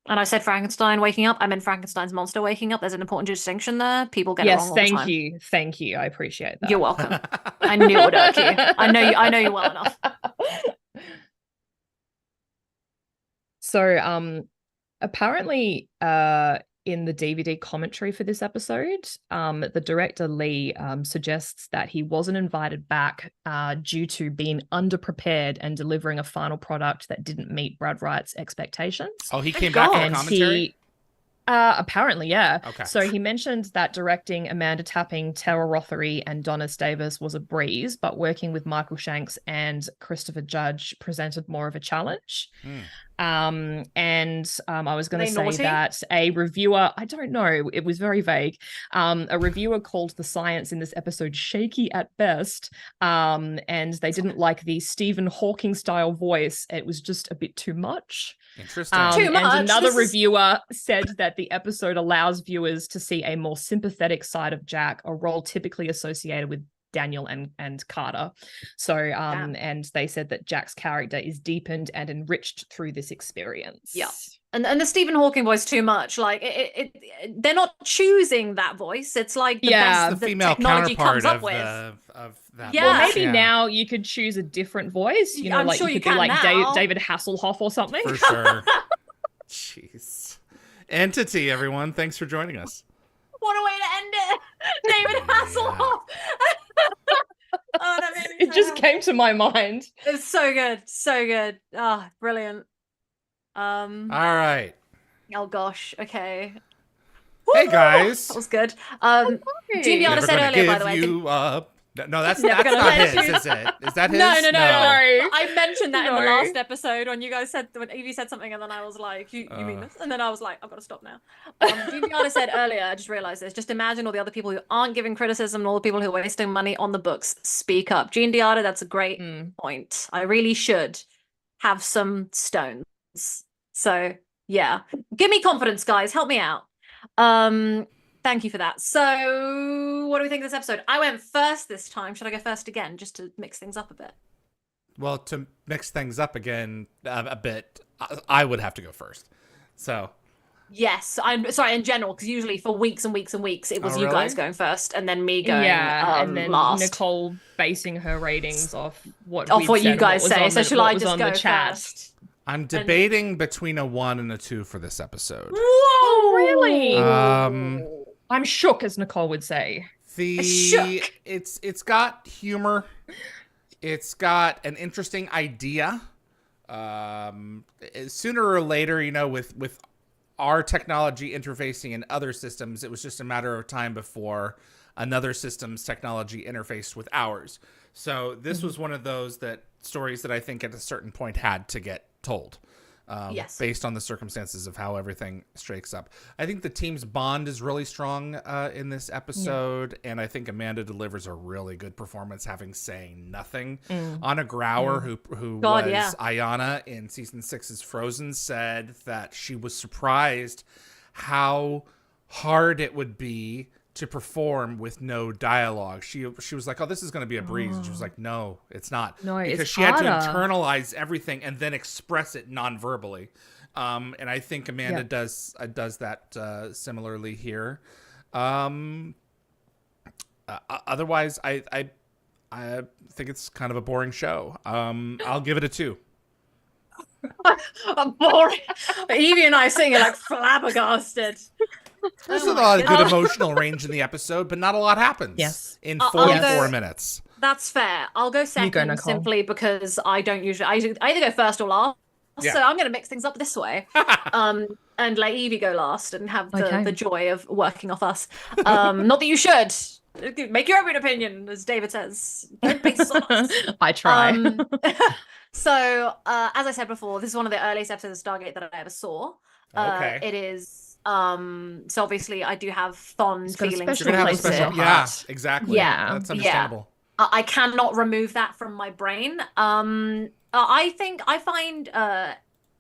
And I said Frankenstein waking up. I meant Frankenstein's monster waking up. There's an important distinction there. People get it wrong Yes, all the time. thank you. I appreciate that. You're welcome. I knew it would irk you. I know you well enough. So, apparently, in the DVD commentary for this episode, the director Lee suggests that he wasn't invited back due to being underprepared and delivering a final product that didn't meet Brad Wright's expectations. Oh, he came back in the And commentary? apparently, yeah. Okay. So he mentioned that directing Amanda Tapping, Tara Rothery, and Donna Davis was a breeze, but working with Michael Shanks and Christopher Judge presented more of a challenge. I was going to They say naughty? that a reviewer, I don't know, it was very vague. A reviewer called the science in this episode shaky at best, and they didn't like the Stephen Hawking style voice. It was just a bit too much. Interesting. Too much. And another This is- reviewer said that the episode allows viewers to see a more sympathetic side of Jack, a role typically associated with Daniel and Carter. So, and they said that Jack's character is deepened and enriched through this experience. Yeah. And the Stephen Hawking voice too much. Like they're not choosing that voice. It's like the Yeah, best the the female technology counterpart comes up of with. that. Yeah. Well, voice, maybe yeah. now you could choose a different voice. You know, I'm like sure you you could be can like now. David Hasselhoff or something. For sure. Jeez. Entity, everyone. Thanks for joining us. What a way to end it. David Hasselhoff. Oh, that made me It so just happy. came to my mind. It's so good. So good. Ah, brilliant. All right. Oh gosh. Okay. Hey, Woo! guys. That was good. Gene Biana Never said gonna earlier, by give the way. you up. No, that's Never not gonna let his, you- is it? Is that his? No. No. I mentioned that in the No. last episode when you guys said, when Yvie said something, and then I was like, you mean this? And then I was like, I've got to stop now. Gene Biana said earlier, I just realized this, just imagine all the other people who aren't giving criticism and all the people who are wasting money on the books. Speak up. Gene Biana, that's a great point. I really should have some stones. So yeah, give me confidence, guys. Help me out. Thank you for that. So what do we think of this episode? I went first this time. Should I go first again just to mix things up a bit? Well, to mix things up again a bit, I would have to go first. So. Yes, I'm sorry, in general, because usually for weeks and weeks and weeks it was Oh, you really? guys going first and then me going and then last. Nicole basing her ratings off what Off we'd what said you and guys what was say. on So the- shall what I was just on go the chat. first? I'm debating between a 1 and a 2 for this episode. Whoa! Really? I'm shook, as Nicole would say. Shook. It's got humor. It's got an interesting idea. Sooner or later, you know, with our technology interfacing in other systems, it was just a matter of time before another system's technology interfaced with ours. So this was one of those stories that I think at a certain point had to get told. Yes. Based on the circumstances of how everything shakes up. I think the team's bond is really strong in this episode, and I think Amanda delivers a really good performance, having saying nothing. Anna Grauer, who God, was yeah. Ayana in season 6's Frozen, said that she was surprised how hard it would be to perform with no dialogue. She was like, "Oh, this is going to be a breeze," and she was like, "No, it's not." No, because it's she had to harder. internalize everything and then express it non-verbally. And I think Amanda does that similarly here. Otherwise, I think it's kind of a boring show. I'll give it a 2. I'm boring. Evie and I sing it like flabbergasted. There's Oh a my lot of good goodness. emotional range in the episode, but not a lot happens. Yes. In I'll 44 go- minutes. That's fair. I'll go second Nicole. simply because I don't usually. I either go first or last. Yeah. So I'm going to mix things up this way. And let Evie go last and have Okay. the joy of working off us. Not that you should. Make your own opinion, as David says. Don't base it on us. I try. So, as I said before, this is one of the earliest episodes of Stargate that I ever saw. Okay. It is. So obviously, I do have fond It's got a feelings. special You're gonna have a place in special, your yeah, heart. exactly. Yeah, That's yeah. understandable. I cannot remove that from my brain. I think I find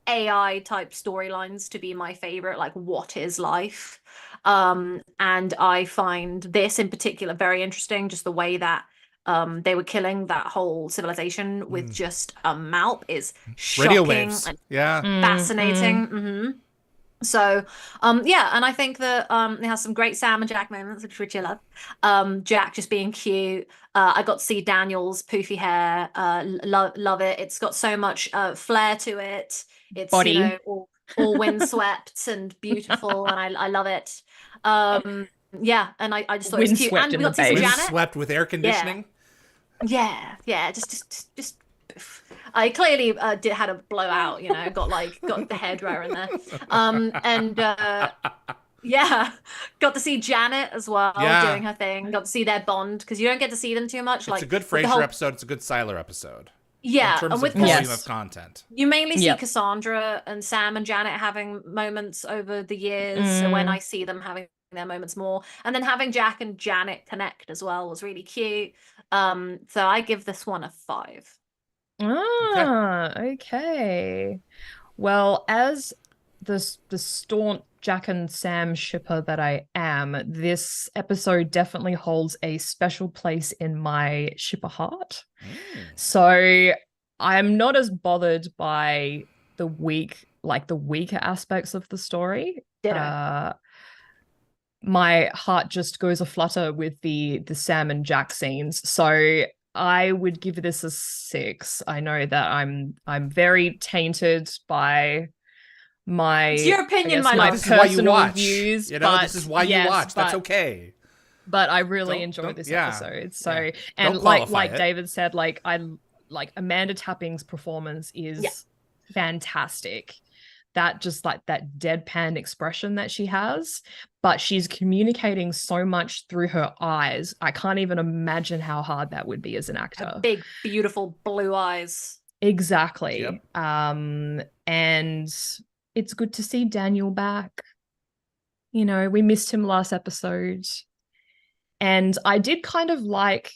AI type storylines to be my favorite, like what is life? And I find this in particular very interesting, just the way that they were killing that whole civilization with just a mouth is shocking Radio waves. and Yeah. fascinating. So, yeah, and I think that it has some great Sam and Jack moments, which I love. Jack just being cute. I got to see Daniel's poofy hair. Love it. It's got so much flair to it. It's Body. you know all windswept and beautiful, and I love it. Yeah, and I just thought it was cute. Windswept And in we got the to see base. Janet. Windswept with air conditioning. Yeah, just. I clearly had a blowout, you know, got the hairdryer in there, and yeah, got to see Janet as well doing her thing. Got to see their bond because you don't get to see them too much. It's a good Frasier episode. It's a good Siler episode. Yeah, in terms and with of volume Yes. of content. you mainly see Yep. Cassandra and Sam and Janet having moments over the years. So when I see them having their moments more, and then having Jack and Janet connect as well was really cute. So I give this one a 5. Ah, okay. Well, as the staunch Jack and Sam shipper that I am, this episode definitely holds a special place in my shipper heart. So I'm not as bothered by the weaker aspects of the story. Ditto. My heart just goes aflutter with the Sam and Jack scenes. So I would give this a 6. I know that I'm very tainted by my It's your opinion, I guess, my love. This is why you personal watch. views, You know, but this is why yes, you watch. That's but- okay. But I really Don't- enjoyed don't- this yeah, episode. So yeah. and Don't like qualify it. David said, like Amanda Tapping's performance is Yeah. fantastic. That just like that deadpan expression that she has, but she's communicating so much through her eyes. I can't even imagine how hard that would be as an actor. Big, beautiful blue eyes. Exactly. Yep. And it's good to see Daniel back. You know, we missed him last episode. And I did kind of like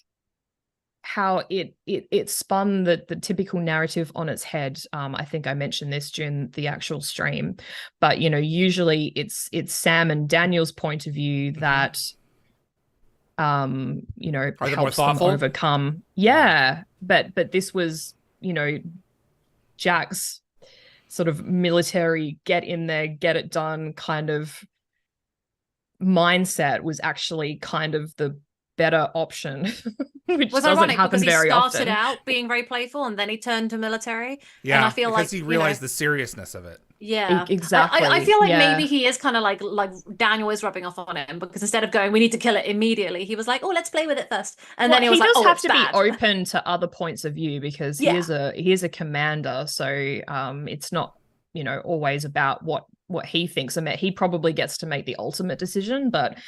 how it spun the typical narrative on its head. I think I mentioned this during the actual stream, but you know, usually it's Sam and Daniel's point of view that you know, Are they more helps them thoughtful? overcome. Yeah, but this was, you know, Jack's sort of military get in there, get it done kind of mindset was actually kind of the better option, which Was doesn't ironic happen because he very started often. out being very playful and then he turned to military. Yeah, and I feel because like, he you know, realized the seriousness of it. Yeah, exactly, I feel like yeah. maybe he is kind of like Daniel is rubbing off on him because instead of going, we need to kill it immediately, he was like, oh, let's play with it first, and Well, then he was like, does oh, have it's to bad. be open to other points of view because he is a commander, so it's not, you know, always about what he thinks. I mean, he probably gets to make the ultimate decision, but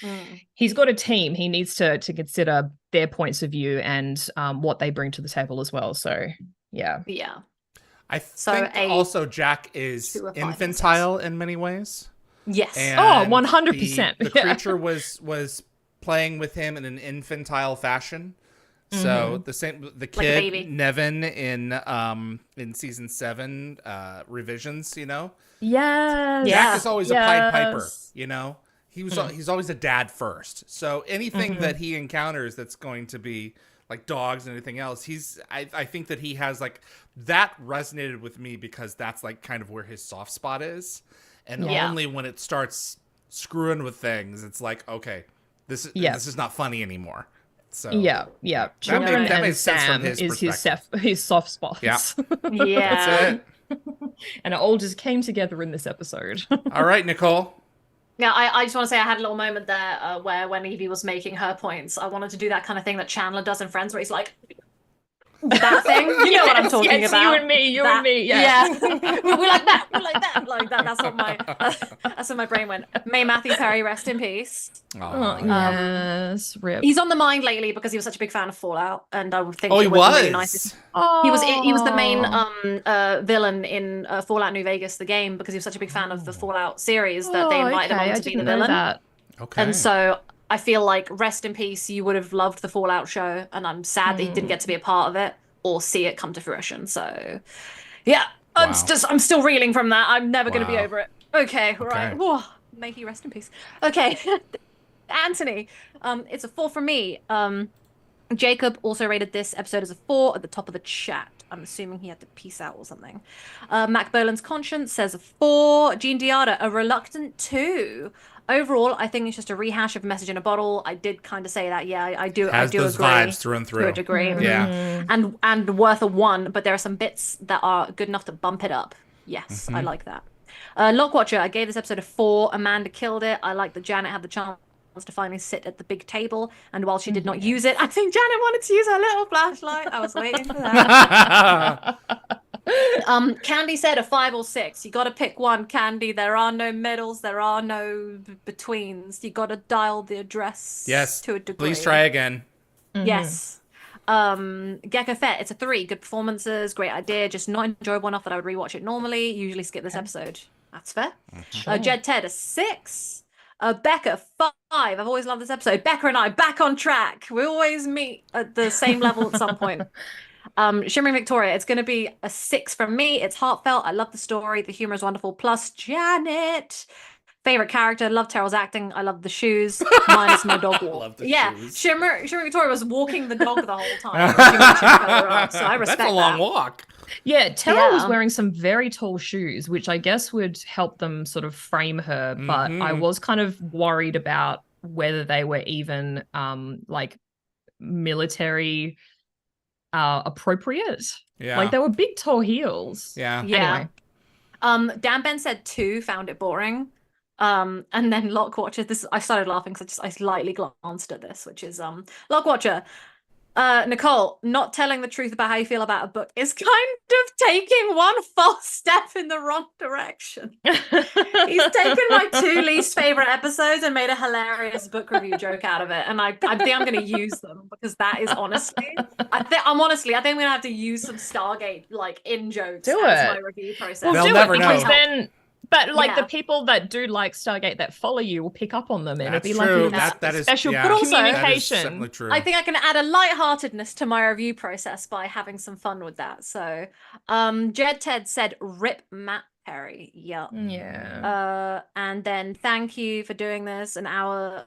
he's got a team. He needs to consider their points of view and what they bring to the table as well. So yeah. I So think also Jack is 2 or 5 infantile in many ways. Yes. And 100%. The creature was playing with him in an infantile fashion. So the kid baby. Nevin in season 7 revisions, you know. Yes. Jack is always a Pied Piper, you know. he's always a dad first. So anything that he encounters that's going to be like dogs and anything else, I think that he has like that resonated with me because that's like kind of where his soft spot is. And only when it starts screwing with things, it's like, okay, this is not funny anymore. So Children that and made sense Sam from his is perspective. his soft spots. Yeah. That's it. And it all just came together in this episode. All right, Nicole. Yeah, I just want to say I had a little moment there where when Yvie was making her points, I wanted to do that kind of thing that Chandler does in Friends, where he's like, that thing. You know what I'm talking about. You and me, yeah. we like that. Like that. That's what my brain went. May Matthew Perry rest in peace. Oh, yes, rip. He's on the mind lately because he was such a big fan of Fallout, and I would think he was. Really nice. He was the main villain in Fallout New Vegas, the game, because he was such a big fan of the Fallout series that they invited him on to be the villain. That. Okay. And so I feel like rest in peace. You would have loved the Fallout show, and I'm sad that he didn't get to be a part of it or see it come to fruition. So, yeah, I'm still reeling from that. I'm never going to be over it. Okay, right. Whoa, may he rest in peace. Okay, Anthony, it's a 4 from me. Jacob also rated this episode as a 4 at the top of the chat. I'm assuming he had to peace out or something. Mac Boland's Conscience says a 4. Jean Diarra, a reluctant 2. Overall, I think it's just a rehash of Message in a Bottle. I did kind of say that. Yeah, I do those agree. Vibes through and through. To a degree. Yeah. And worth a 1, but there are some bits that are good enough to bump it up. Yes, I like that. Lockwatcher, I gave this episode a 4. Amanda killed it. I like that Janet had the chance to finally sit at the big table, and while she did not use it, I think Janet wanted to use her little flashlight. I was waiting for that. Candy said a 5 or 6. You got to pick one, Candy. There are no middles. There are no betweens. You got to dial the address. Yes. To a degree. Please try again. Yes. Gecko Fett, it's a 3. Good performances, great idea. Just not enjoyable enough that I would rewatch it normally. Usually skip this episode. That's fair. Sure. Jed Ted, a 6. Becca, 5. I've always loved this episode. Becca and I back on track. We always meet at the same level at some point. Shimmering Victoria, it's going to be a 6 from me. It's heartfelt. I love the story. The humor is wonderful. Plus Janet. Favorite character. Love Terrell's acting. I love the shoes. Minus my dog walk. Love the shoes. Shimmering Victoria was walking the dog the whole time. So I respect That's a long walk. Yeah, Terrell was wearing some very tall shoes, which I guess would help them sort of frame her. But I was kind of worried about whether they were even like military appropriate. Yeah, like they were big tall heels. Yeah. Anyway. Dan Ben said 2, found it boring. And then Lockwatcher, I started laughing because I slightly glanced at this, which is Lockwatcher. Nicole, not telling the truth about how you feel about a book is kind of taking one false step in the wrong direction. He's taken my 2 least favorite episodes and made a hilarious book review joke out of it, and I think I'm going to use them because that is honestly, I think I'm going to have to use some Stargate like in jokes as my review process. They'll never know. Then. But like the people that do like Stargate that follow you will pick up on them, and it'll be true. like that is special communication. That is true. I think I can add a lightheartedness to my review process by having some fun with that. So, Jed Ted said, "Rip Matt Perry." Yeah. And then thank you for doing this. An hour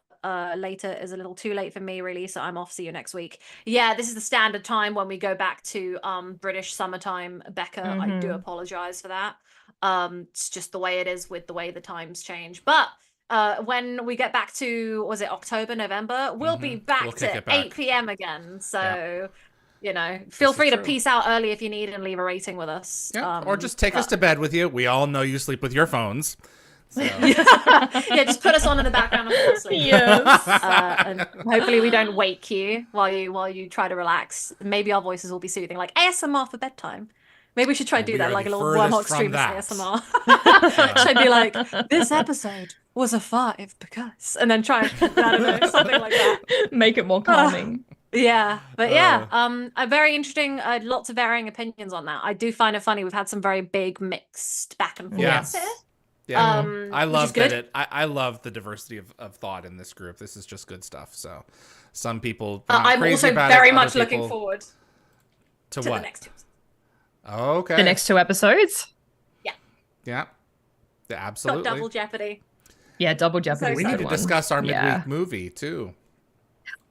later is a little too late for me, really. So I'm off. See you next week. Yeah, this is the standard time when we go back to British summertime. Becca, I do apologize for that. It's just the way it is with the way the times change. But when we get back to, was it October, November, we'll be back to 8 p.m. again. So, you know, feel free to peace out early if you need and leave a rating with us. Yeah. Or just take us to bed with you. We all know you sleep with your phones. So. Yeah, just put us on in the background and fall asleep. Yes. And hopefully we don't wake you while you try to relax. Maybe our voices will be soothing, like ASMR for bedtime. Maybe we should try to do that, like a little Wormhawk stream of ASMR. Should I be like, this episode was a 5 because, and then try, I don't know, something like that. Make it more calming. Yeah, but a very interesting, lots of varying opinions on that. I do find it funny. We've had some very big mixed back and forth here. Yeah, I love that. I love the diversity of thought in this group. This is just good stuff. So, some people. I'm also very much looking forward to the what? next 2. Okay. The next 2 episodes? Yeah. Yeah. Absolutely. Got double jeopardy. Yeah, Double Jeopardy. We We is need that to one. discuss our midweek Yeah. movie too.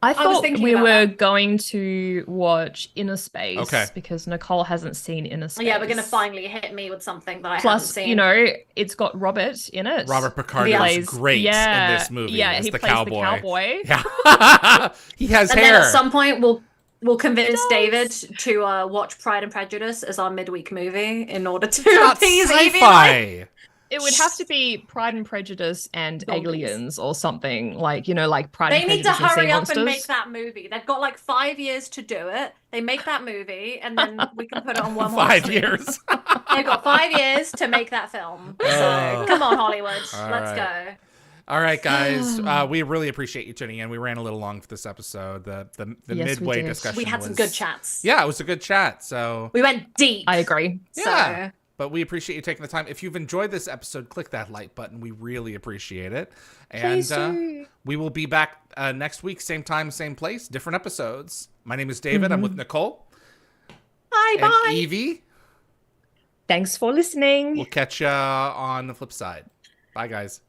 I was thought thinking we about were that. going to watch Inner Space Okay. because Nicole hasn't seen Inner Space. Yeah, we're gonna finally hit me with something that I haven't Plus, seen. you know, it's got Robert in it. Robert Picardo Yeah. is Plays- great yeah, in this movie. Yeah, as he the plays cowboy. the cowboy. Yeah, he has and hair. then at some point we'll convince does. David to watch Pride and Prejudice as our midweek movie in order to It's not appease Yvie. sci-fi. It would have to be Pride and Prejudice and Zombies. Aliens or something like, you know, like Pride They and need to Prejudice and Sea hurry up Monsters. and make that movie. They've got like 5 years to do it. They make that movie, and then we can put it on one more 5 screen. years. They've got 5 years to make that film. So Oh. come on, Hollywood, All let's right. go. All right, guys. We really appreciate you tuning in. We ran a little long for this episode. The Yes, we midway did. discussion. We had some was- good chats. Yeah, it was a good chat. So We went deep. I agree. yeah. So But we appreciate you taking the time. If you've enjoyed this episode, click that like button. We really appreciate it. And Please do. we will be back next week, same time, same place, different episodes. My name is David. I'm with Nicole bye and bye. Yvie. Thanks for listening. We'll catch you on the flip side. Bye, guys.